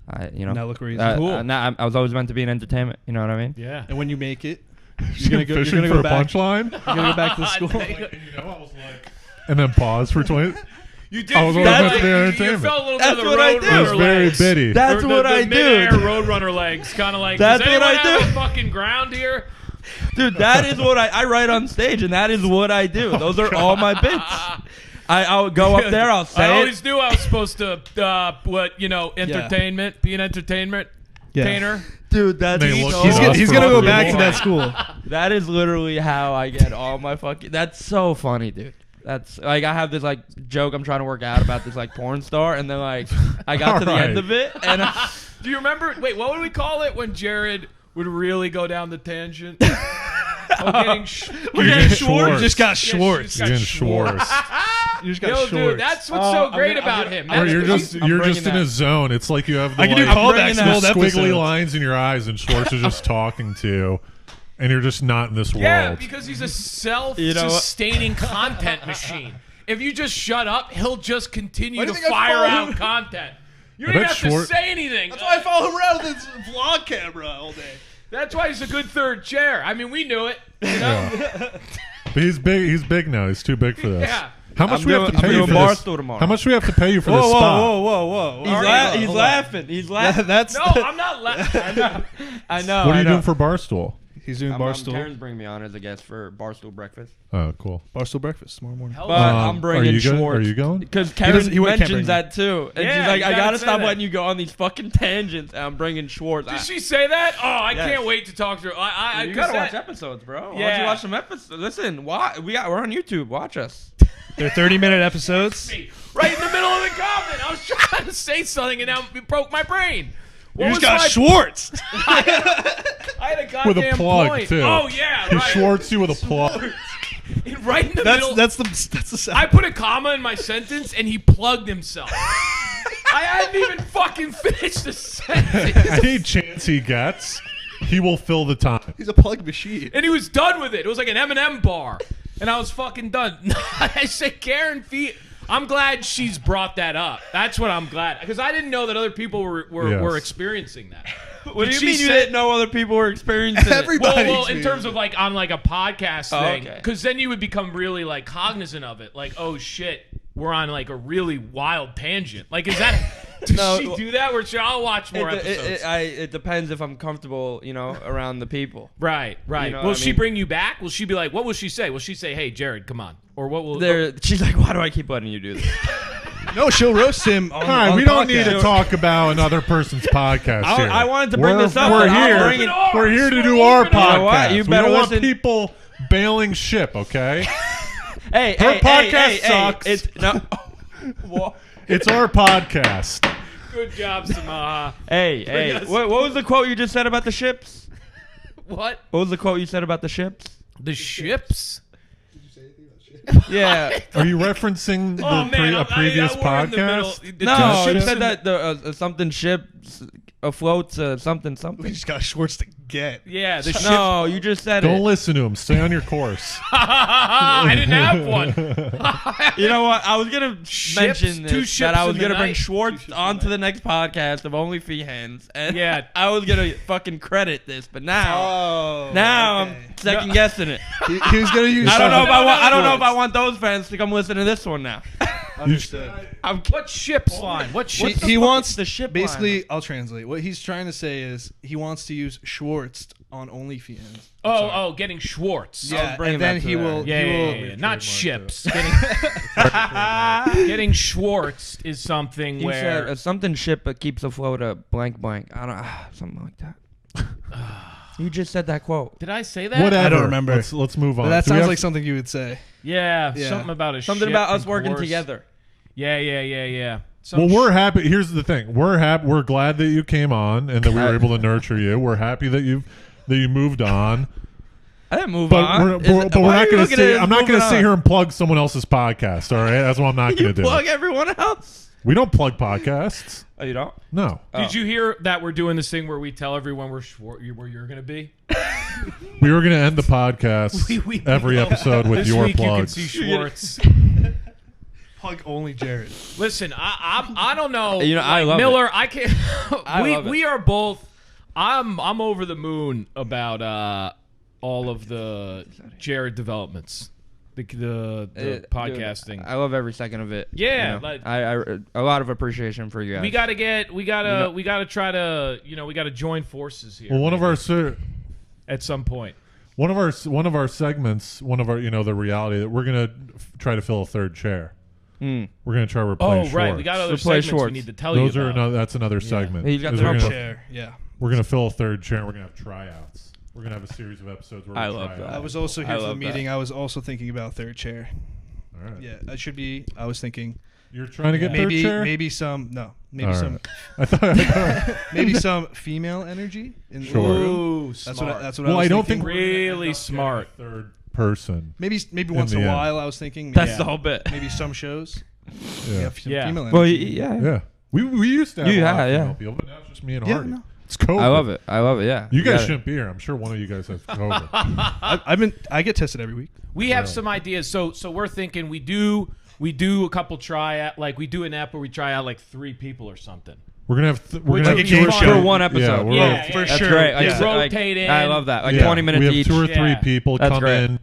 A: now look where he's at.
C: cool. I was always meant to be in entertainment. You know what I mean?
D: Yeah.
A: And when you make it,
B: You're
A: gonna go- you're
B: fishing
A: gonna
B: for
A: go
B: a
A: back.
B: punchline,
A: you're gonna go back to the school.
B: and then pause for 20.
D: You did.
B: I was
D: feel
B: always meant
D: like
B: to be
D: you
B: entertainment.
D: felt a little
C: That's
D: bit of the
C: what I
D: road
C: do.
B: It
D: runner
B: was very
D: legs.
B: bitty.
C: That's
D: The-
C: what
D: the
C: I do.
D: mid-air roadrunner legs, kind of like.
C: That's
D: does anyone
C: what I
D: have
C: do.
D: a fucking ground here?
C: Dude, that is what I write on stage, and that is what I do. Those are all my bits. I'll go up there, I'll
D: I
C: say
D: always
C: it.
D: knew I was supposed to, entertainment, be an entertainment tainer.
C: Dude, that's
B: They look
C: so,
B: at us
A: He's
B: for
A: gonna go
B: approval.
A: back to that school.
C: that is literally how I get all my fucking. That's so funny, dude. That's like I have this like joke I'm trying to work out about this like porn star, and then like I got to the end
B: Alright.
C: of it, and
D: Do you remember? Wait, what would we call it when Jared would really go down the tangent?
B: You're getting Schwartz.
A: You just got Schwartz.
B: You're getting Schwartz.
A: You just got
D: Yo,
A: Schwartz.
D: dude, that's what's so great about him.
B: Where
D: That's
B: you're
D: 'cause
B: just
D: he's-
C: I'm
B: you're just
C: bringing
B: in a
C: that.
B: zone. It's like you have the
A: I can do
B: like,
A: callbacks in old
B: squiggly
A: episodes.
B: lines in your eyes, and Schwartz is just talking to you, and you're just not in this
D: Yeah,
B: world.
D: because he's a
C: You know
D: self-sustaining content machine. If you just shut up, he'll just continue
A: Why do
D: to
A: you think I
D: fire
A: follow
D: out
A: him?
D: content. You
B: I
D: don't even
B: bet
D: have
B: Schwartz-
D: to say anything.
A: That's why I follow him around with this vlog camera all day.
D: That's why he's a good third chair. I mean, we knew it. You know?
B: But he's big. He's big now. He's too big for this.
D: Yeah.
B: How much
C: I'm
B: we have to
C: doing-
B: pay
C: I'm
B: you
C: doing
B: for this?
C: Barstool tomorrow.
B: How much do we have to pay you for this
A: Whoa,
B: spot?
A: whoa.
C: he's laughing. He's laughing.
A: That's
D: No, I'm not laughing. I know.
B: What are you
C: know.
B: doing for Barstool?
A: He's doing Barstool.
C: Karen's bringing me on as a guest for Barstool breakfast.
B: Oh, cool.
A: Barstool breakfast tomorrow morning.
D: Hell
C: But
D: yeah.
C: I'm bringing
B: are you
C: Schwartz.
B: Going? Are you going?
C: Because
A: doesn't-
C: Karen
A: he can't
C: mentions
A: bring
C: that too. And
D: Yeah,
C: she's like,
D: you
C: I
D: gotta
C: gotta
D: say
C: stop
D: that.
C: letting you go on these fucking tangents. And I'm bringing Schwartz.
D: Did she say that? Oh, I
C: Yes.
D: can't wait to talk to her.
C: You gotta watch episodes, bro. Why don't
D: Yeah.
C: you watch some episodes? Listen, we're on YouTube. Watch us.
A: They're 30-minute episodes.
D: Right in the middle of the comment. I was trying to say something and now it broke my brain. What
A: You
D: was
A: just got
D: my-
A: Schwartz.
D: I had a goddamn
B: With a plug
D: point.
B: too.
D: Oh yeah,
B: He
D: right.
B: Schwartz you with a plug.
D: Right in the middle.
A: That's the sound.
D: I put a comma in my sentence and he plugged himself. I hadn't even fucking finished the sentence.
B: Any chance he gets, he will fill the time.
A: He's a plug machine.
D: And he was done with it. It was like an M&M bar. And I was fucking done. I said, Karen Feet. I'm glad she's brought that up. That's what I'm glad. Because I didn't know that other people were experiencing that.
C: What do you mean you didn't know other people were experiencing it?
D: Well, in terms of like on like a podcast thing.
C: Okay.
D: Because then you would become really like cognizant of it. Like, oh shit, we're on like a really wild tangent. Like, is that... Does she do that? I'll watch more episodes.
C: It depends if I'm comfortable, around the people.
D: Right. Will she bring you back? Will she be like, what will she say? Will she say, hey, Jared, come on? Or what will...
C: She's like, why do I keep letting you do this?
A: No, she'll roast him on,
B: All right,
A: on
B: we
A: the
B: don't
A: podcast.
B: need to talk about another person's podcast here.
C: I wanted to bring this up.
B: We're
C: but I'll
B: here.
C: bring it-
B: We're here to do our
D: You know
B: podcast.
C: what? You better
B: we don't want
C: listen-
B: people bailing ship, okay?
C: Hey,
B: Her podcast sucks.
C: It's no.
B: It's our podcast.
D: Good job, Samaha.
C: Hey.
D: us-
C: What was the quote you just said about the ships?
D: What?
C: What was the quote you said about the ships?
D: The ships?
C: Yeah.
B: Are you referencing a previous podcast?
C: No, you
B: ships
C: said that the something ship afloats something.
A: We just got Schwartz to get.
D: Yeah, the ship.
C: No, you just said
B: Don't
C: it.
B: listen to him. Stay on your course.
D: I didn't have one.
C: You know what? I was gonna
D: Ships,
C: mention
D: two
C: this,
D: ships
C: that I was
D: in the
C: gonna bring
D: night.
C: Schwartz onto the next podcast of Only Fee Hands, and
D: Yeah.
C: I was gonna fucking credit this, but now
A: Oh.
C: I'm second guessing it.
A: He was gonna use.
C: I don't know if
A: something.
C: I don't know if I want those fans to come listen to this one now.
A: Understood.
D: What ship's line? What ship?
A: He wants
C: the ship
A: basically.
C: line?
A: I'll translate. What he's trying to say is he wants to use Schwartz on OnlyFans.
D: Oh, getting Schwartz.
A: Yeah,
C: bringing
A: and then
C: that to
A: he
C: there.
A: will.
D: Yeah,
A: he will.
D: yeah. Not ships. Getting Schwartz is something
C: You
D: where
C: said something ship that keeps afloat a blank. I don't something like that. You just said that quote.
D: Did I say that?
B: Whatever.
A: I don't remember.
B: Let's move on.
A: But that
B: Do we
A: sounds
B: have-
A: like something you would say.
D: Yeah,
A: Yeah.
D: something about a
C: Something
D: ship
C: about us
D: and
C: working
D: course.
C: together.
D: Yeah.
B: Well, we're happy. Here's the thing. We're glad that you came on and that we were able to nurture you. We're happy that you moved on.
C: I didn't move
B: But
C: on.
B: we're not going to sit. I'm not going to sit
C: say
B: here and plug someone else's podcast. All right, that's what I'm not going
C: You
B: to do.
C: plug everyone else.
B: We don't plug podcasts.
C: Oh, you don't?
B: No.
D: Did you hear that we're doing this thing where we tell everyone where you're going to be?
B: We were going to end the podcast every episode with
D: This
B: your
D: week
B: plugs.
D: you can see Schwartz.
A: Plug only Jared.
D: Listen, I don't know.
C: I love
D: Miller.
C: it.
D: I can't.
C: love it.
D: We are both. I'm over the moon about all of the Jared developments, the podcasting.
C: I love every second of it.
D: Yeah,
C: You know?
D: like-
C: I a lot of appreciation for you guys.
D: we gotta try to we gotta join forces here.
B: Well, one of our
D: at some point.
B: segments, the reality that we're going to try to fill a third chair. We're going to try to replace
D: Oh, right.
B: Schwartz.
D: We got other
C: Replace
D: segments
C: Schwartz.
D: we need to tell
B: Those
D: you
B: are
D: about.
B: that's another segment.
C: He's got
B: Is
C: the
B: we're
C: notebook.
B: gonna-
A: Chair. Yeah.
B: We're going to fill a third chair, and we're going to have tryouts. We're going to have a series of episodes where
C: I
B: we
C: love
B: try
C: that.
B: out.
A: I was also
C: I
A: here for the
C: love that.
A: meeting. I was also thinking about third chair.
B: All right.
A: Yeah, it should be. I was thinking
B: You're trying to get
A: maybe
B: third chair?
A: maybe some no maybe
B: All
A: some
B: right. I thought
A: maybe some female energy in the
B: Sure.
A: room.
D: Ooh,
A: That's
D: smart.
A: what I
B: Well,
A: was
B: I don't
A: thinking.
B: think we're gonna
D: Really
B: end up
D: smart.
B: getting a third person.
A: maybe once in
B: the
A: a
B: end.
A: while I was thinking
C: That's
A: maybe,
C: the whole bit.
A: maybe some shows.
B: Yeah.
A: Yeah, some
D: Yeah.
A: female
C: Well,
A: energy.
C: yeah.
B: Yeah. We used to have
C: You
B: a lot
C: have,
B: of
C: yeah.
B: female people, but now it's just me and
A: Yeah,
B: Hardy.
A: no.
B: It's COVID.
C: I love it. Yeah.
B: You guys
C: got it.
B: shouldn't be here. I'm sure one of you guys has COVID.
A: I get tested every week.
D: We have some ideas. So we're thinking we do a couple tryout, like we do an app where we try out like 3 people or something.
B: We're gonna have we're
D: Which
B: gonna
D: like
B: have
D: a
B: two
D: game
B: shows.
C: for one episode.
B: Yeah, we're
D: Yeah,
B: gonna-
A: for
C: That's
A: sure.
C: great.
A: Yeah.
D: Rotate in.
C: I love that. Like
B: yeah,
C: 20 minutes
B: we have
C: each.
B: 2 or 3
D: Yeah.
B: people
C: That's
B: come
C: great.
B: in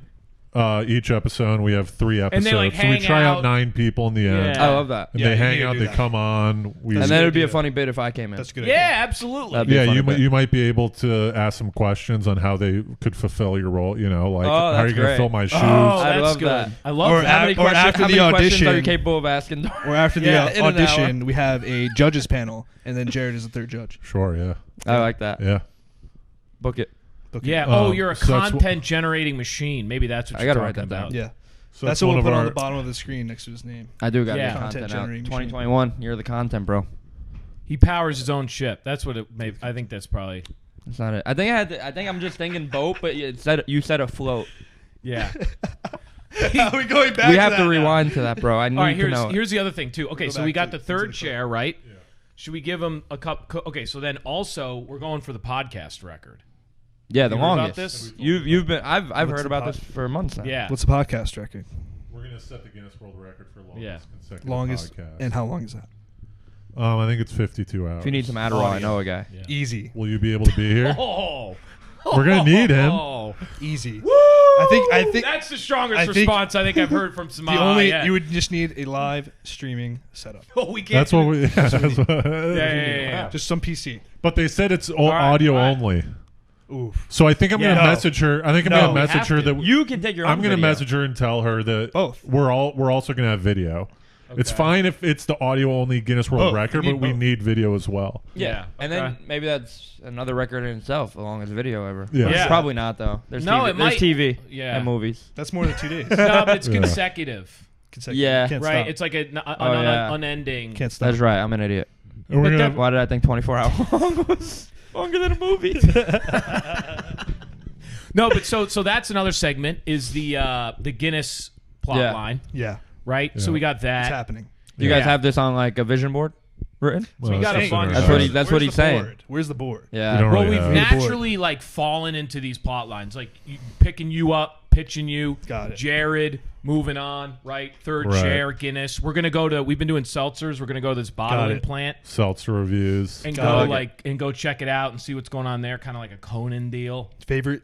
B: each episode. And we have 3 episodes,
D: they, like,
B: so we
D: hang
B: try out
D: out.
B: 9 people in the end.
D: Yeah.
C: I love that.
B: And
A: Yeah,
B: they
A: you
B: hang
A: need to
B: out.
A: do
B: They
A: that.
B: come on. We
C: And then it'd be a
A: idea.
C: funny bit if I came in.
A: That's a good.
D: Yeah, absolutely.
C: That'd be
B: yeah,
C: a funny
B: you
C: bit.
B: might be able to ask some questions on how they could fulfill your role. You know, like
C: Oh,
B: how are
C: that's
B: you going to
C: great.
B: fill my shoes?
D: Oh,
C: I
D: that's
C: love
D: good.
C: that.
D: I love
A: Or
D: that.
C: How many
A: Or
C: questions?
A: after
C: How
A: the
C: many questions are you
A: audition-
C: capable of asking?
A: Or after the
C: Yeah, in an
A: audition, we have a judges panel, and then Jared is the third judge.
B: Sure, yeah,
C: I like that.
B: yeah.
C: Book it.
A: Okay.
D: Yeah. You're a
B: So that's
D: content generating machine. Maybe that's what
C: I
D: you're
C: gotta write
D: talking
C: that down.
D: about.
A: Yeah.
B: So
A: That's
B: one
A: what we'll
B: of
A: put on
B: our-
A: the bottom of the screen next to his name.
C: I do got
D: Yeah.
C: the
A: Content
C: content out.
A: generating machine.
C: 2021. You're the content, bro.
D: He powers his own ship. That's what it may. I think that's probably.
C: That's not it. I think I'm just thinking boat, but you said afloat.
D: Yeah.
A: Are we going back?
C: We have to rewind to that, bro. I need
D: All right.
C: to know.
D: Here's the other thing too. Okay,
A: Go
D: so
A: back
D: we got
A: to
D: the third
A: intro.
D: chair, right?
B: Yeah.
D: Should we give him a cup? Okay, so then also we're going for the podcast record.
C: Yeah, the
D: You heard about
C: longest.
D: this?
C: You've been. I've
A: What's
C: heard
A: the
C: about this for months now.
D: Yeah.
A: What's the podcast record?
B: We're gonna set the Guinness World Record for longest
D: Yeah.
B: consecutive
A: Longest.
B: podcast.
A: And how long is that?
B: I think it's 52 hours.
C: If you need some Adderall, I know a guy.
D: Yeah.
A: Easy.
B: Will you be able to be here?
D: Oh.
B: We're gonna need him.
D: Oh.
A: Easy.
D: Woo!
A: I think
D: That's the strongest
A: I think-
D: response I think I've heard from Samaha.
A: the only
D: yet.
A: you would just need a live streaming setup.
D: Oh, we can't.
B: That's what we. Yeah, that's what,
D: Yeah.
A: Just some PC.
B: But they said it's
D: right,
B: audio
D: all right.
B: only.
A: Oof.
B: So I think I'm
D: Yeah,
B: gonna
A: no.
B: message her. I think I'm
A: No,
B: gonna
A: we
B: message
D: have
B: her
D: to.
B: that
C: You can take your own
B: I'm gonna
C: video.
B: message her and tell her that
A: Both.
B: we're also gonna have video. It's
D: Okay.
B: fine if it's the audio only Guinness World
A: Both.
B: Record,
A: You
B: but
A: need
B: we
A: both.
B: need video as well.
C: Yeah, and then
D: okay.
C: maybe that's another record in itself, as long as video ever.
B: Yeah.
D: Yeah.
C: Probably not though. There's
D: No,
C: TV,
D: it
C: there's
D: might-
C: TV
D: Yeah.
C: and movies.
A: That's more than 2 days.
D: No, but it's
B: Yeah.
D: consecutive,
C: Yeah.
A: Can't
D: right?
A: Stop.
D: It's like an
C: yeah.
D: unending.
A: Can't stop.
C: That's right. I'm an idiot.
B: And we're
D: But
B: gonna
D: that-
C: Why did I think 24 hours long was longer than a movie?
D: No, but so that's another segment is the Guinness plot
C: Yeah.
D: line,
A: Yeah.
D: right? So
B: Yeah.
D: we got
A: It's
D: that.
A: happening.
C: Do you guys
D: Yeah.
C: have this on like a vision board written?
B: well,
D: we got a
B: that's
D: bunch.
B: in our
C: That's what
B: notes.
C: that's what
A: Where's
C: he's
A: the
C: saying.
A: board? Where's the board?
C: Yeah.
B: We don't
D: Well,
B: really
D: we've
B: have-
D: naturally like fallen into these plot lines, like picking you up, pitching you.
A: Got it.
D: Jared moving on, right? Third
B: Right.
D: chair, Guinness. We're gonna go to. We've been doing seltzers. We're gonna go to this bottling
A: it.
D: plant
B: Seltzer reviews.
D: and
A: Got
D: go
A: it.
D: and go check it out and see what's going on there. Kind of like a Conan deal.
A: Favorite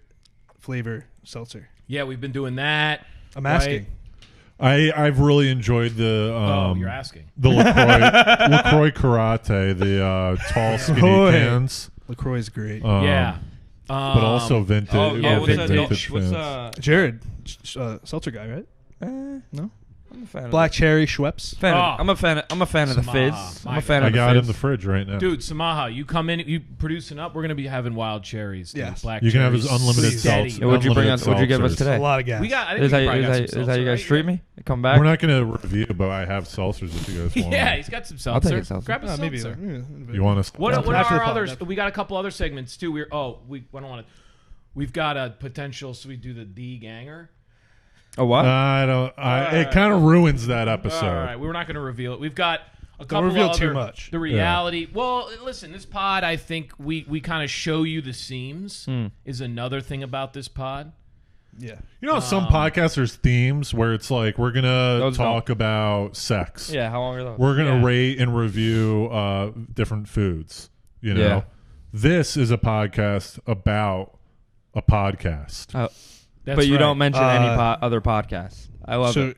A: flavor seltzer?
D: Yeah, we've been doing that.
A: I'm
D: Right.
A: asking.
B: I've really enjoyed the
D: You're asking.
B: the LaCroix Karate, the tall skinny
A: LaCroix.
B: cans.
A: LaCroix is great.
D: Yeah.
B: But also vintage.
C: Oh yeah. What's
B: vintage
C: what's
B: fans.
A: Jared, seltzer guy, right? No.
C: I'm a fan of
A: Black cherry Schweppes.
C: Fan of-
D: Oh.
C: I'm a fan of the
D: Samaha.
C: fizz. I'm
D: My
C: a fan
B: I
C: of the
B: got it
C: fizz.
B: in the fridge right now.
D: Dude, Samaha, you come in, you producing up. We're gonna be having wild cherries. Dude.
A: Yes.
D: Black
B: You can have
D: cherries.
B: his unlimited
D: Steady.
B: seltzer.
C: What'd you bring us?
B: unlimited
C: What'd you give us
B: seltzers.
C: today?
A: A lot of gas.
D: We got. I think
C: Is
D: we
C: that,
D: probably
C: is,
D: got
C: that,
D: some
C: is that
D: seltzer,
C: you guys
D: right?
C: treat me? Come back.
B: We're not going to review, but I have seltzers if you guys want.
D: Yeah, he's got some
C: I'll take
D: seltzer.
C: a seltzer.
D: Grab a
A: Maybe.
D: seltzer.
B: You want us?
D: What
A: After
D: are
A: the
D: our
A: pod,
D: others?
A: after.
D: We got a couple other segments too. I don't want to. We've got a potential. So we do the D Ganger.
C: Oh what?
B: I don't. It kind of ruins that episode.
D: All right, we're not going to reveal it. We've got a couple.
A: reveal
D: other,
A: too much.
D: The reality. Well, listen, this pod. I think we kind of show you the seams. Is another thing about this pod.
A: Yeah.
B: You know, some podcasts there's themes where it's like we're gonna
C: Those
B: talk about sex.
C: yeah. How long are those?
B: We're gonna
D: Yeah.
B: rate and review different foods. You know,
C: Yeah.
B: this is a podcast about a podcast.
D: That's
C: but you
D: right.
C: don't mention any
A: Uh,
C: other podcasts. I love
A: So
C: it.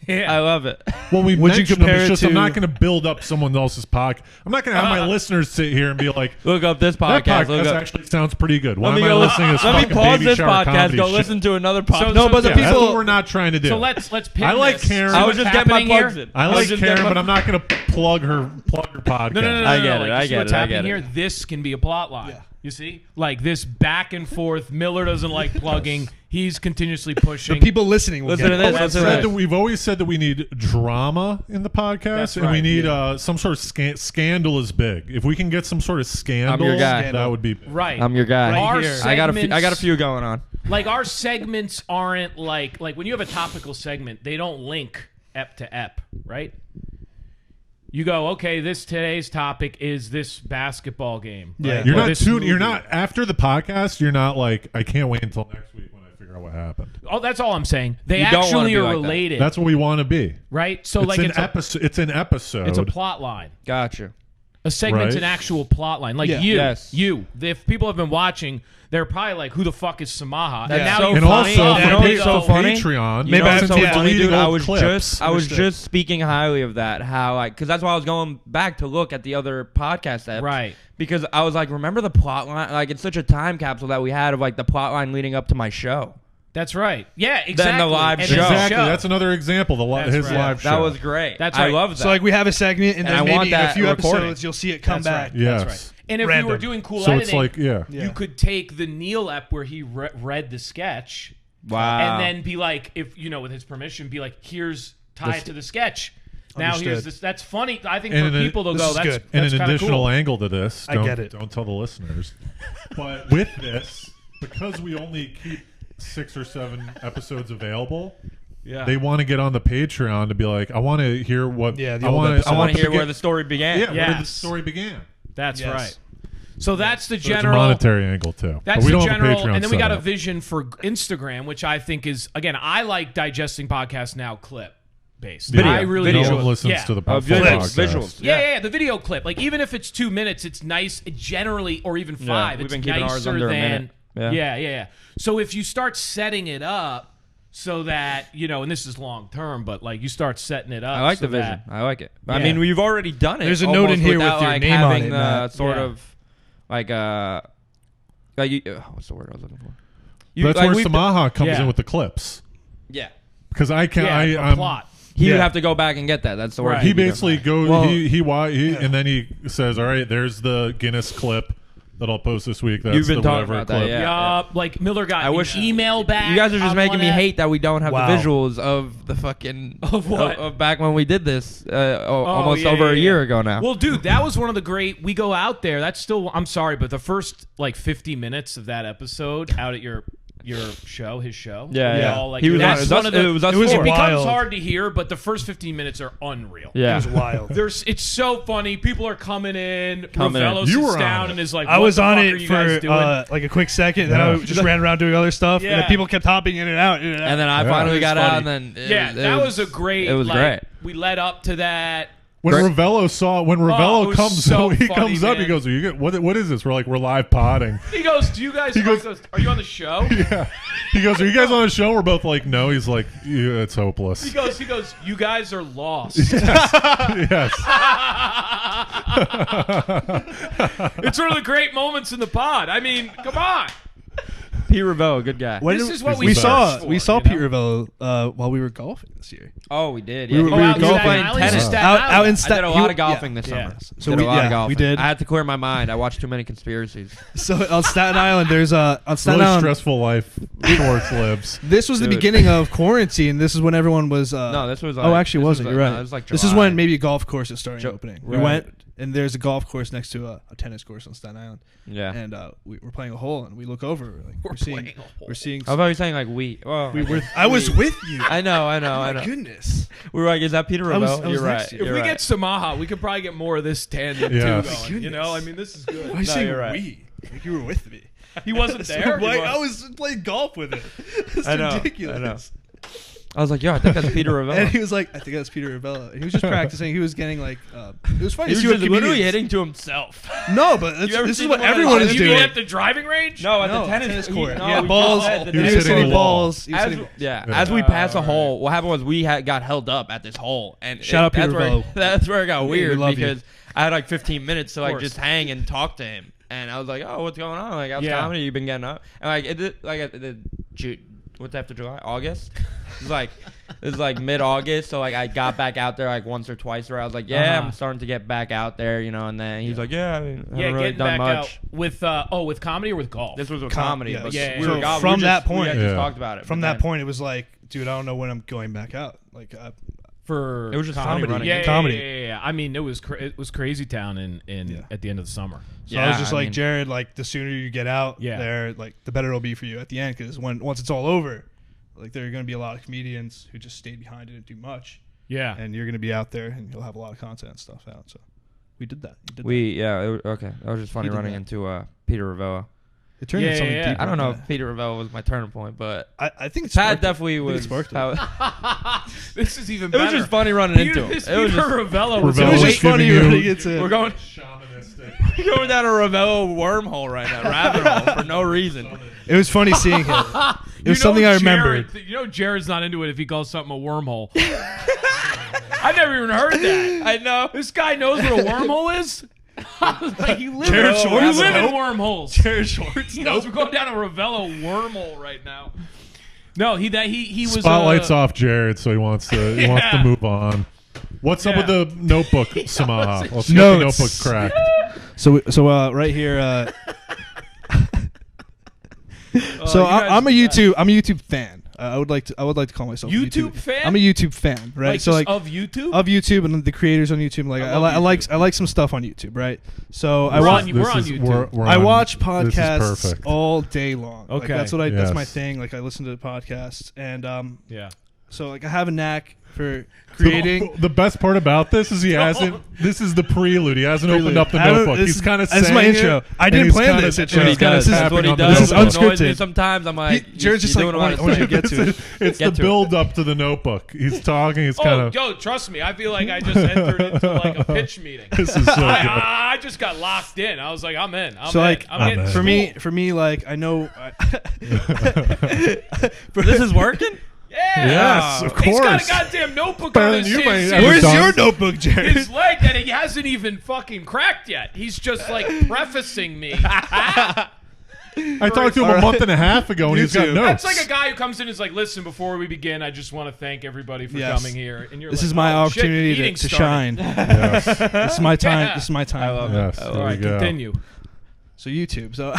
D: Yeah.
C: I love it.
B: Well, we
A: Would you
B: mentioned
A: compare
B: them. It's
A: it
B: just I'm
A: to-
B: not going to build up someone else's podcast. I'm not going to have my listeners sit here and be like,
C: Look up this
B: that
C: podcast. Look
B: podcast
C: up.
B: actually sounds pretty good. Why
C: Let
B: am
C: me
B: I
C: go.
B: listening to this
C: Let me
B: fucking
C: pause
B: baby
C: this
B: shower
C: podcast.
B: comedy
C: Go
B: shit?
C: listen to another podcast.
A: No, but the
B: Yeah, that's
A: people-
B: what we're not trying to do.
D: So let's pin
B: I like
D: this.
B: Karen.
D: See
C: I was
D: what's
C: just getting my
D: happening
C: plugs
D: here?
C: in.
B: I
C: was
B: like
C: just
B: Karen,
C: getting my-
B: but I'm not going to plug her podcast.
D: No.
C: I get it,
D: Like,
C: I
D: you see
C: get
D: what's
C: it, I
D: happening
C: get it.
D: here? This can be a plot line.
A: Yeah.
D: You see, like this back and forth. Miller doesn't like plugging. He's continuously pushing.
A: The people listening will
C: Listen
A: get
C: to
A: it.
C: this.
B: We've
C: Listen
B: said
C: to
B: that
C: this.
B: we've always said that we need drama in the podcast,
D: That's
B: and we
D: right,
B: need some sort of scandal is big. If we can get some sort of scandal,
C: your guy.
B: that would be big.
D: right.
C: I'm your guy.
A: Right
D: Our
A: here.
C: I got a
D: segments-
C: few going on.
D: Like our segments aren't like when you have a topical segment, they don't link ep to ep, right? You go, okay, today's topic is this basketball game.
A: Yeah.
D: right?
B: You're
D: Or
B: not
D: this
B: tuned.
D: movie.
B: You're not after the podcast. You're not like I can't wait until next week when I figure out what happened.
D: Oh, that's all I'm saying. They
C: You don't wanna
D: actually
C: be
D: are
C: like that.
D: related,
B: That's what we want to be.
D: right? So
B: It's
D: like
B: an
D: it's a,
B: episode. It's an episode.
D: it's a plot line.
C: Gotcha.
D: A segment's
B: Right.
D: an actual plot line. Like
A: Yeah.
C: Yes.
D: you. If people have been watching, they're probably like, "Who the fuck is Samaha?"
C: That's
D: And now
C: so
D: you
B: and
C: funny.
B: also,
C: You know
B: for
C: what's so funny?
B: Patreon,
C: You
A: Maybe
C: know
A: I
C: what's
A: haven't
C: so
A: seen it.
C: funny,
B: deleting
C: dude? I
B: old
C: was
B: clips.
C: I was
A: Understood.
C: just speaking highly of that. How because that's why I was going back to look at the other podcast apps.
D: Right.
C: Because I was like, remember the plot line? Like it's such a time capsule that we had of like the plot line leading up to my show.
D: That's right. Yeah, exactly.
C: live
D: And
C: show.
D: it's a
B: Exactly. That's another example.
D: That's
B: His
D: right.
B: live show.
C: That was great.
D: That's
C: I
D: right.
C: love that.
A: So like we have a segment, and
C: And
A: then
C: I want
A: maybe in a
C: that
A: few
C: recording.
A: episodes you'll see it come
D: That's
A: back.
D: right.
B: Yes.
D: That's right. And if
A: Random.
D: we were doing cool
B: So
D: editing,
B: it's like
A: Yeah.
D: you could take the Neil ep where he read the sketch,
C: wow.
D: and then be like, if you know, with his permission, be like, "Here's tie it to the sketch." Now here's
A: Understood.
D: this. That's funny. I think
B: And
D: for
B: an-
D: people they'll
A: this
D: go,
A: is
D: "That's
A: good.
B: and
D: that's
B: an
D: kinda
B: additional
D: cool.
B: angle to this.
A: I
B: Don't,
A: get it.
B: Don't tell the listeners. But with this, because we only keep 6 or 7 episodes available, they want to get on the Patreon to be like, I want to hear what.
A: Yeah, the
B: I
A: old
B: want
A: episode.
C: I want to hear
B: begin-
C: where the story began.
B: Yeah, where
D: Yes.
B: the story began.
D: That's
A: Yes.
D: right. So that's the
B: So it's a
D: general.
B: monetary angle too.
D: That's
B: but we
D: the
B: don't
D: general,
B: have a Patreon
D: and then we got a
B: set up.
D: vision for Instagram, which I think is, again, I like digesting podcasts now clip based.
C: Video.
D: I really
B: No
C: Video.
B: one listens
D: yeah.
B: to the
C: Visuals.
B: podcast.
C: Visuals.
D: Yeah, the video clip. Like even if it's 2 minutes, it's nice. Generally, or even 5.
C: we've
D: It's
C: been keeping ours
D: nicer
C: under a
D: than.
C: minute.
D: Yeah. So if you start setting it up so that and this is long term, but like you start setting it up.
C: I like
D: so
C: the vision.
D: that-
C: I like it. I
D: Yeah.
C: mean, we've already done it.
A: There's a note in
C: almost
A: here
C: without,
A: with your
C: like,
A: name on
C: having
A: it,
C: the
A: Matt.
C: sort
D: Yeah.
C: of like what's the word I was looking for?
B: That's where Samaha comes
D: Yeah.
B: in with the clips.
C: Yeah.
B: Because I can't.
D: Yeah, a plot.
C: He
A: Yeah.
C: would have to go back and get that. That's the word.
D: Right.
B: He
C: would be
B: basically
C: done.
B: goes.
A: Well-
B: he and then he says, "All right, there's the Guinness clip that I'll post this week. That's
C: You've been
B: the
C: talking
B: whatever
C: about that,
B: clip."
C: yeah.
D: Like Miller got
C: I wish-
D: an email back.
C: You guys are just
D: on
C: making
D: one
C: me
D: app.
C: hate that we don't have
A: Wow.
C: the visuals of the fucking
D: Of what?
C: of back when we did this almost
D: yeah,
C: over a
D: yeah,
C: year
D: yeah.
C: ago now.
D: Well, dude, that was one of the great. We go out there. That's still. I'm sorry, but the first like 50 minutes of that episode out at your show, his show.
C: Yeah,
D: we
C: yeah.
D: all, like,
C: He was on-
D: that's
C: it was
D: one
C: us-
D: of the.
C: it was us
A: It was
C: four.
D: It becomes
A: wild.
D: hard to hear, but the first 15 minutes are unreal.
C: Yeah.
A: It was wild.
D: It's so funny. People are coming in.
C: Coming in.
D: Ravello
B: You
D: sits
B: were on
D: down
B: it.
D: and is like,
A: I
D: what
A: was
D: the
A: on
D: fuck are
A: it
D: you guys
A: for
D: doing?
A: like a quick second, then
B: Yeah.
A: I just ran around doing other stuff, and
D: Yeah.
A: then people kept hopping in and out.
C: and then I
B: Yeah.
C: finally
B: It was
C: got
B: funny.
C: out, and then
D: That was a great.
C: It was
D: like,
C: great.
D: We led up to that.
B: When
C: Great.
B: Ravello
D: it was
B: comes,
D: so
B: he
D: funny,
B: comes up. He
D: man.
B: goes, "What is this?" We're like, "We're live podding."
D: He goes, "Do you guys?"
B: He goes-
D: "Are you on the show?"
B: Yeah. He goes, "Are you guys on the show?" We're both like, "No." He's like, "Yeah, it's hopeless."
D: He goes, "You guys are lost."
B: Yes.
D: It's one of the great moments in the pod. I mean, come on.
C: Pete Ravello, good guy.
A: When
D: This is what
A: we
D: we
A: saw.
D: searched for,
A: We saw
D: you know?
A: Pete Ravello while we were golfing this year.
C: Oh, we did.
A: We
C: Yeah,
A: were-
C: he
A: we were
C: was
A: golfing.
C: playing
D: Staten Island.
C: tennis.
D: Staten
A: Out
D: Island.
A: in
C: I did a lot of golfing this
D: Yeah.
C: summer.
A: So
C: Did
A: we-
C: a lot
A: yeah,
C: of golfing.
A: we did.
C: I had to clear my mind. I watched too many conspiracies.
A: So on Staten Island, there's on Staten
B: Really
A: Island.
B: stressful life Schwartz lives.
A: This was the
C: Dude.
A: beginning of quarantine. This is when everyone was.
C: No, this was.
A: oh,
C: like-
A: actually,
C: this
A: wasn't.
C: was
A: You're
C: like-
A: right.
C: no, it was like
A: this is
C: July.
A: when maybe a golf course is starting opening. We
C: right.
A: went, and there's a golf course next to a tennis course on Staten Island.
C: Yeah.
A: And we're playing a hole, and we look over. We're seeing.
D: playing a hole.
A: We're seeing.
C: I thought you were saying like we. Well,
A: We were. I was with you.
C: I know.
A: Oh
C: I know.
A: my goodness.
C: We were like, is that Peter
A: I was-
C: Ravello?
A: I was
C: You're
A: next
C: right.
A: to you.
D: If
C: You're
D: we
C: right.
D: get Samaha, we could probably get more of this tandem
B: Yes.
D: too
A: My
D: going. You know, I
A: goodness.
D: mean, this is good.
A: Why are you saying
C: you're right.
A: we? Like you were with me.
D: He wasn't there.
A: Why,
D: He was.
A: I was playing golf with him. It's
C: I know,
A: ridiculous.
C: I know. I was like, yo, I think that's Peter
A: And
C: Ravello.
A: he was like, I think that's Peter Ravello. And he was just practicing. He was getting like, it was funny
C: He
A: to
C: was
A: see what
C: just literally
A: comedians-
C: hitting to himself.
A: No, but
C: You ever
A: this is
C: seen
A: what
C: the one
A: everyone
C: on
A: is
D: You
A: doing.
D: mean at the driving range?
C: No, at
A: No,
C: the tennis
A: court.
C: no,
A: Yeah,
C: we
A: balls.
C: just said the
B: He was
C: tennis
B: hitting
C: court.
B: the wall.
A: balls. He was
C: As,
A: hitting-
C: yeah,
B: Yeah.
C: as we passed a
D: right.
C: hole, what happened was we got held up at this hole, and
A: Shout out
C: that's
A: Peter
C: where
A: Ravello.
C: that's where it got
A: We
C: weird
A: love you.
C: because I had like 15 minutes to like
D: course.
C: just hang and talk to him, and I was like, oh, what's going on? Like, how's
D: Yeah.
C: comedy? You've been getting up, and like it did, like it did, what's after July? August. It was like mid-August, so like I got back out there like once or twice where I was like, yeah,
D: Uh-huh.
C: I'm starting to get back out there, you know, and then he's like, yeah, I mean, I haven't
D: Yeah,
C: really
D: getting
C: done
D: back
C: much.
D: out with comedy or with golf.
C: This was with
A: Com-
C: comedy,
A: yeah.
C: but
D: Yeah,
C: we
D: so
C: were golf-
A: from
C: we
A: that
C: just, we
A: point-
C: had just
B: Yeah.
C: talked about it.
A: From
C: but
A: that
C: then-
A: point, it was like, dude, I don't know when I'm going back out. Like,
D: for
C: It was just
A: comedy.
C: funny running.
D: Yeah,
A: Comedy.
D: Yeah. I mean, it was crazy town in
A: Yeah.
D: at the end of the summer.
A: so I was
C: Yeah,
A: just
C: I
A: like,
C: mean-
A: Jared, like the sooner you get out
D: Yeah.
A: there, like the better it'll be for you at the end. Because once it's all over, like there are going to be a lot of comedians who just stay behind and didn't do much,
D: Yeah.
A: and you're going to be out there and you'll have a lot of content and stuff out. So we did that.
C: Okay. That was just funny
A: He did
C: running
A: that.
C: into Peter Ravello.
A: It turned
D: Yeah,
A: into something
D: yeah, yeah.
A: deeper.
C: I don't know
A: than
C: if Peter Ravello was my turning point, but
A: that. I think it's
C: Pat definitely was.
A: sparked it.
D: This is even
C: It
D: better.
C: was just funny running into him.
D: Peter
C: It was just
D: Ravello was
B: Ravello
A: It was
B: was
A: just funny
B: giving you-
A: running into.
C: we're going going down a Ravello wormhole right now, rabbit hole for no reason.
A: It was funny seeing him. It was something I remembered.
D: Jared's not into it if he calls something a wormhole. I never even heard that.
C: I know.
D: This guy knows what a wormhole is. Like you live,
A: Jared
D: in,
A: Schwartz?
D: you live in
A: Nope.
D: wormholes.
A: Jared Schwartz.
D: He knows we're going down a Ravello wormhole right now. No, he was
B: Spotlight's off Jared, so he wants to move on. What's up with the notebook, Samaha? Let's get the
A: Notes.
B: notebook cracked.
A: So right here. So
D: you guys-
A: I'm a YouTube fan. I would like to call myself a
D: YouTube fan?
A: I'm a YouTube fan, right?
D: like
A: so
D: just
A: like
D: of YouTube.
A: of YouTube and the creators on YouTube. Like
D: I love
A: I like some stuff on YouTube, right? So I
D: We're
A: watch
D: on- we're on YouTube.
B: we're
A: I
B: on-
A: watch
B: this is
A: podcasts
B: perfect.
A: all day long. Like,
D: Okay.
A: that's what that's my
B: Yes.
A: thing. Like I listen to podcasts and
D: yeah.
A: So like I have a knack for creating.
B: The best part about this is he hasn't. This is the prelude. He hasn't opened up the notebook. He's kind of saying
A: this is my intro. I didn't plan this intro.
C: That's what he does.
A: This is
C: Annoys me
A: unscripted.
C: Sometimes I'm like,
A: Jared's just like, I want you to get to it.
B: It's the build up to the notebook. He's talking. He's kind of.
D: Yo, trust me. I feel like I just entered into like a pitch meeting.
B: This is so good.
D: I just got locked in. I was like, I'm in. I'm
A: So
D: in.
A: like
D: I'm getting
A: for me, like I know.
C: This is working.
D: Yeah.
B: Yes, of
D: He's got a
B: course.
D: goddamn notebook
B: Better
D: on
B: than
D: his
B: you might
D: his-
B: ever
A: Where's
B: done.
A: your notebook, Jared?
D: his leg that he hasn't even fucking cracked yet. He's just like prefacing me.
B: I talked to him a month and a half ago, and he's got
A: YouTube.
B: notes.
D: That's like a guy who comes in and is like, listen, before we begin, I just want to thank everybody for
A: Yes.
D: coming here. And you're
A: This
D: like,
A: is my
D: oh, shit,
A: opportunity
D: the
A: to
D: meeting's
A: shine.
B: Yes.
A: This is my time.
D: Yeah.
A: This is my time.
C: I love
B: Yes.
C: it.
B: There
D: All right,
B: we go.
D: continue.
A: So YouTube. So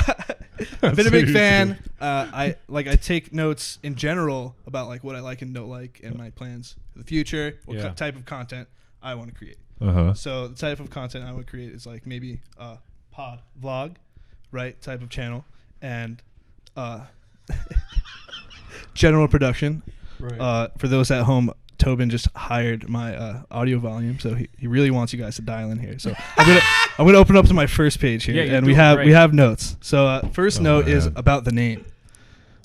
A: I've been a big fan. I take notes in general about like what I like and don't like and my plans for the future, what
D: Yeah.
A: type of content I want to create.
B: Uh-huh.
A: So the type of content I would create is like maybe a pod vlog, right? Type of channel and general production.
D: Right.
A: For those at home, Tobin just hired my audio volume, so he really wants you guys to dial in here. So I'm gonna open up to my first page here,
D: Yeah, you're
A: and
D: doing great.
A: we have notes. So first note is
B: man.
A: about the name,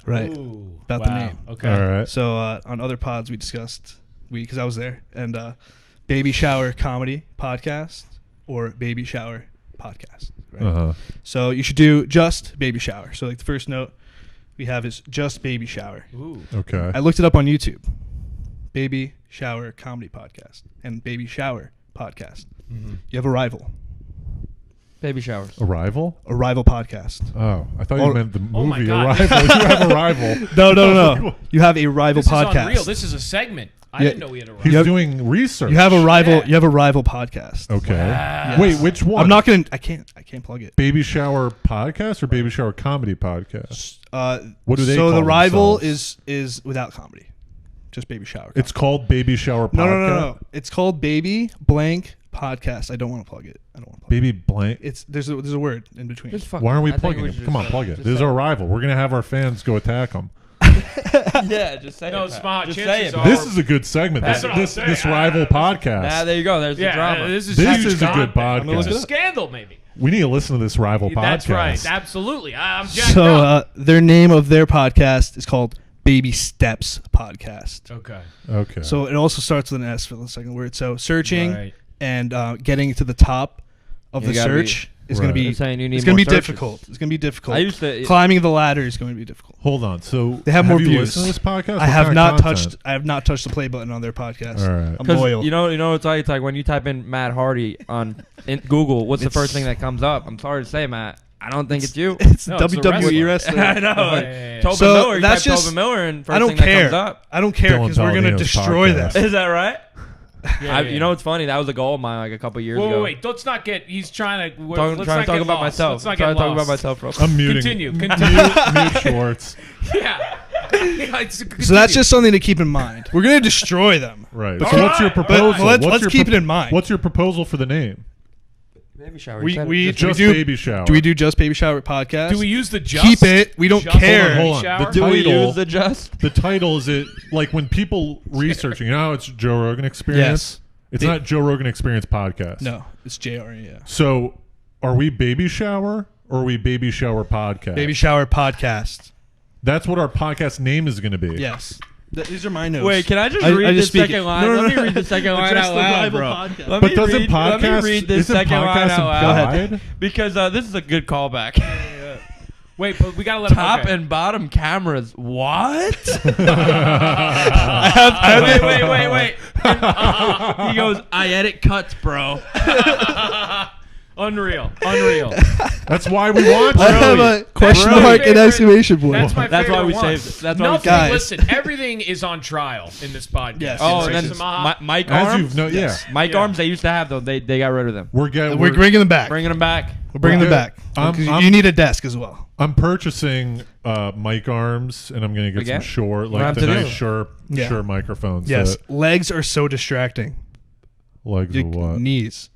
A: right?
D: Ooh,
A: About the
D: wow.
A: name.
D: Okay.
B: All right.
A: So on other pods we discussed because I was there, and baby shower comedy podcast or baby shower podcast. Right?
B: Uh-huh.
A: So you should do just baby shower. So like the first note we have is just baby shower.
D: Ooh.
B: Okay.
A: I looked it up on YouTube. Baby shower comedy podcast and baby shower podcast.
D: Mm-hmm.
A: You have a rival.
C: Baby showers.
B: Arrival?
A: A rival podcast.
B: Oh, I thought
A: Oh,
B: you meant the
D: oh my
B: movie
D: God.
B: Arrival. You have a rival.
A: No. You have a rival
D: This
A: podcast.
D: is unreal. This is a segment. I
A: Yeah.
D: didn't know we had a
B: He's
A: You have-
B: doing research.
A: You have a rival.
D: Yeah.
A: You have a rival podcast.
B: Okay.
D: Wow.
B: Wait, which one?
A: I'm not gonna. I can't plug it.
B: Baby shower podcast or baby shower comedy podcast? What do they
A: So
B: call
A: the rival
B: themselves?
A: is without comedy, just baby shower.
B: It's called baby shower podcast.
A: no. It's called Baby Blank Podcast. I don't want to plug it. I don't want to plug
B: Baby blank.
A: it. There's a word in between.
C: Just fuck
B: Why aren't we
C: I think
B: plugging
C: should
B: it? Come on,
C: just
B: plug
C: say
B: it.
C: Just
B: This is
C: say
B: our rival. We're gonna have our fans go attack them.
C: Yeah, just say
D: No,
C: it. Pat.
D: Samaha,
C: just
D: chances
C: say it.
D: are-
C: Pat.
B: This is a good segment.
D: That's
B: This
D: what I'm
B: this,
D: saying.
B: this rival podcast.
C: There you go. There's the
D: Yeah,
C: drama.
D: this is
B: This
D: huge
B: is a good
D: content.
B: podcast.
D: It's a scandal, maybe.
B: We need to listen to this rival podcast.
D: That's right. Absolutely. I'm jacked
A: So
D: up.
A: their name of their podcast is called Baby Steps Podcast.
D: Okay.
B: Okay.
A: So it also starts with an S for the second word. So searching
D: Right.
A: and getting to the top of
C: You
A: the
C: gotta
A: search is
B: Right.
A: going to
C: You're
A: be
C: saying you need
A: it's going
C: more
A: to be
C: searches.
A: difficult. It's going to be difficult.
C: I used to.
A: Climbing the ladder is going to be difficult.
B: Hold on. So
A: They have more
B: you
A: views.
B: listened to this podcast?
A: I
B: What
A: have
B: kind of
A: not
B: content?
A: touched. I have not touched the play button on their podcast.
B: All right.
A: I'm
C: Because
A: loyal.
C: you know, it's like when you type in Matt Hardy on Google, what's the
A: It's-
C: first thing that comes up? I'm sorry to say, Matt. I don't think it's you.
A: It's
D: No, it's a
A: WWE
D: wrestler.
A: wrestler.
C: I know.
D: Oh,
C: like,
D: yeah.
C: Tobin
A: So
C: Miller. You
A: that's
C: type
A: just-
C: Tobin Miller, and first
A: I don't
C: thing that
A: care.
C: comes up.
A: I don't care
B: Dylan
A: because we're going to
B: Palladino's
A: destroy
B: podcast.
A: them.
C: Is that right?
D: Yeah,
C: You know what's funny? That was a goal of mine like a couple years
D: Wait,
C: ago.
D: wait. Let's not get. He's trying to.
C: Trying
D: let's
C: to
D: not
C: talk
D: get
C: about
D: lost.
C: myself.
D: Let's not
C: Trying
D: get
C: to talk about
D: lost.
C: myself real quick.
B: I'm muting.
D: Continue.
B: Mute Schwartz.
D: Yeah.
A: So that's just something to keep in mind. We're going to destroy them.
B: Right.
A: But-
B: So what's your
A: but
B: proposal?
A: let's
B: What's your
A: keep it in mind.
B: What's your proposal for the name?
C: Baby shower.
A: We-
C: you said it.
A: we-
C: Just-
B: Just
A: do-
B: baby shower.
A: Do we do just baby shower podcast?
D: Do we use the just?
A: Keep it. We don't
D: Just
A: care.
B: Hold on.
D: shower?
B: The
C: do we
B: title-
C: use the just?
B: The title is it like when people researching? You know how it's Joe Rogan Experience.
A: Yes.
B: It's not Joe Rogan Experience podcast.
A: No, it's JR. Yeah.
B: So are we baby shower or are we baby shower podcast?
A: Baby shower podcast.
B: That's what our podcast name is going to be.
A: Yes. These are my notes.
C: Wait, can I just
A: I
C: read
A: just
C: this
A: speak
C: second
A: it.
C: line?
A: No, no,
C: Let me
A: no.
C: read the second line
A: Address
C: out
A: the
C: loud,
A: rival
C: bro.
A: podcast.
C: Let
B: But
C: me
B: doesn't
C: read, let me
B: podcast-
C: read this
B: isn't
C: second line
B: podcast
C: out loud.
B: implied?
C: Because this is a good callback.
D: Wait, but we gotta let him.
C: Top
D: okay.
C: and bottom cameras. What? wait. He goes, I edit cuts, bro.
D: Unreal.
B: That's why we want
A: I have
B: you.
A: a question
D: Bro.
A: mark and
D: Favorite-
A: exclamation point.
D: That's my
C: That's why
D: favorite
C: we
D: one.
C: saved it. That's why we
D: Nothing.
A: Guys.
D: Listen, everything is on trial in this podcast.
A: Yes.
C: Oh,
A: Yes,
C: and then
D: Samaha.
C: Mike
B: As
C: arms.
B: you've known,
A: Yes.
B: yeah.
C: Mike
D: Yeah.
C: arms they used to have though. They got rid of them.
B: We're
A: bringing them back.
C: Bringing them back.
A: We're bringing them
B: We're
A: back.
B: good.
A: 'Cause you need a desk as well.
B: I'm purchasing mic arms, and I'm going to get
C: Again?
B: some Shure,
C: What
B: like the
C: happened to
B: nice
C: do?
B: Shure,
A: Yeah.
B: Shure microphones.
A: Yes.
B: that-
A: Legs are so distracting.
B: legs
A: Your
B: of what?
A: knees.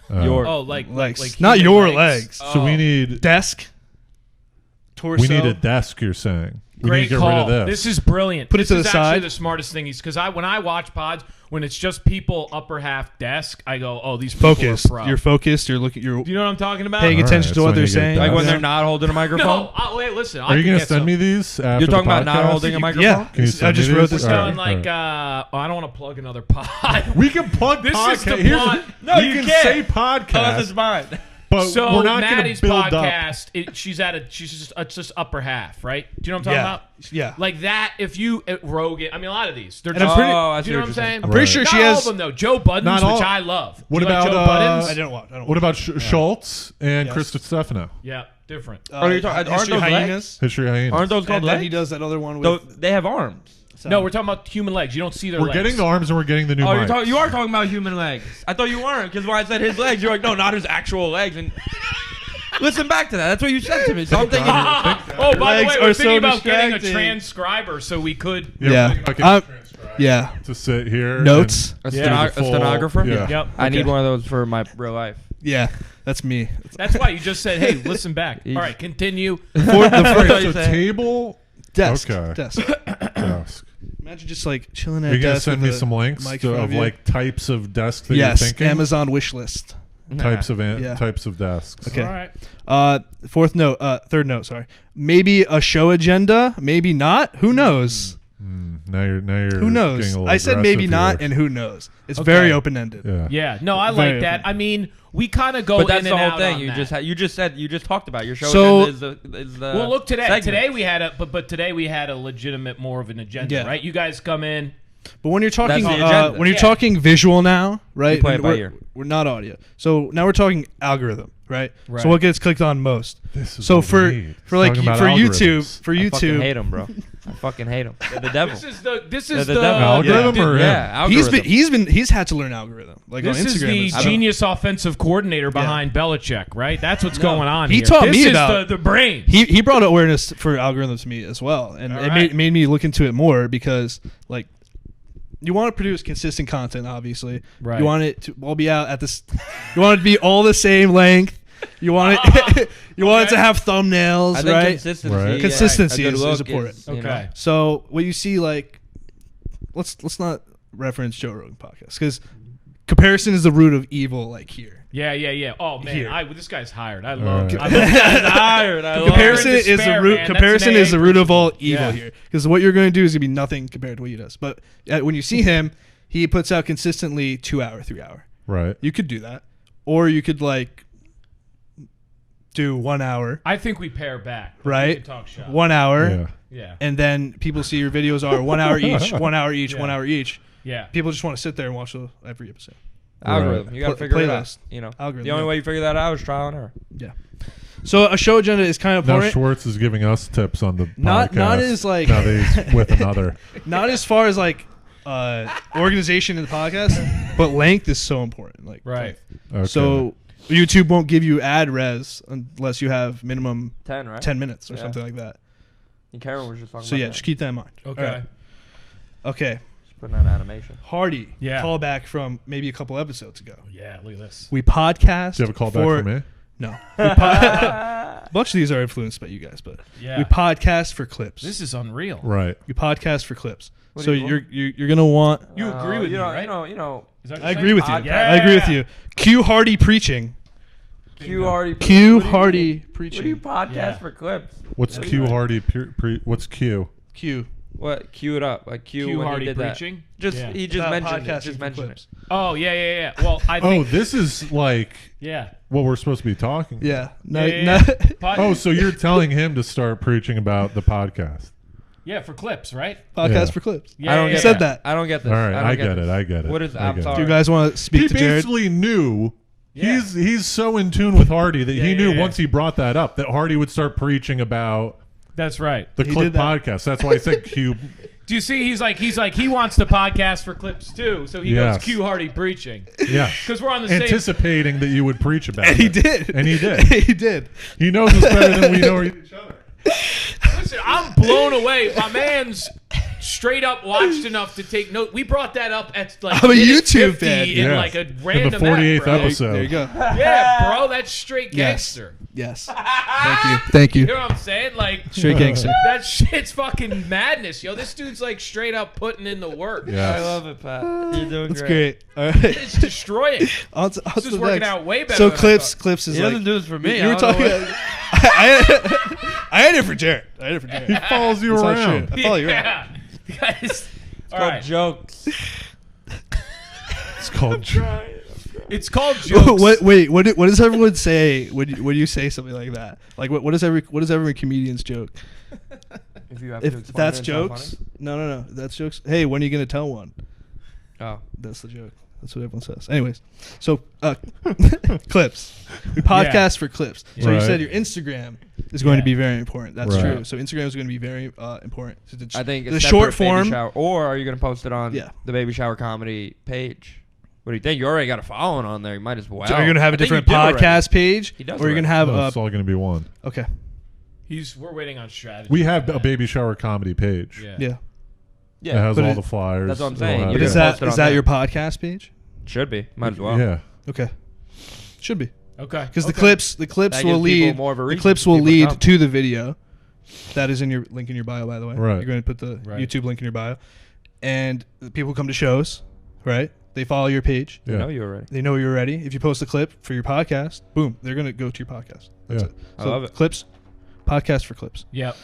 C: Your
D: Oh, like
A: Legs. Not
D: human
A: your
D: legs.
A: legs.
B: So we need
A: Desk. Torso.
B: we need a desk. You're saying We need
D: Great
B: to get
D: call.
B: rid of
D: This is brilliant.
A: Put it to the
D: This is
A: side.
D: actually the smartest thing. Because when I watch pods, when it's just people upper half desk, I go, oh, these people
A: Focused.
D: are pro.
A: You're focused. You're looking. You're
D: Do you know what I'm talking about?
A: paying
B: All right,
A: attention to
B: so
A: what
B: when
A: they're
B: you get
A: saying.
B: done.
C: Like when
B: Yeah.
C: they're not holding a microphone.
D: No, wait, listen.
B: Are you
D: going
B: gonna
D: to
B: send me these? After
C: You're talking
B: the
C: about not
B: podcast?
C: holding a microphone.
A: Yeah.
B: Can you send
A: I just
B: me
A: wrote
B: these?
A: this
B: All
A: down.
B: right,
D: Like,
B: all right.
D: I don't want to plug another pod.
B: We can plug
D: This
B: podcast.
D: is the
B: Here's
D: plot.
C: No,
B: you
C: you
B: can
C: can't.
B: say podcast,
C: This is mine.
B: but
D: So
B: we're not going to
D: Maddie's
B: build up.
D: podcast, she's just upper half, right? Do you know what I'm talking
A: Yeah.
D: about?
A: Yeah.
D: Like that. If you Rogan, I mean, a lot of these, they're
A: And
D: just.
A: I'm pretty-
C: I
D: do
C: see
D: you know
C: what
D: what I'm
C: you're
D: saying?
A: I'm pretty
B: Right.
A: sure
D: Not
A: she
D: all
A: has.
D: of them though. Joe Budden's,
B: Not all.
D: which I love.
B: What
D: Do you like
B: about,
D: Joe Budden's?
A: I don't watch.
B: What about Schultz and
A: Yes.
B: Krista Stefano?
D: Yeah, different.
C: Are you talking- aren't
A: History
C: those legs?
A: Hyenas?
B: History Hyenas.
C: Aren't those called
A: And then
C: legs?
A: he does that other one
C: Though
A: with.
C: they have arms.
D: No, we're talking about human legs. You don't see their
B: We're
D: legs.
B: getting the arms and we're getting the new
C: Oh,
B: mics.
C: you are talking about human legs. I thought you weren't, because when I said his legs, you're like, no, not his actual legs. And listen back to that. That's what you said to me. So I'm thinking.
D: Oh, by the
A: Legs
D: way, we're
A: are
D: thinking
A: so
D: about getting a
A: distracting.
D: transcriber so we could.
A: Yeah.
B: we're fucking
A: I'm-
B: transcribed
A: Yeah.
B: to sit here.
A: Notes.
C: A,
B: and
C: steno-
B: do the
C: a
B: full-
C: stenographer?
B: Yeah.
D: Yep.
C: I need
A: Okay.
C: one of those for my real life.
A: Yeah. That's me.
D: That's why you just said, "Hey, listen back." All right, continue.
A: The
C: thought
A: fourth
C: you
B: So
C: said-
B: table.
A: desk.
B: Okay.
A: Desk.
B: Desk.
A: Imagine just like chilling at
B: Are you
A: a
B: gonna
A: desk
B: send
A: with
B: me
A: a
B: some links
A: mic in front
B: of
A: you.
B: like types of desks that
A: Yes.
B: you're thinking?
A: Amazon wish list.
B: Types of
A: Yeah.
B: types of desks.
A: Okay.
D: All right.
A: Third note. Sorry. Maybe a show agenda. Maybe not. Who knows?
B: Now you're
A: Who knows?
B: getting a little
A: I said maybe
B: aggressive
A: not,
B: here.
A: and who knows? It's
D: Okay.
A: very open ended.
B: Yeah.
D: Yeah. No, I
A: Very
D: like that.
A: open.
D: I mean, we kind of go
C: But that's
D: in
C: the
D: and
C: whole
D: out
C: thing.
D: on that.
C: You just talked about your show.
A: So-
C: agenda is the
D: Well, look today.
C: segment.
D: Today we had but today we had a legitimate more of an agenda,
A: Yeah.
D: right? You guys come in.
A: But when you're talking,
C: That's the agenda.
A: when you're
D: Yeah.
A: talking visual now, right?
C: You play it by
A: we're,
C: ear.
A: we're not audio. So now we're talking algorithm, right?
D: Right.
A: So what gets clicked on most?
B: This is
A: So
B: what we
A: for
B: need.
A: for like
B: Talking
A: for
B: about
A: YouTube,
B: algorithms.
A: for
C: I fucking
A: YouTube,
C: hate them, bro. I fucking hate them. They're the devil.
D: This is the
C: the devil.
B: Algorithm or him?
C: Yeah,
A: he's
C: algorithm.
A: he's had to learn algorithm like
D: This
A: on
D: is
A: Instagram.
D: the
A: and stuff.
D: genius offensive coordinator behind Belichick, right? That's what's going on
A: He
D: here.
A: taught
D: this
A: me
D: is
A: about-
D: the brain.
A: He brought awareness for algorithms to me as well, and
D: All
A: it
D: right.
A: made me look into it more because like you want to produce consistent content, obviously.
D: Right.
A: You want it to all be out at this. You want it to be all the same length. You want it. You want it to
D: Okay.
A: have thumbnails,
C: I think
A: right?
C: consistency.
B: Right.
A: Consistency
C: a good
A: is
C: look
A: important.
C: you know.
D: Okay.
A: So what you see, like, let's not reference Joe Rogan podcast because comparison is the root of evil. Like here,
D: Yeah. Oh man,
A: Here.
D: This guy's hired. I love.
B: Right.
D: I love hired.
A: comparison
D: You're in
A: is
D: despair,
A: the root.
D: man.
A: Comparison
D: That's
A: is the root of all evil
D: Yeah.
A: here because what you're going to do is going to be nothing compared to what he does. But when you see him, he puts out consistently 2 hour, 3 hour.
B: Right.
A: You could do that, or you could like do 1 hour,
D: I think we pair back. We
A: right?
D: can talk shop.
A: 1 hour,
B: Yeah.
D: Yeah.
A: and then people see your videos are 1 hour each, 1 hour each,
D: Yeah.
A: 1 hour each.
D: Yeah.
A: People just want to sit there and watch every episode.
C: Algorithm.
B: Right.
C: You got to
A: Pl-
C: figure it
A: playlist.
C: out. You know,
A: Algorithm,
C: the only
A: yeah.
C: way you figure that out is trial and error.
A: Yeah. So a show agenda is kind of
B: Now
A: important.
B: Schwartz is giving us tips on the
A: Not
B: podcast.
A: as, like-
B: now that he's with another.
A: Not as far as like organization in the podcast, but length is so important. Like
D: Right.
B: Okay.
A: So YouTube won't give you ad res unless you have minimum
C: 10, right?
A: 10 minutes or
C: Yeah.
A: something like that.
C: And Karen was just talking
A: So
C: about
A: yeah,
C: that.
A: just keep that in mind.
D: Okay.
A: All right. Okay.
C: Just putting out animation.
A: Hardy.
D: Yeah.
A: Call back from maybe a couple episodes ago.
D: Yeah. Look at this.
A: We podcast.
B: Do you have a call back
A: for
B: for me?
A: No. A bunch of these are influenced by you guys, but
D: Yeah.
A: we podcast for clips.
D: This is unreal.
B: Right.
A: We podcast for clips.
C: What
A: So
C: do you
A: you're gonna want.
D: You agree with me, right?
C: You know.
D: Is that what
A: I
D: you're
A: agree with you.
D: saying?
A: I agree with you. Q Hardy preaching.
C: Q Hardy.
A: Q
C: what do you
A: Hardy
C: mean?
A: preaching.
C: What do you podcast
D: Yeah.
C: for clips?
B: What's Q Hardy? What's Q?
A: Q.
C: What? Cue it up. Like Q,
D: Q
C: when
D: Hardy
C: he did
D: preaching?
C: that. Just
D: Yeah.
C: he just
A: About
C: mentioned it.
A: podcasting
C: Just
A: for
C: mentioned
A: clips.
C: it.
D: Oh yeah. Well, I
B: Oh,
D: think.
B: this is like
D: Yeah.
B: what we're supposed to be talking.
A: Yeah. No,
D: Yeah. Pod-
B: Oh, so you're telling him to start preaching about the podcast?
D: yeah, for clips, right?
A: podcast
B: Yeah.
A: for clips.
D: Yeah,
C: I don't
D: yeah,
C: get
A: said
C: that.
A: that.
C: I don't get this.
B: All right,
C: don't
B: I
C: get
B: get
C: this.
B: it. I get it.
C: What is?
B: I
C: I'm
B: get it.
C: sorry.
A: Do you guys want to speak
B: He
A: to Jared?
B: basically knew.
D: Yeah.
B: He's so in tune with Hardy that he
D: Yeah,
B: knew
D: yeah.
B: once he brought that up that Hardy would start preaching about
D: That's right.
B: the
A: He
B: Clip
A: did that.
B: podcast. That's why I said Q.
D: Do you see? He's like he wants the podcast for clips too. So he
B: Yes.
D: goes Q Hardy preaching
B: Yeah.
D: because we're on the same.
B: Anticipating that you would preach about
A: And he
B: it.
A: did.
B: And he did.
A: he did.
B: He knows us better than we know each other.
D: Listen, I'm blown away. My man's straight up watched enough to take note. We brought that up at like
A: I'm a
D: minute
A: YouTube
D: 50
A: fan.
D: in
B: Yes.
D: like a
B: In
D: random
B: the 48th
D: act, bro.
B: episode.
A: There you go.
D: Yeah, bro, that's straight
A: Yes.
D: gangster.
A: Yes. Thank
D: You
A: you.
D: know what I'm saying? Like
A: Straight gangster.
D: that shit's fucking madness, yo. This dude's like straight up putting in the work.
B: Yes.
C: I love it, Pat. You're doing
A: That's
C: great.
A: great. All right.
D: It's destroying.
A: On to
D: This is
A: the
D: working
A: next.
D: out way better.
A: So
D: than I
A: clips
D: thought.
A: is
C: He
A: like
C: doesn't do this for me.
A: you were
C: I don't
A: talking.
C: know what-
A: I had it for Jared.
B: He follows you
A: It's not
B: around.
A: true. I follow you around.
D: Yeah. Guys, all
C: Called
D: right.
C: jokes.
B: It's called.
D: It's called jokes.
A: What does everyone say when you say something like that? Like what is every comedian's joke?
C: If you have to
A: If
C: explain
A: that's
C: it, it's
A: jokes, no, that's jokes. Hey, when are you gonna tell one?
C: not funny.
A: That's the joke. That's what everyone says. Anyways, so clips. We podcast for clips. So you
B: Right.
A: said your Instagram is going to be very important. That's
B: Right.
A: true. So Instagram is going to be very important. So
C: I think
A: the
C: a
A: short
C: separate baby
A: form.
C: shower, or are you gonna post it on
A: Yeah.
C: the baby shower comedy page? What do you think? You already got a following on there. You might as well.
A: So are you going to have a
C: I think
A: different
C: you did already.
A: podcast page,
C: He does
A: or are you going to
C: already.
A: have
B: No, it's all going to be one.
A: okay,
D: We're waiting on strategy.
B: We have a baby shower comedy page.
D: Yeah.
A: yeah.
B: It
C: Yeah,
B: has
A: But
B: all
A: it-
B: the flyers.
C: That's what I'm
B: It'll
C: saying.
B: have
C: You're
A: But is
C: gonna
B: it.
C: post it
A: that
C: on there.
A: your podcast page?
C: should be. Might as well.
B: Yeah.
A: Okay, should be
D: Okay.
A: because
D: okay.
A: the clips
C: That
A: will
C: gives people
A: lead.
C: more of a
A: The
C: reason
A: clips
C: for
A: will
C: people to
A: lead
C: come.
A: to the video. That is in your link in your bio, by the way.
B: Right.
A: You're going to put the
D: Right.
A: YouTube link in your bio, and the people who come to shows, right? They follow your page.
C: I
B: Yeah.
C: know you already.
A: They know you're ready. If you post a clip for your podcast, boom, they're gonna go to your podcast. That's
B: Yeah.
A: it.
C: I
A: So
C: love it.
A: clips, podcast for clips.
D: Yep.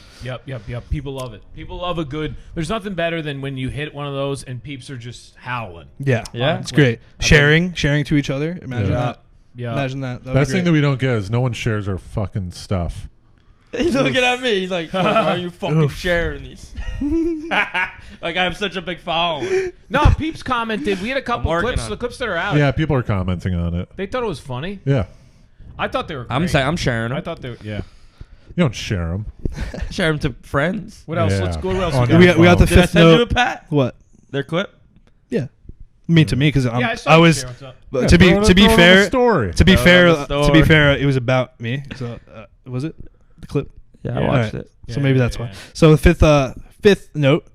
D: People love it. People love a good. There's nothing better than when you hit one of those and peeps are just howling.
A: Yeah,
C: Yeah.
A: it's great. Sharing to each other. Imagine
B: Yeah.
A: that.
D: Yeah.
A: Imagine that. That'd
B: Best
A: be
B: thing
A: great.
B: that we don't get is no one shares our fucking stuff.
C: He's looking at me. He's like, "Why are you fucking
A: Oof.
C: sharing these?" Like I have such a big following.
D: No, peeps commented. We had a couple
C: working
D: clips.
C: on
D: The
C: it.
D: clips that are out.
B: Yeah, people are commenting on it.
D: They thought it was funny.
B: Yeah.
D: I thought they were.
C: I'm
D: great.
C: saying I'm sharing
D: I
C: them.
D: thought they were. Yeah.
B: You don't share them.
C: Share them to friends.
D: What else?
B: Yeah.
D: Let's go. What else?
B: Oh,
D: we
B: no.
D: got?
A: We got the
C: Did I
A: fifth
C: send you a
A: note.
C: Pat?
A: What?
C: Their clip?
A: Yeah. Me to me because
D: Yeah, I saw
A: I
D: you
A: was.
D: share what's up.
A: But
B: Yeah,
A: to be
B: throw it-
A: to be
B: throw it on the
A: fair,
B: story.
A: to be
C: Throw it
A: fair,
C: on the
A: to be
C: story.
A: fair, it was about me. So was it the clip?
C: Yeah,
D: Yeah.
C: I watched
A: Alright.
C: it.
A: So
D: Yeah,
A: maybe
D: yeah,
A: that's
D: yeah.
A: why. So the fifth note,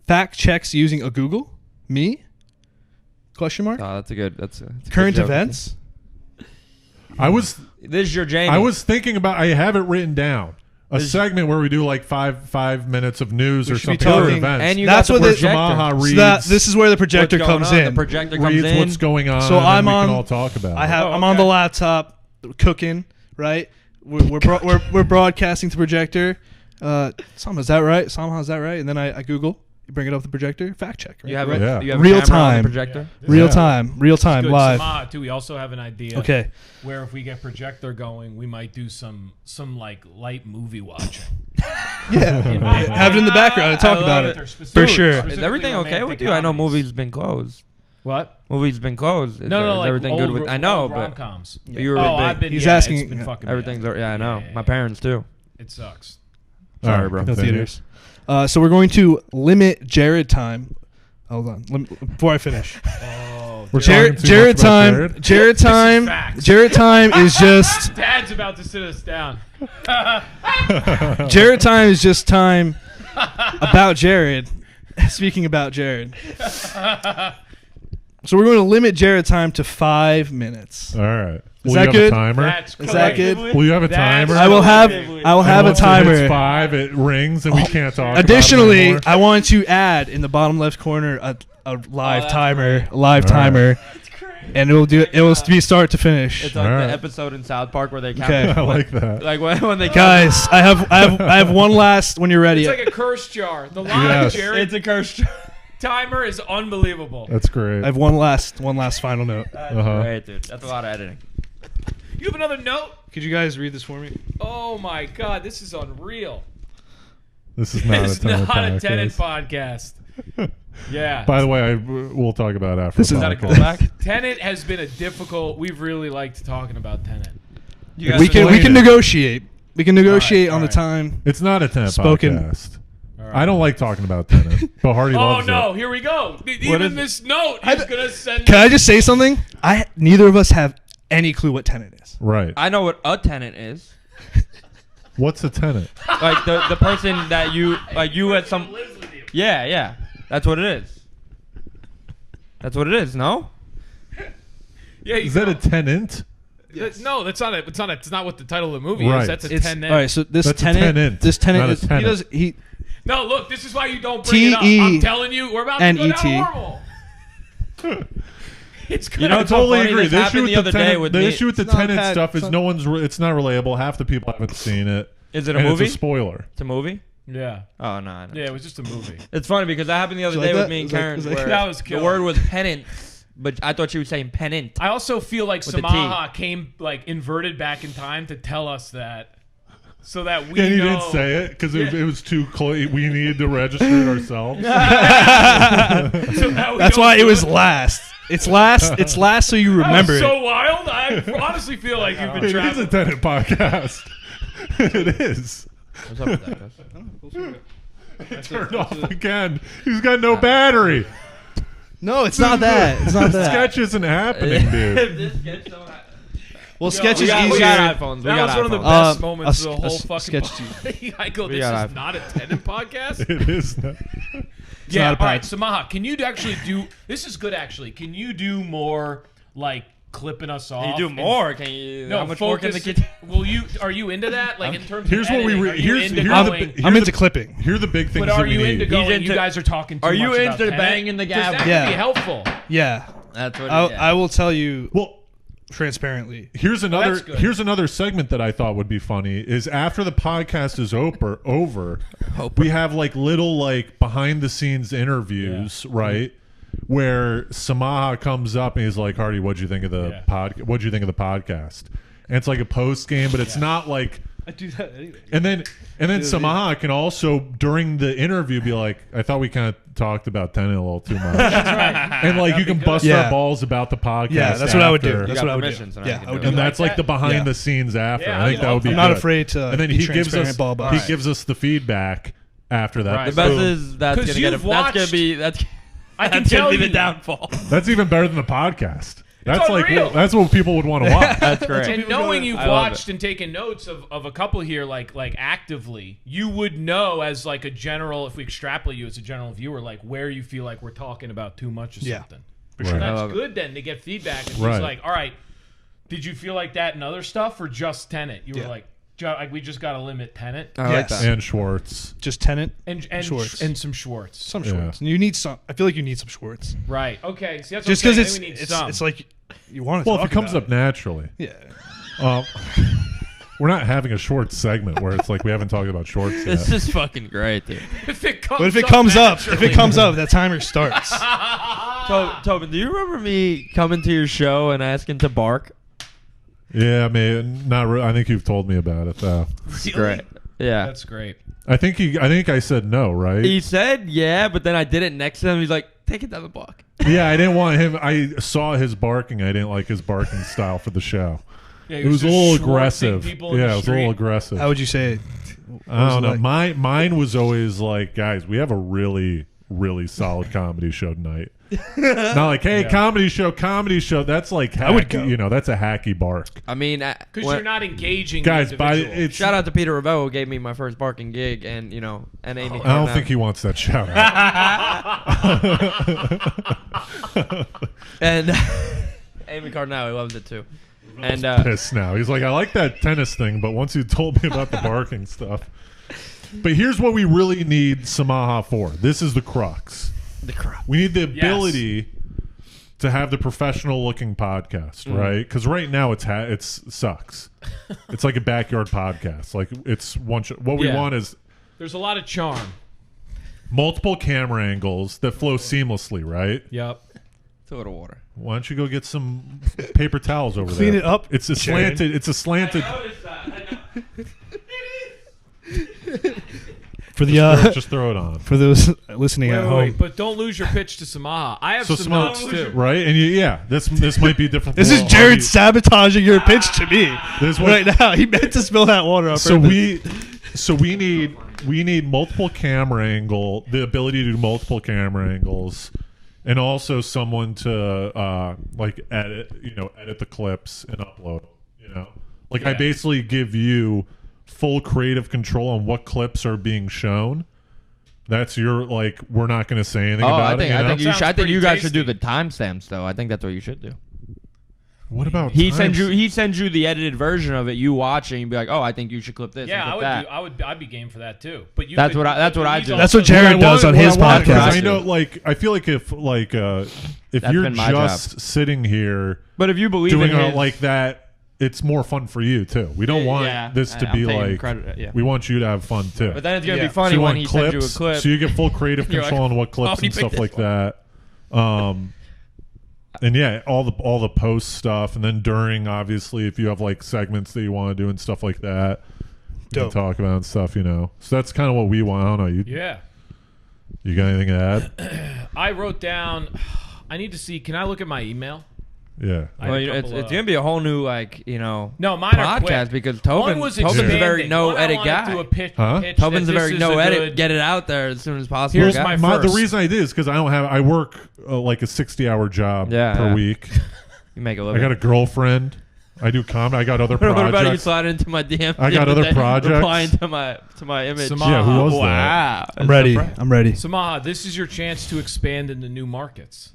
A: fact checks using a Google. Me? Question mark.
C: Oh, that's a good. That's a good
A: Current
C: joke.
A: events.
B: I was
C: This is your Jamie.
B: I was thinking about. I have it written down. A
C: This-
B: segment where we do like five minutes of news
A: We
B: or
A: should be
B: something. Current
A: talking-
B: events.
C: and you
A: That's
C: got the
A: what the-
C: projector.
B: Samaha
A: So
B: reads.
A: this is where the projector
C: What's going
A: comes
C: on?
A: in.
C: The projector comes
B: reads
C: in.
B: what's going on.
A: So
B: and
A: I'm
B: we
A: on-
B: can all talk about.
A: I have.
B: it.
A: I'm on the
D: okay.
A: laptop cooking. Right. We're broadcasting to projector. Samaha, is that right? Samaha, is that right? And then I Google. You bring it up the projector. Fact check. Right?
C: You have
A: right?
B: Yeah.
C: a you have
A: Real
C: a camera on
A: time.
C: the projector.
D: This
A: Real
B: Yeah.
A: time. Real time.
D: Good.
A: Live.
D: Samaha, too. We also have an idea.
A: Okay.
D: Where if we get projector going, we might do some like light movie watching.
A: Yeah. Have it in the background and talk
C: I
A: about
C: love
A: it.
C: it.
A: For sure.
C: Is everything okay with you? I know movies been closed.
D: What?
C: Movies been closed. Is,
D: No,
C: is
D: like
C: everything good with? I know, but
D: rom-coms.
C: you were
D: Oh,
C: big.
D: I've been.
A: He's
D: yeah,
A: asking-
D: It's been fucking
C: Everything's.
D: bad.
C: Yeah, I know.
D: Yeah,
C: My
D: yeah.
C: parents too.
D: It sucks.
B: All
C: Sorry,
B: right,
C: bro.
A: No
B: continue.
A: theaters. So we're going to limit Jared time. Hold on. Before I finish.
D: Oh,
B: We're
A: Jared
B: talking too much about Jared?
A: Jared time.
D: facts.
A: Jared time is just.
D: Dad's about to sit us down.
A: Jared time is just time about Jared. Speaking about Jared. So we're going to limit Jared time to 5 minutes.
B: All right. Will
A: that
B: you have
A: good?
B: a timer?
D: That's
A: Is that good?
B: Will you have a
D: That's-
B: timer?
A: I will have a
B: And once it hits
A: timer.
B: 5, it rings, and we can't talk. about it
A: Additionally,
B: anymore?
A: I want to add in the bottom left corner a live
C: that's
A: timer,
C: great.
A: a live
B: All right.
A: timer, and it will be start to finish.
C: It's like
B: All right.
C: the episode in South Park where they count.
A: Okay.
B: I like that.
C: Like when they
A: Guys, I have one last when you're ready.
D: It's like a curse jar. The live
B: Yes.
D: Jared
C: It's a curse.
D: timer is unbelievable.
B: That's great.
A: I have one last final note.
C: That's
B: Uh-huh.
C: great, dude. That's a lot of editing.
D: You have another note?
A: Could you guys read this for me?
D: Oh my god, this is unreal.
B: This is not
D: It's
B: a Tenet
D: not a
B: podcast.
D: Tenet podcast. Yeah.
B: By the way, we'll talk about it after.
A: This
B: the
A: is
C: Is that a
B: podcast.
C: callback?
D: Tenet has been a difficult. We've really liked talking about Tenet.
C: You guys
A: We can
B: explain it.
A: negotiate. We can negotiate on
D: alright.
A: the time.
B: It's not a Tenet
A: Spoken.
B: podcast.
D: All right.
B: I don't like talking about Tenet, but Hardy
D: Oh
B: loves
D: no!
B: it.
D: Here we go.
A: What
D: Even
A: is-
D: this note is gonna send.
A: Can I just say something? Neither of us have any clue what Tenet is.
B: Right.
C: I know what a tenant is.
B: What's a Tenet?
C: Like the person that you at some.
D: lives with you.
C: Yeah. That's what it is. That's what it is. No.
D: Yeah.
B: Is that a tenant?
D: Yes. No, that's not it. It's not what the title of the movie
B: Right.
D: is. That's a
A: It's,
D: Tenet.
A: all right, so this
B: That's a
A: tenant,
B: tenant,
A: this tenant
B: not a
A: is
B: tenant.
A: he
D: No, look, this is why you don't bring it up. I'm telling you, we're about to go down horrible. It's good.
C: You know,
B: I
C: it's so
B: totally
C: funny,
B: agree.
C: this
B: The issue
C: happened
B: with
C: the
B: the
C: other day
B: tenant,
C: with
B: the
C: me.
B: issue with the
A: It's not
B: tenant
A: bad.
B: stuff is
A: It's
B: no one's. It's not relatable. Half the people haven't seen it.
C: Is it a
B: and
C: movie?
B: It's a spoiler.
C: It's a movie.
D: Yeah.
C: Oh no.
D: Yeah, it was just a movie.
C: It's funny because that happened the other
A: You
C: day
A: like
C: with
A: that?
C: me and
A: Was that-
C: Karen.
A: was that-
C: where
D: That was
C: the
D: killer.
C: word was penance, but I thought she was saying pennant.
D: I also feel like
C: With the T.
D: Samaha came like inverted back in time to tell us that, so that we
B: And he
D: know.
B: didn't say it because it was too close. We needed to register it ourselves.
D: So that we
A: That's
D: don't
A: why it
D: do
A: was last. It's last. It's last, so you remember
D: That was so
A: it.
D: wild. I honestly feel like you've been
B: It is a
D: traveling.
B: tenant podcast. It is.
C: What's up with that, Gus?
B: It turned off again. He's got no battery.
A: No, it's not that. It's not that.
B: Sketch isn't happening, dude.
C: This sketch don't have-
A: Well, sketch
C: we
A: is
C: got,
A: easier.
C: we got iPhones. We
D: That
C: got
D: was one of the
C: iPhones.
D: best moments
A: a
D: of the whole
A: s-
D: fucking
A: sketch
D: I go,
C: We
D: this
C: got
D: is
C: iPhones.
D: not a Tenet podcast.
B: It is not.
D: Yeah,
A: not a
D: all right,
A: pod-
D: Samaha, can you actually do this? Is good actually. Can you do more like clipping us off?
C: Can you do
D: and-
C: more? Can you?
D: No,
C: how much more can the
D: focus.
C: kid?
D: Will you? Are you into that? Like in terms
B: Here's
D: of
B: what we
D: editing,
B: re-
D: are you
B: here's-
D: into
B: here's
D: going,
B: the-
A: I'm
B: Here's
A: into clipping.
B: Here are the big things
D: but
B: that
D: are
B: we
D: you
B: need.
D: into going?
C: into-
D: You guys are talking too
C: Are
D: much
C: you
D: about
C: into
D: Tenet?
C: banging the
D: 'Cause
C: gavel?
D: That
A: Yeah.
D: could be helpful.
A: Yeah,
C: That's what.
A: I will tell you
B: Well,
A: transparently.
B: here's another
D: that's good.
B: here's another segment that I thought would be funny is after the podcast is over, we have like little like behind the scenes interviews, right? Where Samaha comes up and he's like, "Hardy, what'd you think of the What'd you think of the podcast?" And it's like a post game, but it's not like.
A: I do that anyway.
B: And then Samaha can also during the interview be like, "I thought we kind of talked about Tenet a little too much," and like you can bust
A: Yeah.
B: our balls about the podcast.
A: Yeah, that's what I would do.
B: after.
A: That's
C: got
A: what I would do.
C: permissions and I
A: Yeah,
C: can
A: I would
C: do
A: do
B: And
A: that.
B: that's like the behind
D: Yeah.
B: the scenes after.
D: Yeah,
B: I think
D: I
B: that would be
A: I'm
B: good.
A: not afraid to.
B: And then
A: be
B: he gives
A: transparent,
B: us
A: blah, blah,
B: he
A: blah.
B: gives us the feedback after that.
D: Right.
C: The best
B: Boom.
C: is that's
D: 'Cause
C: gonna get.
D: you've
C: That's gonna
D: watched-
C: be. That's.
D: I can
C: That's gonna
D: tell
C: be
D: you
C: the downfall.
B: That's even better than the podcast. That's like
D: unreal.
B: that's what people would want to watch.
C: That's great.
D: And knowing you've
C: I love
D: watched and taken notes of a couple here, like actively, you would know as like a general, if we extrapolate you as a general viewer, like where you feel like we're talking about too much of
A: Yeah.
D: something.
B: Right.
D: And
C: I
D: that's
C: love it.
D: good then to get feedback. And
B: Right.
D: he's like, all right, did you feel like that in other stuff or just Tenet? You were
A: Yeah.
D: like, like we just got to limit Tenet
C: I like
A: Yes.
C: that.
B: And Schwartz.
A: Just Tenet,
D: and
A: Schwartz.
D: and some Schwartz.
A: some
B: Yeah.
A: Schwartz. You need some. I feel like you need some Schwartz.
D: Right. Okay. See, that's
A: Just
D: because
A: because
D: we need
A: it's
D: some.
A: it's like you want to.
B: Well, if
A: talk
B: it comes
A: about
B: up naturally.
A: Yeah.
B: We're not having a Schwartz segment where it's like we haven't talked about Schwartz
C: This
B: yet.
C: is fucking great, dude.
D: if it comes
A: But if it comes up,
D: naturally.
A: that timer starts.
C: Tobin, do you remember me coming to your show and asking to bark?
B: Yeah, I mean, not. I think you've told me about it though.
C: Great. Yeah.
D: That's great.
B: I think I said no, right?
C: He said yeah, but then I did it next to him. He's like, take it down the block.
B: Yeah, I didn't want him. I saw his barking. I didn't like his barking style for the show.
D: Yeah,
B: It was a
D: just
B: little
D: Schwartzing
B: aggressive.
D: people in
B: Yeah,
D: the
B: it was a little
D: street.
B: aggressive.
A: How would you say it?
B: I don't know.
A: like?
B: Mine was always like, guys, we have a really, really solid comedy show tonight. Not like, hey, comedy show. That's like,
A: I would
B: hacky,
A: go.
B: that's a hacky bark.
C: I mean,
D: Because you're not engaging
B: Guys,
D: the
B: by
D: individual.
B: it's.
C: shout out to Peter Ravel who gave me my first barking gig, and Amy.
B: I don't think he wants that shout out.
C: And Amy Cardinale loves it too. And
B: Pissed now. He's like, I like that tennis thing, but once you told me about the barking stuff. But here's what we really need Samaha for. This is the crux.
C: the crap.
B: We need the ability to have the professional looking podcast, right? Because right now it sucks. It's like a backyard podcast. Like it's what we
D: Yeah.
B: want is
D: There's a lot of charm.
B: multiple camera angles that flow seamlessly, right?
D: Yep.
C: It's a little water.
B: Why don't you go get some paper towels over there?
A: Clean it up,
B: It's a
A: Sharon.
B: slanted. It's a slanted.
A: For the
B: Just throw it on.
A: for those listening at home,
D: But don't lose your pitch to Samaha. I have
B: So
D: some
B: smart,
D: notes too.
B: right? And this might be different.
A: this
B: for
A: is
B: all
A: Jared
B: you.
A: sabotaging your pitch to me
B: This one-
A: right now. He meant to spill that water on
B: So
A: purpose.
B: we need multiple camera angle, the ability to do multiple camera angles, and also someone to like edit the clips and upload. Like I
D: Yeah.
B: basically give you full creative control on what clips are being shown That's your like. We're not going to say anything
C: Oh,
B: about
C: I
B: it.
C: think
D: Sounds
C: you guys
D: pretty
C: should do
D: tasty.
C: the timestamps though. I think that's what you should do.
B: What about
C: He
B: times?
C: sends you the edited version of it. You watch it and you be like, oh, I think you should clip this.
D: Yeah,
C: and
D: I
C: clip
D: would.
C: that.
D: I'd be game for that too. But you.
C: That's
D: could-
C: what I
D: he's
C: do.
D: also-
A: That's what Jared does on his
B: What I want, 'cause
A: podcast.
B: I know, like, I feel like if
C: That's
B: you're
C: been my
B: just sitting here
C: But if you believe
B: doing
C: in
B: it
C: his,
B: like that, it's more fun for you too. We don't want
C: yeah,
B: this to
C: I'm
B: be
C: taking
B: like.
C: credit, yeah.
B: We want you to have fun too.
C: But then it's gonna
A: Yeah.
C: be funny
B: so you
C: when
B: want
C: he
B: clips,
C: sends you a clip.
B: so you get full creative
C: You're
B: control
C: like,
B: on what clips
C: "Oh, he
B: and
C: picked
B: stuff
C: this
B: like that. And yeah, all the post stuff, and then during, obviously, if you have like segments that you want to do and stuff like that, we can
A: Dope.
B: talk about and stuff. So that's kind of what we want. I don't know.
D: Yeah.
B: You got anything to add?
D: I wrote down. I need to see. Can I look at my email?
B: Yeah.
D: I had
C: Well,
D: a
C: it's
D: couple,
C: gonna be a whole new
D: No, mine are
C: podcast
D: quick.
C: because
D: One was
C: Tobin's a
D: expanding.
C: very no
D: One I
C: edit
D: wanted
C: guy.
D: to a pitch,
B: Huh?
D: pitch
C: Tobin's
D: that
C: a very
D: this
C: no
D: is
C: edit.
D: good-
C: Get it out there as soon as possible.
D: Here's
C: guy.
D: my
B: The
D: first.
B: reason I did is because I work like a 60-hour job per week.
C: You make a
B: I
C: living.
B: got a girlfriend. I do comedy. I got other
C: What about you
B: projects.
C: slide into my DM?
B: I
C: the
B: got
C: other
B: other
C: day,
B: projects.
C: replying to my image.
D: Samaha.
B: Yeah, who was that?
C: Wow,
A: I'm ready. I'm ready.
D: Samaha, this is your chance to expand into new markets.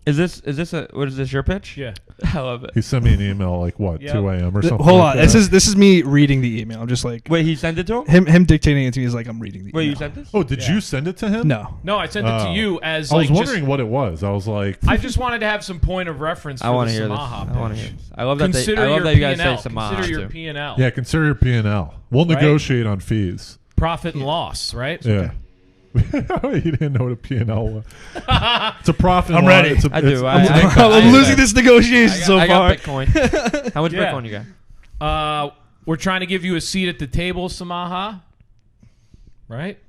C: Is this what is this your pitch?
D: Yeah.
C: I love it.
B: He sent me an email like what,
D: Yep.
B: 2 a.m. or something.
A: Hold
B: like
A: on.
B: that.
A: This is me reading the email. I'm just like
C: Wait, he sent it to him?
A: him dictating it to me is like I'm reading the
C: Wait,
A: email.
C: you sent this?
B: Oh, did
D: Yeah.
B: you send it to him?
A: No.
D: No, I sent it to
B: Oh.
D: you as
B: I was
D: like
B: wondering what it was. I was like,
D: I just wanted to have some point of reference for
C: I want
D: the
C: to hear this.
D: Samaha
C: I want to
D: pitch.
C: hear this. I love that.
D: Consider
C: I love
D: your
C: that you guys
D: P&L.
C: say Samaha
D: Consider your
C: too.
D: P&L.
B: yeah, consider your P&L. We'll
D: Right?
B: negotiate on fees.
D: Profit and loss, right?
B: Yeah. You didn't know what a P&L was. It's a profit.
A: I'm
B: and
A: ready.
B: loss.
C: I do.
A: I'm losing this negotiation so
C: I
A: far.
C: got Bitcoin. How much
D: Yeah.
C: Bitcoin you got?
D: We're trying to give you a seat at the table, Samaha. Right?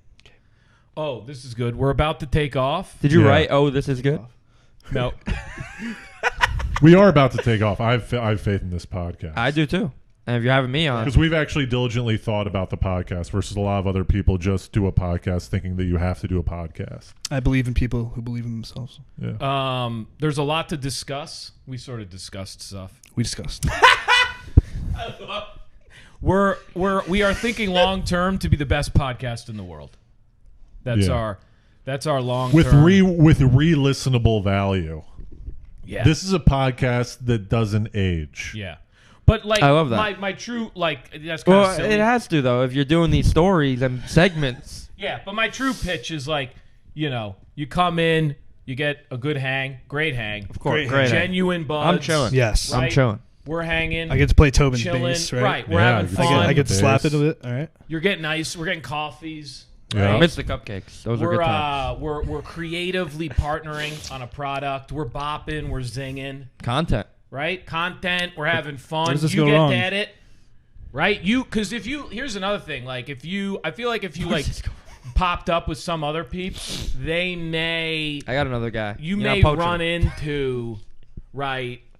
D: Oh, this is good. We're about to take off.
C: Did you
B: Yeah.
C: write? Oh, this is good.
D: No.
B: We are about to take off. I have faith in this podcast.
C: I do too. And if you're having me on,
B: Because we've actually diligently thought about the podcast versus a lot of other people just do a podcast thinking that you have to do a podcast.
A: I believe in people who believe in themselves.
B: Yeah.
D: There's a lot to discuss. We sort of discussed stuff.
A: We discussed.
D: We are thinking long term to be the best podcast in the world. That's
B: Yeah.
D: our long
B: with
D: term.
B: with re-listenable value.
D: Yeah.
B: This is a podcast that doesn't age.
D: Yeah. But like
C: I love that.
D: my true like that's kind
C: well,
D: of silly.
C: it has to though. If you're doing these stories and segments,
D: Yeah, but my true pitch is like, you come in, you get a good hang, great hang,
C: of course,
A: Great
C: great.
D: genuine buzz.
C: I'm chilling.
A: Yes.
D: Right?
C: I'm chilling.
D: We're hanging.
A: I get to play Tobin's
D: chilling.
A: bass, right?
D: We're
B: Yeah,
D: having
B: you
A: I
D: fun.
A: get to slap
B: Bass.
A: it a bit. All right.
D: You're getting ice. We're getting coffees.
B: Yeah.
C: I miss the cupcakes. Those were
D: We're
C: good times.
D: we're creatively partnering on a product. We're bopping. We're zinging.
C: Content.
D: Right? Content. We're having fun.
A: Where does this
D: you
A: go
D: get
A: wrong?
D: to edit. Right? Because here's another thing. Like I feel like if you like popped up with some other peeps, they may
C: I got another guy.
D: you
C: You're not
D: may
C: poaching
D: run
C: him.
D: into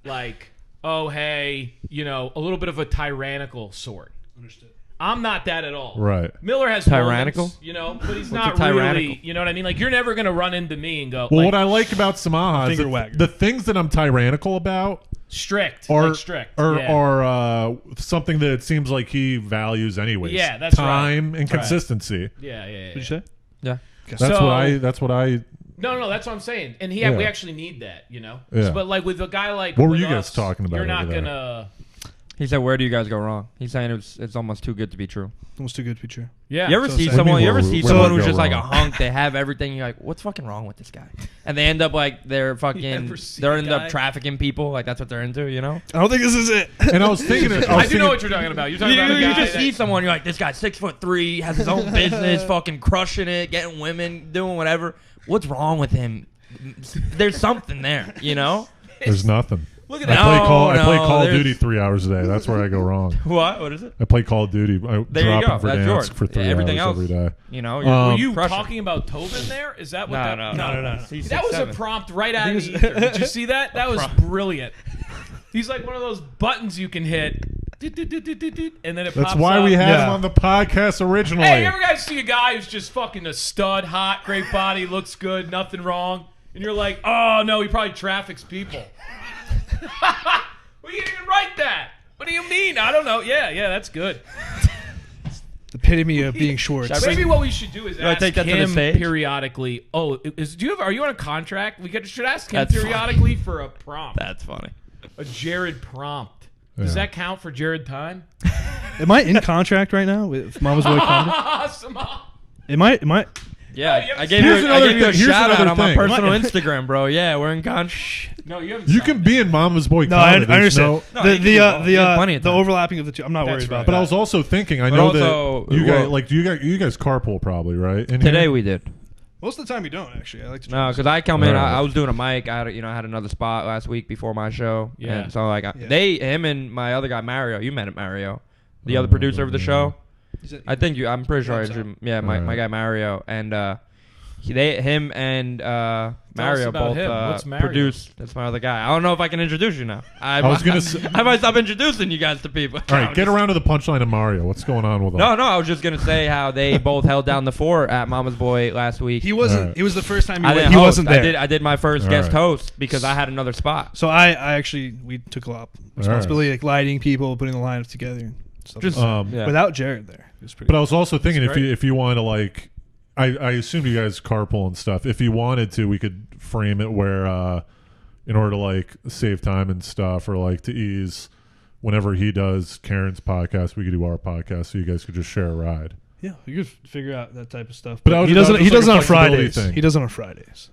D: like oh hey a little bit of a tyrannical sort.
A: Understood.
D: I'm not that at all.
B: Right.
D: Miller has
C: Tyrannical?
D: moments, but he's
C: What's
D: not
C: a tyrannical?
D: really. You know what I mean? Like you're never gonna run into me and go.
B: Well,
D: like,
B: what I like about Samaha is
A: Finger
B: that
A: wagger.
B: the things that I'm tyrannical about
D: strict,
B: are
D: like strict,
B: are,
D: yeah.
B: are something that it seems like he values anyways.
D: Yeah, that's right.
B: time and
D: Right.
B: consistency.
D: yeah.
A: What did you say?
C: Yeah.
B: That's
D: So-
B: what I
D: No, that's what I'm saying. And we
B: Yeah.
D: actually need that,
B: Yeah.
D: But like with a guy like
B: What were
D: with
B: you guys
D: us,
B: talking about
D: You're not
B: over there?
D: gonna.
C: He said, "Where do you guys go wrong?" He's saying it's almost too good to be true.
A: Almost too good to be true.
D: Yeah.
C: You ever
A: so
C: see
A: sad.
C: someone?
B: What do
C: You
B: you
C: ever
B: mean,
C: see
B: where
C: someone
B: do I
C: who's
B: go
C: just like a
B: wrong?
C: hunk? They have everything. You're like, what's fucking wrong with this guy? And they end up like they're fucking.
D: ever see
C: They
D: a
C: end
D: guy-
C: up trafficking people. Like that's what they're into. You know.
A: I don't think this is it.
B: and I was thinking
D: I do know what you're talking about. You're talking about a
C: You
D: guy
C: just
D: that-
C: see someone. You're like, this guy's 6'3", has his own business, fucking crushing it, getting women, doing whatever. What's wrong with him? There's something there. You know.
B: there's nothing.
C: Look at
B: I
C: that.
B: play Call of
C: there's-
B: Duty 3 hours a day. That's where I go wrong.
C: What is it?
B: I play Call of Duty. I
C: There you
B: drop
C: go.
B: in for
C: That's
B: dance
C: yours.
B: for 3
C: Everything
B: hours
C: else,
B: every day.
C: You know.
D: Were you
C: crushing.
D: talking about Tobin there? Is that what
C: No,
D: that?
C: no. He's
D: That was
C: 6'7".
D: a prompt right out of the ether. Did you see that? That was brilliant. He's like one of those buttons you can hit, and then it
B: That's
D: pops
B: why
D: up.
B: we had
A: Yeah.
B: him on the podcast originally.
D: Hey, you ever guys see a guy who's just fucking a stud, hot, great body, looks good, nothing wrong, and you're like, oh no, he probably traffics people. Well, you didn't even write that. What do you mean? I don't know. Yeah, that's good.
A: The epitome of being Schwartz.
D: Maybe what we should do is
C: I
D: ask
C: take that to the
D: him
C: stage?
D: periodically. Oh, are you on a contract? Should ask him
C: That's
D: periodically for a prompt.
C: That's funny.
D: A Jared prompt. Does that count for Jared time?
A: Am I in contract right now with Mama's Boy Comedy?
D: Samaha.
A: Am I?
C: Yeah,
D: you
C: I gave
B: Here's
C: you
B: another
C: a
B: thing. Here's
C: shout out
B: another
C: on my
B: thing.
C: personal Instagram, bro. Yeah, we're in contract.
D: No, you haven't.
B: You
D: signed
B: can
D: it.
B: be in Mama's Boy
A: No, I
B: Comedy. There's
A: understand.
C: No, you can do both. You have plenty of
A: The
C: time.
A: overlapping of the two. I'm not
D: That's
A: worried about
D: right.
B: But
A: that.
B: I was also thinking. I
C: But
B: know
C: also,
B: that you guys
C: well-
B: you guys carpool probably, right? In
C: Today
B: here?
C: we did.
A: Most of the time you don't actually. I like to.
C: No, because I come in.
B: Alright.
C: I was doing a mic. I had another spot last week before my show.
D: Yeah.
C: And so like
A: Yeah.
C: him and my other guy Mario. You met him, Mario, the other producer of the show. I'm pretty sure. My
B: Alright.
C: guy Mario and him and Mario
D: about
C: both
D: him. What's Mario?
C: produced. That's my other guy. I don't know if I can introduce you now.
B: I was gonna say-
C: I might stop introducing you guys to people.
B: All right, get around to the punchline of Mario. What's going on with him?
C: No, I was just gonna say how they both held down the fort at Mama's Boy last week.
A: He wasn't.
B: Alright.
A: It was the first time
C: I
A: he
C: didn't
A: wasn't
C: host.
A: there.
C: I did my first
B: Alright.
C: guest host because I had another spot.
A: So we took a lot of responsibility, like lighting people, putting the lineup together, and stuff.
C: Just-
A: like that.
C: Yeah.
A: Without Jared there, it was pretty.
B: But I was also thinking
D: That's
B: if you want to like, I assumed you guys carpool and stuff. If you wanted to, we could frame it where, in order to like save time and stuff, or like to ease, whenever he does Karen's podcast, we could do our podcast, so you guys could just share a ride.
A: Yeah, you could figure out that type of stuff.
B: But I was-
A: he
B: that was
A: doesn't. He
B: just
A: does it
B: like a
A: on
B: flexibility
A: Fridays.
B: thing.
A: He does it on Fridays.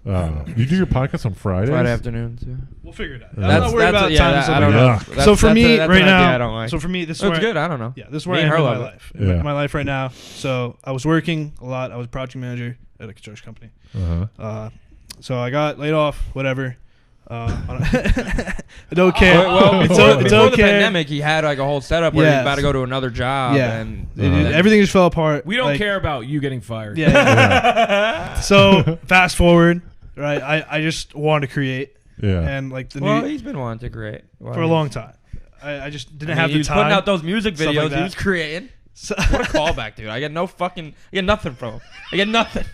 B: You do your podcast on Fridays?
C: Friday afternoons. Yeah.
A: We'll figure it out.
B: Yeah.
A: I'm not worried about
C: yeah,
A: time.
C: that-
A: and
C: I don't
A: stuff
C: know.
A: like that. So for me
C: that's
A: right
C: an idea
A: now,
C: I don't like.
A: so for me, this is
C: That's
A: where
C: good. I don't know.
A: Yeah, this is where
C: Me
A: I
C: and
A: am
C: her
A: in my
C: love it.
A: life.
B: Yeah.
A: My life right now. So I was working a lot. I was a project manager at a construction company.
B: Uh-huh.
A: So I got laid off. Whatever. I don't care.
C: Well,
A: it's
C: before the
A: okay.
C: pandemic, he had like a whole setup where he was
A: Yes.
C: about to go to another job.
A: Yeah.
C: And
A: Everything just fell apart.
D: We don't
A: Like,
D: care about you getting fired.
A: Yeah. So fast forward, right? I just wanted to create,
B: Yeah.
A: and like the
C: Well,
A: new
C: he's been wanting to create
A: for a long time. I just didn't have
C: he
A: the
C: was
A: time.
C: putting out those music
A: stuff like
C: videos he
A: that.
C: was creating.
A: So-
C: What a callback, dude! I get nothing from him. I get nothing.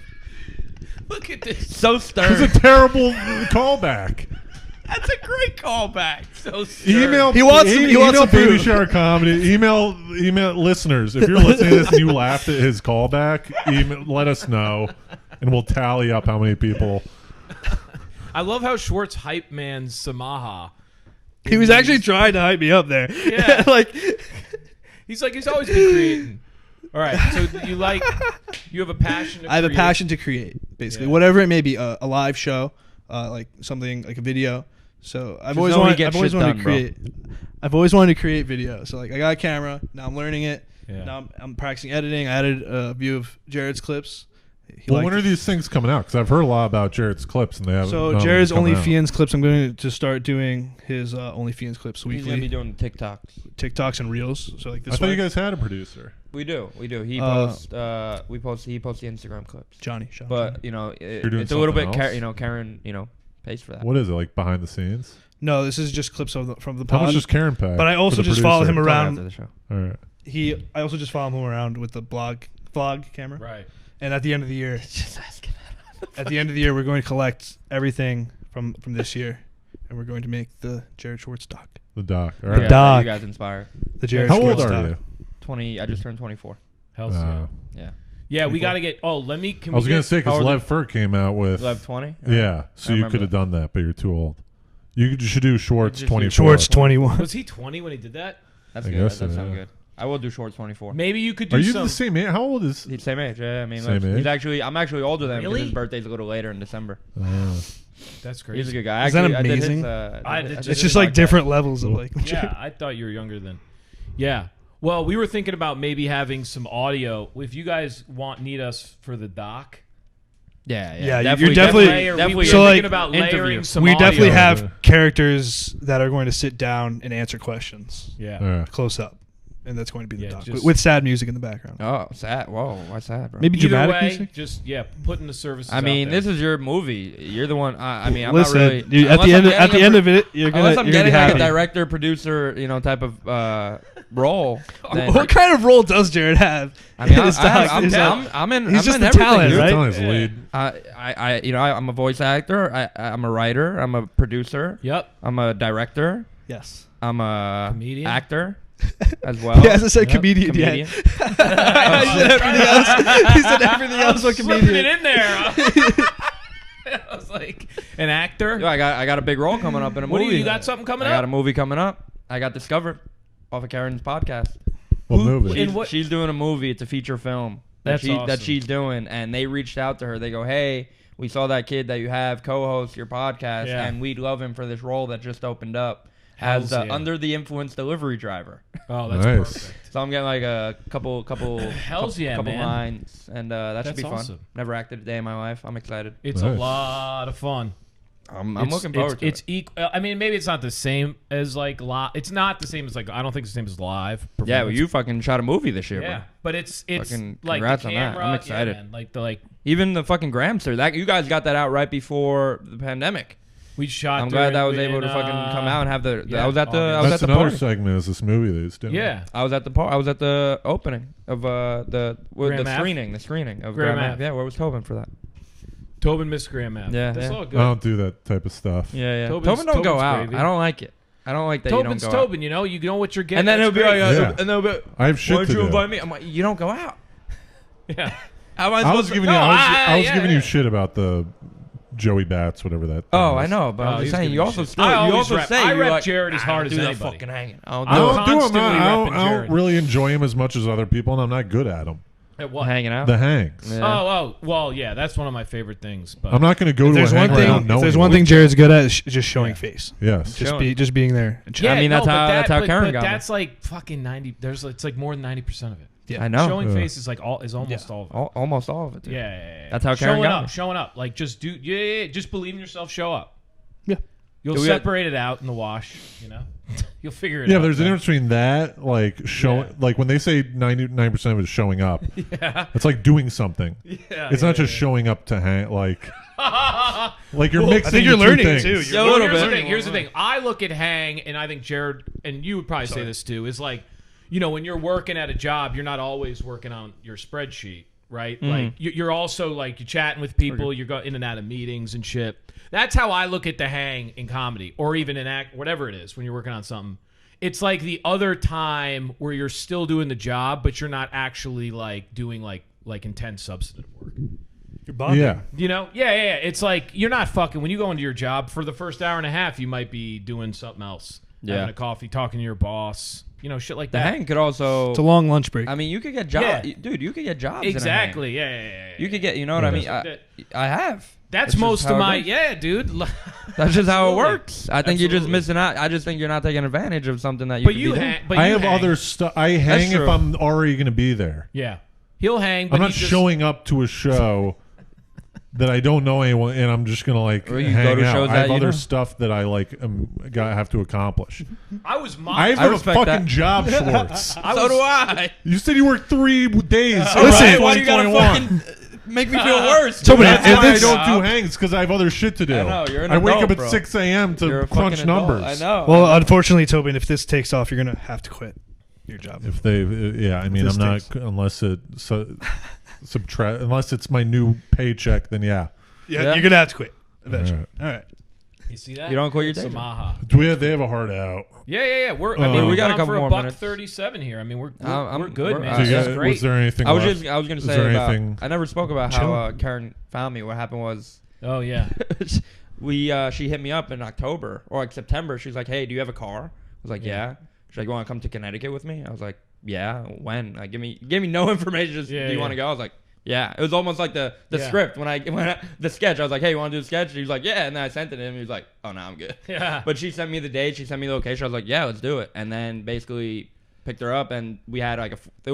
D: Look at this.
C: So
B: It's
C: stern.
B: a terrible callback.
C: That's a great callback. So stern.
B: Email.
A: He wants some- he wants
B: email
A: some
B: Baby
A: proof.
B: Shower Comedy. Email listeners. If you're listening to this and you laughed at his callback, let us know, and we'll tally up how many people.
D: I love how Schwartz hype man's Samaha.
A: He was actually trying to hype me up there.
D: Yeah.
A: like
D: He's always been creating. All right, so you have a passion. To
A: I have a
D: create.
A: passion to create, basically,
D: Yeah.
A: whatever it may be, a live show, like something like a video. So I've
C: Just
A: always
C: know when you
A: wanted,
C: get
A: I've always
C: shit
A: wanted
C: done,
A: to
C: bro.
A: create. I've always wanted to create video. So like I got a camera. Now I'm learning it.
D: Yeah.
A: Now I'm practicing editing. I added a view of Jared's clips. He
B: Well,
A: liked
B: when are
A: it.
B: these things coming out? Because I've heard a lot about Jared's clips, and they haven't.
A: So
B: none of them
A: Jared's
B: come out.
A: OnlyFans clips. I'm going to start doing his OnlyFans clips
C: He's gonna
A: weekly,
C: be doing TikToks.
A: TikToks and Reels. So like
B: I
A: this
B: thought you
A: one,
B: guys had a producer.
C: We do. He
A: Uh,
C: posts. He posts the Instagram clips.
A: Johnny.
C: But you know,
B: doing
C: it's a little bit.
B: something else?
C: Karen, pays for that.
B: What is it like behind the scenes?
A: no, this is just clips of from the
B: How
A: pod.
B: much does Karen pay?
A: But I also
B: for the
A: just follow him
B: producer?
C: Probably
A: around.
C: after the show.
B: All right.
A: I also just follow him around with the vlog camera.
D: Right.
A: And at the end of the year,
C: Just asking.
A: at the end of the year, we're going to collect everything from this year, and we're going to make the Jared Schwartz doc.
B: The doc. All
C: Yeah,
B: right.
A: doc.
C: You guys inspired.
A: The Jared
B: How old
A: Schwartz
B: are
A: doc.
B: you?
C: 20. I just turned 24.
D: Hell's yeah.
C: Yeah.
D: Yeah, we
A: 24.
D: got to get. Oh, let me. Can
B: I was
D: we
B: gonna
D: get-
B: say
C: how
B: because
C: old
B: Lev Fur came out with.
C: Lev 20.
B: Yeah, so
C: I
B: you
C: remember
B: could have
C: that.
B: done that, but you're too old. You should do Schwartz
C: Just do
B: 24.
A: Schwartz 21.
D: Was he 20 when he did that?
C: That's
B: I
C: good.
B: guess
C: That
B: so,
C: sounds
B: yeah.
C: good. I will do shorts 24.
D: Maybe you could do
B: Are you
D: some.
B: the same age? How old is?
C: He's same age. Yeah, I mean,
B: Same
C: he's
B: age?
C: I'm actually older than him because
D: Really?
C: his birthday's a little later in December.
D: That's crazy.
C: He's a good guy.
A: Is that
C: Actually,
A: amazing?
D: I did
A: It's
D: his
A: just like different levels of like.
D: Yeah, I thought you were younger than. Yeah. Well, we were thinking about maybe having some audio. If you guys need us for the doc.
C: Yeah,
A: Yeah,
C: definitely,
A: you're definitely-
C: definitely.
D: we were
A: So, like,
D: thinking about layering
C: interview.
D: some
A: We
D: audio.
A: definitely have
B: Yeah.
A: characters that are going to sit down and answer questions
D: Yeah.
B: Yeah.
A: close up, and that's going to be the
D: Yeah,
A: doc
D: just-
A: with sad music in the background.
C: Oh, sad. Whoa, why sad, bro?
A: Maybe
D: Either
A: dramatic
D: way,
A: music.
D: just putting the services.
C: I mean,
D: out there.
C: this is your movie. You're the one. I mean, I'm
A: Listen,
C: not really.
A: dude, at
C: unless
A: the
C: I'm
A: end
C: getting a
A: of it, you're gonna
C: Unless I'm
A: you're gonna
C: getting
A: be
C: like a
A: happy.
C: director, producer, type of role. Then
A: What kind of role does Jared have?
C: I mean,
A: in his doc?
C: I'm
A: He's
C: in.
A: he's just
C: in
A: the
C: everything,
A: talent,
C: dude.
A: right?
B: You're his lead.
C: I'm a voice actor. I'm a writer. I'm a producer.
D: Yep.
C: I'm a director.
A: Yes.
C: I'm a
D: Comedian?
C: actor. as well.
A: He hasn't said
D: Yep,
A: comedian,
C: comedian.
A: yet. He said everything else. He said everything else but
D: Slipping
A: comedian.
D: it in there. I was like, an actor.
C: Yo, I got a big role coming up in a
D: What
C: movie.
D: do you got? Something coming
C: I got
D: up?
C: a movie coming up. I got discovered off of Karen's podcast.
B: What movie?
D: In what-
C: She's doing a movie. It's a feature film
D: That's
C: that
D: awesome.
C: she's doing, and they reached out to her. They go, "Hey, we saw that kid that you have co-host your podcast,
D: Yeah.
C: and we'd love him for this role that just opened up
D: Hells
C: as
D: yeah.
C: under the influence delivery driver."
D: Oh, that's
B: Nice.
D: perfect.
C: So I'm getting like a couple
D: Hells yeah,
C: couple
D: man.
C: lines, and that should
D: That's
C: be fun.
D: awesome.
C: Never acted a day in my life. I'm excited.
D: It's
B: Nice.
D: a lot of fun.
C: I'm
D: It's-
C: looking forward to
D: it's
C: it.
D: equal. I mean, maybe it's not the same as like live. It's not the same as like. I don't think it's the same as live.
C: Yeah, well,
D: performance.
C: you fucking shot a movie this year,
D: Yeah,
C: bro.
D: but it's
C: Fucking
D: like
C: congrats
D: the
C: on that.
D: camera.
C: I'm excited.
D: Yeah, man, like the like
C: Even the fucking Gramster, that you guys got that out right before the pandemic.
D: we shot.
C: I'm glad that I was
D: during-
C: able to fucking come out and have the.
D: yeah,
C: I was at the. I
D: August.
C: was
B: That's
C: at the
B: another
C: party.
B: segment. Is this movie that he's doing?
D: Yeah,
C: I was at the opening of the
D: Graham Ave?
C: screening of
D: Graham
C: Graham Ave.
D: Ave.
C: Yeah, where was Tobin for that?
D: Tobin Miss Graham Ave.
C: Yeah,
D: that's
C: yeah.
D: all
B: I
D: good.
B: don't do that type of stuff.
C: Yeah.
D: Tobin's-
C: Tobin don't go
D: Tobin's
C: out.
D: gravy.
C: I don't like it. I don't like that
D: Tobin's
C: you don't go
D: Tobin. You know what you're
C: out.
D: getting.
C: And then
D: That's
C: it'll be like,
D: great.
B: Yeah.
C: and they'll be,
B: I have
C: why
B: shit
C: don't
B: to
C: you
B: do.
C: invite me? I'm like, you don't go out.
D: yeah.
C: How am I
B: I
C: supposed
B: was
C: to?
B: giving
C: No,
B: you. I was
D: yeah,
B: giving
D: yeah.
B: you shit about the Joey Bats, whatever that.
C: Oh,
B: thing
C: I
B: is.
C: know, but
D: Oh,
C: I'm
D: he's
C: just saying.
D: giving
C: You
D: me
C: also
D: shit.
C: still.
D: I
C: You
D: always
C: also
D: rep-
C: say
D: I
C: you're
D: rep
C: like,
D: Jared as
C: "I
D: hard
C: don't
D: as
C: do that
D: anybody."
C: fucking hanging. I
B: I
C: don't
B: don't do them.
D: constantly
B: I
D: repping
B: don't
D: Jared.
B: really enjoy him as much as other people, and I'm not good at them.
D: At
C: do
D: what?
C: hanging out.
B: The hangs.
C: Yeah.
D: Oh, well, yeah. That's one of my favorite things. But
B: I'm not going to go
A: If
B: to a
A: there's
B: hang
A: one
B: where I
A: thing,
B: don't know
A: if there's
B: anyone.
A: one thing Jared's good at, is just showing
D: Yeah.
A: face.
B: Yes.
A: Just being there. And
D: yeah,
C: I mean, that's
D: no,
C: how-
D: but
C: that's how
D: but
C: Karen got me.
D: That's like fucking 90. It's like more than 90% of it.
A: Yeah.
C: I know.
D: Showing
B: Yeah.
D: face is like almost all of it.
C: Almost all of it. Dude.
D: Yeah.
C: That's how Karen
D: showing
C: got
D: up,
C: me.
D: showing up. Like just do, yeah. Just believe in yourself. Show up.
A: Yeah.
D: You'll
C: Do we-
D: separate it out in the wash. You know, you'll figure it
B: Yeah,
D: out.
B: there's a
D: man.
B: difference between that, like showing,
D: Yeah.
B: like when they say 99% of it is showing up,
D: Yeah.
B: it's like doing something.
D: Yeah.
B: It's not just showing up to hang, like you're
D: Well,
B: mixing.
A: I think you're
B: the two
A: learning
B: things.
A: too.
C: Yeah, a
D: Well,
C: little
D: here's
C: bit.
D: the thing. Here's the thing. I look at hang, and I think Jared, and you would probably say this too, is like, you know, when you're working at a job, you're not always working on your spreadsheet, right? Like you're also like you're chatting with people, you're going in and out of meetings and shit. That's how I look at the hang in comedy, or even in act, whatever it is when you're working on something. It's like the other time where you're still doing the job, but you're not actually like doing like intense substantive work.
A: You're bonding.
B: Yeah,
D: You know? Yeah. It's like you're not fucking when you go into your job for the first hour and a half, you might be doing something else.
C: Yeah.
D: Having a coffee, talking to your boss, you know, shit like
C: The
D: that.
C: hang could also.
A: It's a long lunch break.
C: I mean, you could get jobs,
D: Yeah.
C: dude. You could get jobs. in a hang.
D: Exactly. Yeah.
C: You could get. You know what I mean? I have.
D: That's
C: just
D: most
C: how
D: of
C: it
D: my
C: goes.
D: dude.
C: That's just how it
D: Absolutely.
C: works. I think you're just
D: Absolutely.
C: missing out. I just think you're not taking advantage of something that you.
D: But
C: could
D: you
C: be doing.
D: hang. But
B: I
D: you
B: have
D: hang.
B: other stuff. I hang if
C: true.
B: I'm already going to be there.
D: Yeah. He'll hang. But
B: I'm not
D: he just,
B: showing up to a show that I don't know anyone, and I'm just going to like
C: Or you
B: hang
C: go to
B: out.
C: shows
B: I have
C: that you
B: other
C: know.
B: stuff that I like have to accomplish.
D: I was
B: I
D: mocked.
B: have a
C: respect
B: fucking
C: that.
B: job, Schwartz.
C: So do I.
B: You said you worked 3 days.
A: Listen,
C: why do you gotta
B: 2021.
C: fucking make me feel worse?
A: So, but
B: That's
A: if
B: why I
A: it's-
B: don't do hangs because I have other shit to do.
C: I know, you're an
B: I wake
C: adult,
B: up at
C: bro.
B: 6 a.m.
C: You're
B: to
C: a
B: crunch
C: fucking adult.
B: numbers.
C: I know.
A: well, unfortunately, Tobin, if this takes off, you're gonna have to quit your job.
B: If they, yeah, I mean,
A: This
B: I'm not
A: stinks.
B: unless it subtract unless it's my new paycheck. Then yeah.
A: Yeah, you're gonna have to quit eventually.
B: Alright.
A: All right.
D: You see that?
C: You don't quit your day job.
D: Samaha.
B: They have a hard out.
D: Yeah. We're.
B: I mean,
C: we got a
D: on
C: couple
D: for
C: more
D: $137
C: minutes.
D: here. I mean, we're
C: I'm-
D: good,
C: we're-
D: man.
B: So you
D: This
B: guys-
D: is great.
B: was there anything?
C: I was
B: left?
C: gonna
B: Is
C: say
B: there
C: about.
B: anything-
C: I never spoke about how Karen found me. What happened was
D: Oh yeah.
C: she hit me up in October or like September. She's like, "Hey, do you have a car?" I was like, "Yeah." She's like, "You want to come to Connecticut with me?" I was like, "Yeah." When? Like, give me no information. Just
D: Yeah,
C: do you
D: yeah.
C: want to go? I was like, "Yeah." It was almost like the
D: Yeah.
C: script when the sketch. I was like, "Hey, you want to do the sketch?" He was like, "Yeah," and then I sent it to him. He was like, "Oh no, I'm good."
D: Yeah.
C: But she sent me the date. She sent me the location. I was like, "Yeah, let's do it." And then basically picked her up, and we had like it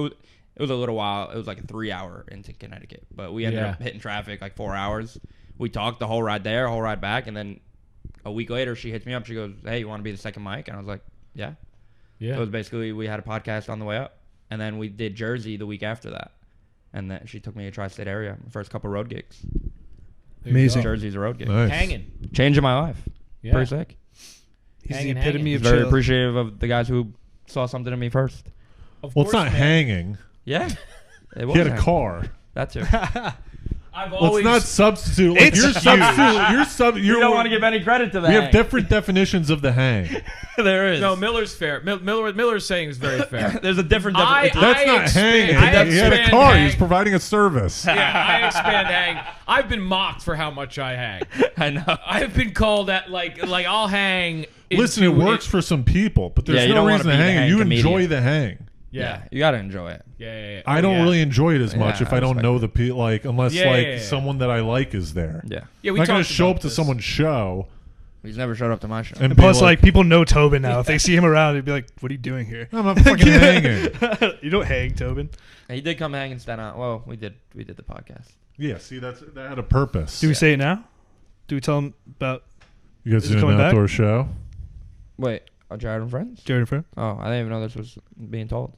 C: was a little while. It was like a 3-hour into Connecticut, but we ended
D: Yeah.
C: up hitting traffic like 4 hours. We talked the whole ride there, whole ride back, and then a week later she hits me up. She goes, "Hey, you want to be the second mic?" And I was like, "Yeah."
D: Yeah.
C: So it was basically we had a podcast on the way up, and then we did Jersey the week after that, and then she took me to tri-state area. My first couple road gigs.
D: There you
A: Amazing.
D: go.
C: Jersey's a road gig.
B: Nice.
D: Hanging.
C: Changing my life.
D: Yeah.
C: Pretty sick.
A: He's
D: Hanging,
A: the epitome
D: hanging.
A: of
C: Very
A: chill.
C: appreciative of the guys who saw something in me first.
D: Of
B: Well, it's
D: course,
B: not
D: man.
B: hanging.
C: Yeah. It
B: He had a
C: hanging.
B: car.
C: That too.
D: I've
B: Let's
D: always
B: not substitute. Like,
A: It's
B: you're
A: huge.
B: substitute.
C: You don't want to give any credit to that.
B: We have different definitions of the hang.
C: There is.
D: no. Miller's fair. What Miller's saying is very fair.
C: There's a different
D: I-
C: definition.
B: That's not hanging.
D: I
B: He had a
D: expand
B: car.
D: hang.
B: He's providing a service.
D: Yeah, I expand hang. I've been mocked for how much I hang.
C: I know.
D: I've been called that like I'll hang.
B: Listen, it works for some people, but
C: Yeah,
B: there's
C: you
B: no
C: don't wanna
B: reason to
C: be the
B: hang.
C: hang
B: You
C: comedian.
B: enjoy the hang.
D: Yeah,
C: You got to enjoy it.
D: yeah.
B: I don't really enjoy it as much
C: Yeah,
B: if I don't
C: respect
B: know the people, like unless
D: Yeah,
B: like
D: yeah, yeah.
B: someone that I like is there.
C: Yeah.
D: Yeah,
B: I'm
D: we
B: not gonna
D: talked
B: show
D: about
B: up to
D: this.
B: someone's show
C: He's never showed up to my show.
B: and,
A: And
B: be
A: plus, like, people know Tobin now. If they see him around, they'd be like, "What are you doing here?"
B: I'm not fucking hanging.
A: You don't hang, Tobin.
C: He did come hang in Staten Island. Well, we did the podcast.
B: Yeah, see, that had a purpose.
A: Do we say it now? Do we tell him about
B: You guys
A: Is it
B: do an
A: coming back?
B: outdoor show?
C: Wait, Jared and Friends?
A: Jared and Fred?
C: Oh, I didn't even know this was being told.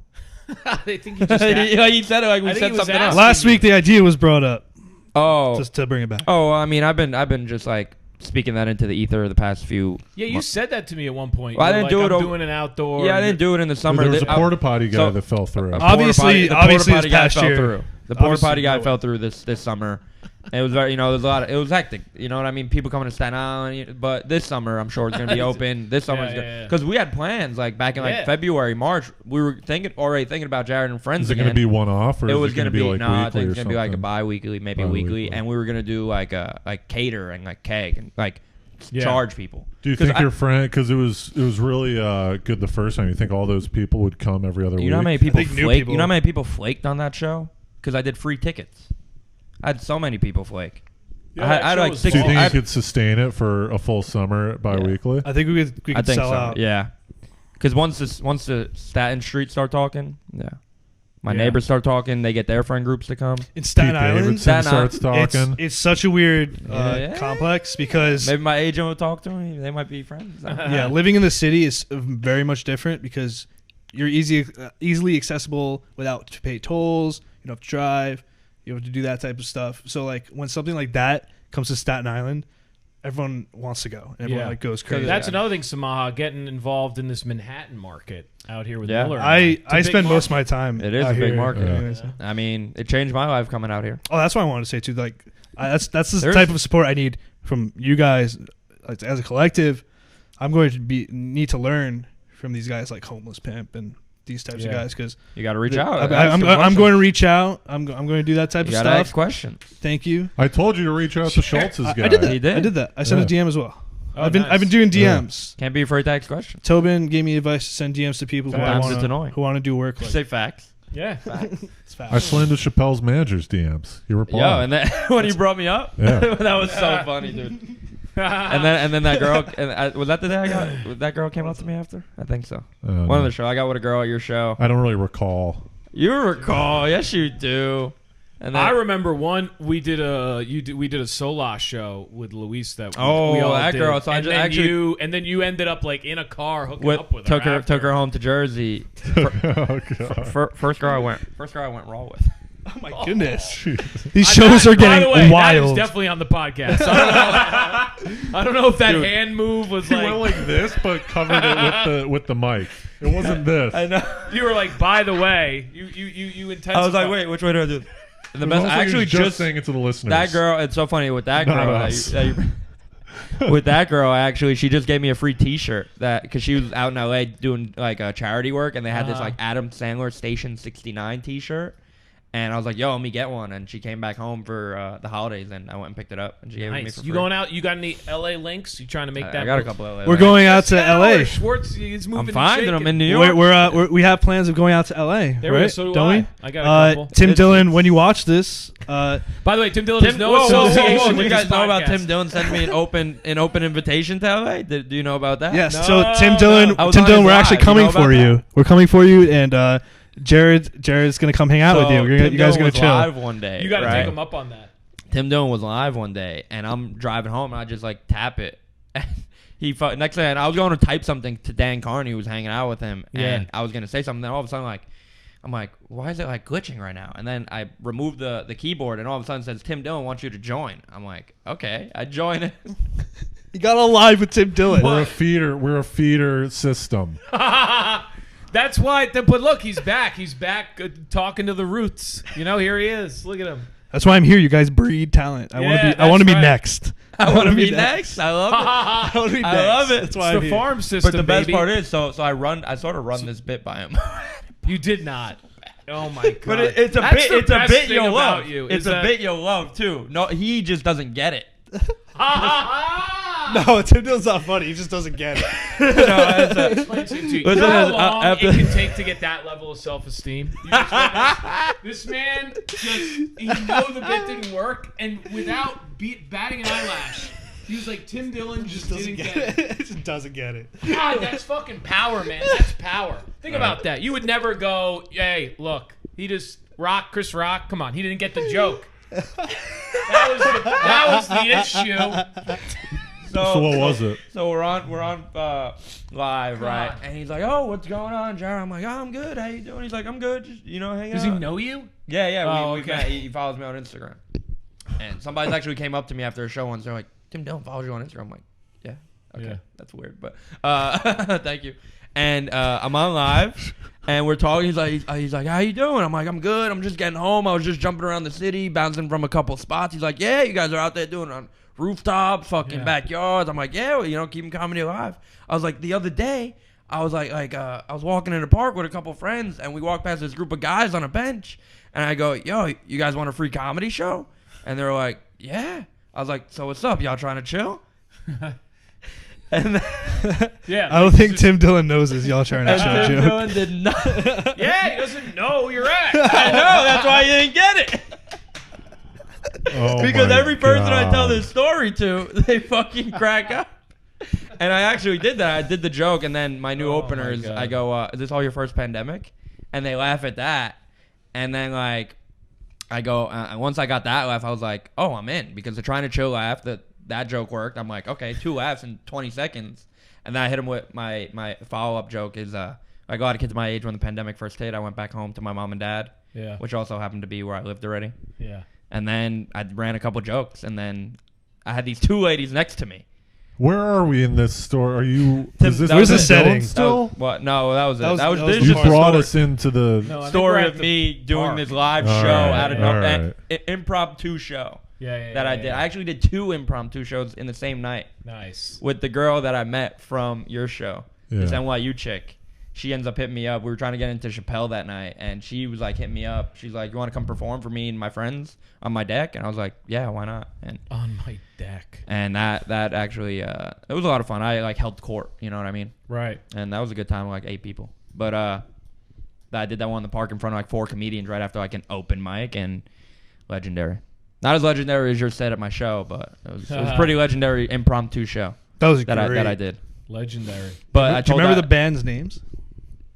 D: They think you just. asked.
C: He said it like we
D: I think
C: set
D: he was
C: something up.
D: asking.
A: Last week, the idea was brought up
C: Oh,
A: just to bring it back.
C: oh. I mean, I've been just like speaking that into the ether the past few.
D: Yeah, you said that to me at one point.
C: Well, I
D: You were
C: didn't do
D: like,
C: it
D: I'm
C: over-
D: doing an outdoor.
C: Yeah, I didn't do it in the summer.
B: There was a
C: I-
B: porta potty guy
C: so-
B: that fell through.
C: a
A: Obviously-
C: porta
A: obviously
C: potty
A: this
C: guy
A: past
C: fell
A: year.
C: through. The porta
A: Obviously,
C: potty guy
A: no.
C: fell through this summer. And it was very, there's a lot. It was hectic. You know what I mean? People coming to Staten Island. But this summer, I'm sure it's gonna be open. This summer is good because we had plans like back in like February, March. We were already thinking about Jared and Friends.
B: Is it going to be one off or
C: It
B: is
C: was
B: it going to be like
C: no, I
B: weekly
C: think
B: or
C: it's gonna be like a
B: something?
C: bi-weekly, maybe
B: Bi-weekly.
C: weekly, and we were gonna do like cater and like keg and like charge people.
B: Do you
C: 'Cause
B: think your friend, because it was really good the first time, you think all those people would come every other week?
C: You know how many people
A: think new
C: flaked?
A: people-
C: You know how many people flaked on that show? Because I did free tickets. I had so many people flake.
D: Yeah,
C: I had
D: that
C: like
D: show was
B: Do
C: 60.
B: you think
C: I
B: you
C: had-
B: could sustain it for a full summer bi-weekly?
A: I think we
C: I
A: could
C: think
A: sell
C: so.
A: out.
C: Yeah, because once the Staten Street start talking, my
D: Yeah.
C: neighbors start talking. They get their friend groups to come.
A: In Staten
B: Pete
A: Island,
B: Davidson
C: Staten
B: starts
C: Island.
B: talking.
A: it's such a weird
C: Yeah.
A: complex because
C: Maybe my agent will talk to me. They might be friends.
A: yeah, living in the city is very much different because you're easily accessible without to pay tolls. You don't have to drive. You have to do that type of stuff. So like when something like that comes to Staten Island, everyone wants to go. Everyone like goes crazy.
D: That's another thing, Samaha, getting involved in this Manhattan market out here with
C: Yeah.
D: Miller.
A: I
D: It's a big
A: spend most of
D: market.
A: my time.
C: It is
A: out
C: a big
A: here.
C: market.
A: Anyways.
C: I mean, it changed my life coming out here.
A: Oh, that's what I wanted to say too. Like, that's the
C: There's-
A: type of support I need from you guys, like, as a collective. I'm going to need to learn from these guys like Homeless Pimp and these types of
D: Yeah.
A: guys because
C: You got to reach out.
A: I'm going to reach out. I'm going to do that type
C: You
A: of
C: got to ask
A: stuff.
C: questions.
A: Thank you.
B: I told you to reach out to Schultz's guy.
A: I did that.
C: He did?
A: I did that. I sent
B: Yeah.
A: a DM as well.
D: Oh,
A: I've been
D: nice.
A: doing
B: Yeah.
A: DMs.
C: Can't be afraid to ask questions.
A: Tobin gave me advice to send DMs to people
C: Sometimes it's annoying.
A: who want to do work. Like,
C: Say facts.
D: Yeah.
A: it's fast.
B: I slammed to Chappelle's manager's DMs. He replied.
C: Yo, and then when you brought me up,
B: Yeah.
C: that was so funny, dude. and then that girl, was that the day I got? That girl came up to me after. I think so. One of the show. I got with a girl at your show.
B: I don't really recall.
C: You recall? Yes, you do. And then,
D: I remember one we did a Solas show with Luis that
C: Oh,
D: we all
C: that
D: did.
C: girl. So I
D: and
C: just
D: then
C: actually-
D: and then you ended up like in a car hooking up with
C: took her
D: after.
C: took her home to Jersey.
B: Oh, God.
C: First girl I went raw with.
A: Oh my goodness.
B: Jeez.
A: These shows are
D: By the
A: getting
D: way, That is
A: wild.
D: definitely on the podcast. I don't know if that
C: Dude.
D: hand move was
B: He went like this, but covered it with the mic. It wasn't this.
C: I know.
D: you were like, by the way, you intensified.
C: I was like, wait, which way do I do it? And the
B: It was
C: best,
B: also
C: actually,
B: he was just saying it to the listeners.
C: that girl. It's so funny with that
B: Not
C: girl.
B: us.
C: With that girl, actually, she just gave me a free T-shirt because she was out in LA doing like charity work, and they had this like Adam Sandler Station 69 T-shirt. And I was like, yo, let me get one. And she came back home for the holidays, and I went and picked it up. And she gave it to me
D: nice.
C: for
D: You
C: free.
D: going out? You got any LA links? You trying to make that?
C: I got a
D: work?
C: couple of LA.
A: We're going out to LA.
D: Schwartz is moving.
C: I'm
D: and
C: finding
D: shaking.
C: them in New York.
A: We have plans of going out to LA.
D: There we go.
A: right?
D: So do
A: Don't
D: I.
A: we?
D: I got a couple.
A: Tim
C: It's-
A: Dillon, when you watch this,
D: By the way, Tim Dillon has no
C: whoa,
D: association
C: Do
D: with
C: you guys
D: this
C: know about
D: podcast.
C: Tim Dillon sending me an open invitation to LA? Do you know about that?
A: yes.
D: No,
A: so Tim
D: no.
A: Dillon,
C: I was on his
A: we're actually
C: live. You
A: coming
C: know about
A: for
C: that?
A: you. We're coming for you, and Jared's gonna come hang out with you.
C: Tim
A: You guys are
C: Dillon
A: gonna
C: was
A: chill.
C: live one day.
D: You got to
C: right?
D: take him up on that.
C: Tim Dillon was live one day, and I'm driving home, and I just like tap it. Next thing I was going to type something to Dan Carney, who was hanging out with him, and I was gonna say something. Then all of a sudden, I'm like, why is it like glitching right now? And then I removed the keyboard, and all of a sudden it says Tim Dillon wants you to join. I'm like, okay, I join it.
A: You got on live with Tim Dillon.
B: We're a feeder system.
D: That's why. But look, he's back. He's back talking to the roots. You know, here he is. Look at him.
A: That's why I'm here. You guys breed talent. I want to be. I
D: that's
A: want to be
D: right.
A: next.
C: I want to be next. I love it.
A: I want to be next.
C: I love it.
A: That's why
D: It's
A: I'm
D: the
A: here.
D: farm system,
C: But the best
D: baby.
C: part is, so I sort of run this bit by him.
D: You did not. Oh my god!
C: But it's a
D: That's
C: bit.
D: the
C: It's a
D: best
C: bit
D: thing
C: you'll
D: about
C: love.
D: you,
C: It's
D: is
C: a
D: that-
C: bit you'll love too. No, he just doesn't get it.
A: No, Tim Dillon's not funny. He just doesn't get it.
C: No, it's a-
D: Explain to you.
C: Listen,
D: You know how
C: listen,
D: long
C: after-
D: it can take to get that level of self-esteem? You just realize this man he know the bit didn't work, and without batting an eyelash, he was like, Tim Dillon just didn't get it.
A: Just doesn't get it.
D: God, that's fucking power, man. That's power. Think about that. You would never go, hey, look, he just Chris Rock. Come on, he didn't get the joke. That was the issue.
B: So what was it?
C: So we're on live, right?
D: on.
C: And he's like, "Oh, what's going on, Jared?" I'm like, "Oh, I'm good. How you doing?" He's like, "I'm good. Just hanging
D: Does
C: out."
D: he know you?
C: Yeah.
D: Oh,
C: we
D: okay.
C: met. He follows me on Instagram. And somebody actually came up to me after a show once. They're like, "Tim Dillon follows you on Instagram." I'm like, "Yeah, okay,
D: Yeah.
C: that's weird, but thank you." And I'm on live, and we're talking. He's like, "How you doing?" I'm like, "I'm good. I'm just getting home. I was just jumping around the city, bouncing from a couple spots." He's like, "Yeah, you guys are out there doing it on rooftops, fucking backyards." I'm like, "Yeah, well, keeping comedy alive." I was like, the other day, I was I was walking in the park with a couple friends, and we walked past this group of guys on a bench, and I go, "Yo, you guys want a free comedy show?" And they were like, "Yeah." I was like, "So what's up? Y'all trying to chill?" And
D: Yeah.
A: I don't think Tim Dillon knows this. Y'all trying to show a
C: Tim
A: joke.
C: Dillon did not.
D: Yeah, he doesn't know you're at.
C: I know, that's why he didn't get it.
B: Oh
C: Because
B: my
C: every person I tell
B: God.
C: this story to, they fucking crack up. And I actually did that. I did the joke, and then my new
D: Oh,
C: openers,
D: my God.
C: I go, "Is this all your first pandemic?" And they laugh at that. And then I go, once I got that laugh, I was like, "Oh, I'm in," because the trying to chill laugh that joke worked. I'm like, okay, 2 laughs in 20 seconds. And then I hit him with my follow-up joke is I got a lot of kids my age when the pandemic first hit. I went back home to my mom and dad,
D: Yeah.
C: which also happened to be where I lived already.
D: Yeah.
C: And then I ran a couple jokes, and then I had these 2 ladies next to me.
B: Where are we in this story? Are you?
C: Tim,
B: Is this
C: that was
A: the
B: Tim
A: setting.
B: Dillon
C: That
B: still?
C: was, what? No, that was it.
A: That was-
C: That was,
A: that was
C: this
A: the
B: You
C: is
A: part.
B: brought
C: story,
B: us into the.
D: No, I think
C: story
D: we're
C: of
D: at
C: me doing
D: park.
C: this live
B: All
C: show
B: right,
C: out of
B: all
C: nowhere,
B: right.
C: impromptu show
D: Yeah.
C: that I did. I actually did 2 impromptu shows in the same night
D: Nice.
C: with the girl that I met from your show, this
B: Yeah.
C: NYU chick. She ends up hitting me up. We were trying to get into Chappelle that night, and she was like, hitting me up. She's like, "You want to come perform for me and my friends on my deck?" And I was like, "Yeah, why not?"
D: On my deck.
C: And that actually it was a lot of fun. I held court, you know what I mean?
D: Right.
C: And that was a good time with 8 people. But I did that one in the park in front of 4 comedians right after an open mic, and legendary. Not as legendary as your set at my show, but it was a pretty legendary impromptu show
A: That was
C: that
A: great.
C: I did.
D: Legendary.
C: But I
A: Do you
C: told
A: remember
C: that-
A: the band's names?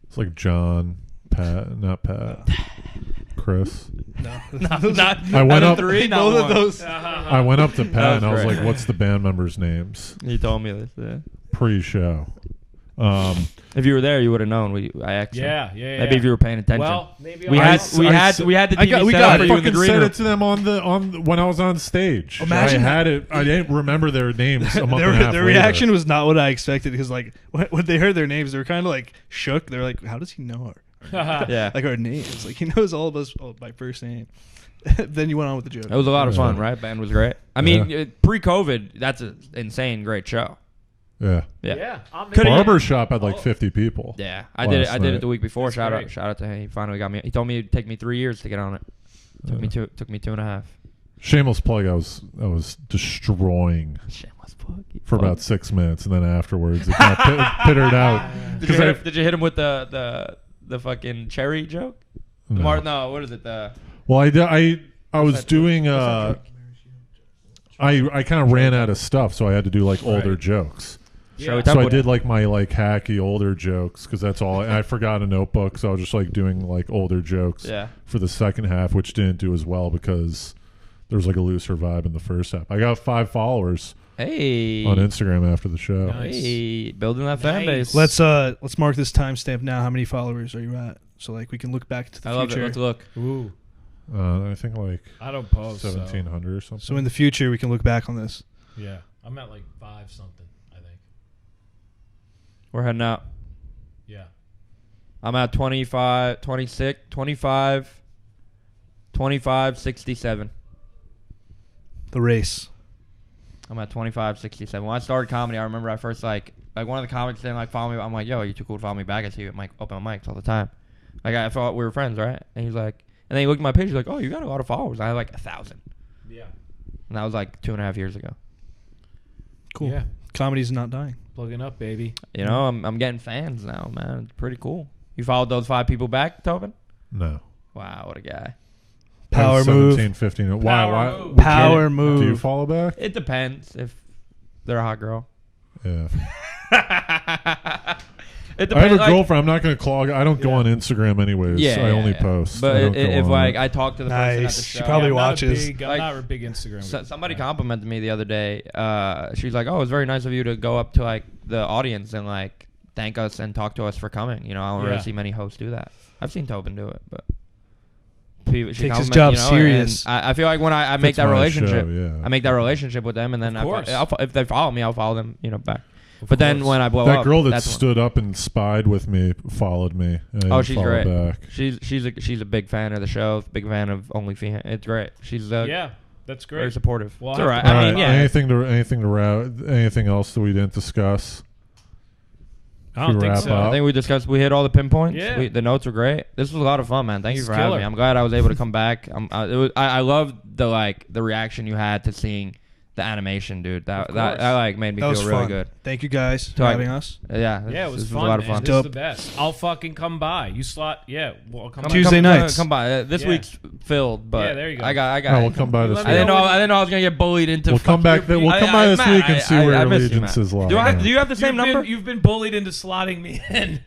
B: It's like John, Pat, not Pat, Chris.
A: No.
C: not
B: I went
C: out of
B: up-
C: 3, not
A: Both
C: 1.
A: of those.
B: I went up to Pat
C: was
B: and I was
C: great.
B: like, "What's the band members' names?"
C: He told me this. Yeah.
B: Pre-show.
C: If you were there, you would have known. I asked him.
D: Yeah.
C: Maybe if you were paying attention.
D: Well, maybe
C: we
D: I'll-
C: had we had the TV
A: we
C: set
A: got
C: up for
B: I
C: you in the
B: fucking
C: green
B: said
C: room.
B: it to them on when I was on stage.
A: Imagine-
B: I had it. I didn't remember their names. A month
A: Their,
B: and a half
A: their
B: later.
A: reaction was not what I expected because when they heard their names, they were kind of shook. They're like, "How does he know our
C: Yeah.
A: our names? He knows all of us by first name." Then you went on with the joke.
C: It was a lot of
B: Yeah.
C: fun, right? Band was great. I mean, pre-COVID, that's an insane, great show.
B: Yeah.
C: Yeah.
D: I'm
C: Could've-
B: Barbershop had like 50 people.
C: Yeah, I did it.
B: Last
C: I did it
B: night.
C: the week before.
D: That's
C: Shout
D: great.
C: out to him. He finally got me. He told me it'd take me 3 years to get on it. Took me 2.5.
B: Shameless plug. I was destroying
C: Shameless plug.
B: for about 6 minutes, and then afterwards it kind of pittered out.
C: Did you,
B: 'Cause
C: did you hit him with the fucking cherry joke?
B: No.
C: No, what is it?
B: Well, I was
C: that
B: doing.
C: joke?
B: I kind of ran out of stuff, so I had to do older
D: Right.
B: jokes.
C: Shall we
B: So
C: talk
B: I
C: with-
B: did my hacky older jokes because that's all. I forgot a notebook, so I was just doing older jokes
C: Yeah.
B: for the second half, which didn't do as well because there was a looser vibe in the first half. I got 5 followers
C: Hey.
B: on Instagram after the show.
D: Nice.
C: Hey, building that fan
D: Nice.
C: base.
A: Let's mark this timestamp now. How many followers are you at? So we can look back to the
C: I love it.
A: future.
C: Let's look.
D: Ooh.
B: I think
D: I don't post.
B: 1,700 or something.
A: So in the future, we can look back on this.
D: Yeah. I'm at 5 something, I think.
C: We're heading out.
D: Yeah.
C: I'm at 25, 26, 25, 25, 67.
A: The race.
C: I'm at 25, 67. When I started comedy, I remember I first like one of the comics didn't like follow me. I'm like, yo, you're too cool to follow me back. I see you at open mics all the time. Like I thought we were friends, right? And he's like, and then he looked at my page. He's like, oh, you got a lot of followers. I have like 1,000.
D: Yeah.
C: And that was like 2.5 years ago.
A: Cool.
D: Yeah.
A: Comedy's not dying.
D: Plugging up, baby.
C: You know, I'm getting fans now, man. It's pretty cool. You followed those 5 people back, Tobin?
B: No.
C: Wow, what a guy.
A: Power move.
B: 17, 15. Why?
D: move.
B: Would
A: Power
B: you,
A: move.
B: Do you follow back?
C: It depends if they're a hot girl.
B: Yeah.
C: It
B: I have a
C: depends, like,
B: girlfriend. I'm not going to clog. I don't go on Instagram anyways.
C: Yeah,
B: I only
C: yeah.
B: post.
C: But
B: I don't go
C: if
B: on
C: like
B: it.
C: I talk to the person at the
A: Nice.
C: show,
A: She probably
D: I'm not a
A: watches.
D: big- I'm
C: Like,
D: not a big Instagram.
C: somebody
D: guy.
C: complimented me the other day. She's like, "Oh, it's very nice of you to go up to like the audience and like thank us and talk to us for coming." You know, I don't really
D: Yeah.
C: see many hosts do that. I've seen Tobin do it, but she
A: Takes his
C: compliment-
A: job
C: you know,
A: serious.
C: and I feel like when I make
B: It's
C: that
B: my
C: relationship,
B: show, yeah.
C: I make that relationship with them, and then
D: Of course.
C: if they follow me, I'll follow them, you know, back.
D: Of
C: But then
D: course.
C: when I blow
B: That
C: up,
B: girl that
C: that's when-
B: stood up and spied with me followed me. I
C: Oh,
B: didn't
C: she's
B: follow
C: great.
B: back.
C: She's a big fan of the show, big fan of OnlyFans. It's great. She's
D: Yeah, that's
C: very
D: great.
C: supportive.
D: Well,
C: It's
D: I
C: all
D: have
C: right.
D: to-
C: I mean, yeah.
B: Anything else that we didn't discuss?
D: I don't
B: to
D: think
B: wrap
D: so.
B: up.
C: I think we hit all the pinpoints.
D: Yeah.
C: The notes were great. This was a lot of fun, man. Thank you
D: It's
C: for having
D: killer.
C: me. I'm glad I was able to come back. I loved the reaction you had to seeing the animation, dude. That
D: course.
C: like made me
A: That was
C: feel really
A: fun.
C: good.
A: Thank you guys for
C: So I-
A: having us.
C: Yeah,
D: Yeah, it was
C: this
D: fun,
C: a lot of
D: man.
C: fun.
D: This is
A: Dope.
D: the best. I'll fucking come by. You slot, yeah. Well, I'll come by.
A: Tuesday nights.
C: Come by. This
D: Yeah.
C: week's filled, but
D: Yeah, there you go.
C: I got.
B: No, we'll come by
D: You
B: this
D: let
C: I
D: me
B: week.
C: didn't know.
D: when-
C: I didn't know I was gonna get bullied into.
B: We'll come back.
C: fucking-
B: We'll come by this
C: Matt,
B: week and see where
C: I miss you,
B: allegiance
C: Matt.
B: is like.
C: Do you have the same number?
D: You've been bullied into slotting me in.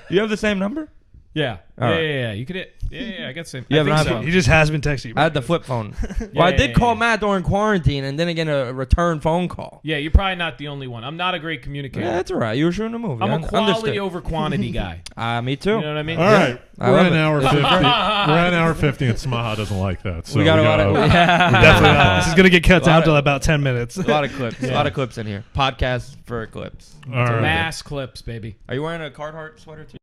C: You have the same number?
D: Yeah.
C: All right.
D: Yeah. You could hit. Yeah. I got the same.
C: You
D: I think
C: haven't
D: so.
C: had-
A: He just has been texting you.
C: I had the flip phone.
D: Yeah,
C: Well, I
D: yeah,
C: did call
D: yeah.
C: Matt during quarantine and didn't get a return phone call.
D: Yeah, you're probably not the only one. I'm not a great communicator.
C: Yeah, that's all right. You were shooting a movie.
D: I'm a
C: Understood.
D: quality over quantity guy.
C: Me too.
D: You know what I mean?
B: All right,
C: I
B: we're
C: love
B: at an
C: it.
B: hour 50. We're at an hour 50, and Samaha doesn't like that. So
C: we got a lot of
A: Definitely not. This is gonna get cut
C: Lot
A: down
C: of-
A: to about 10 minutes.
C: a lot of clips. A lot of clips in here. Podcasts for clips.
B: All right.
D: Mass clips, baby.
C: Are you wearing a Carhartt sweater too?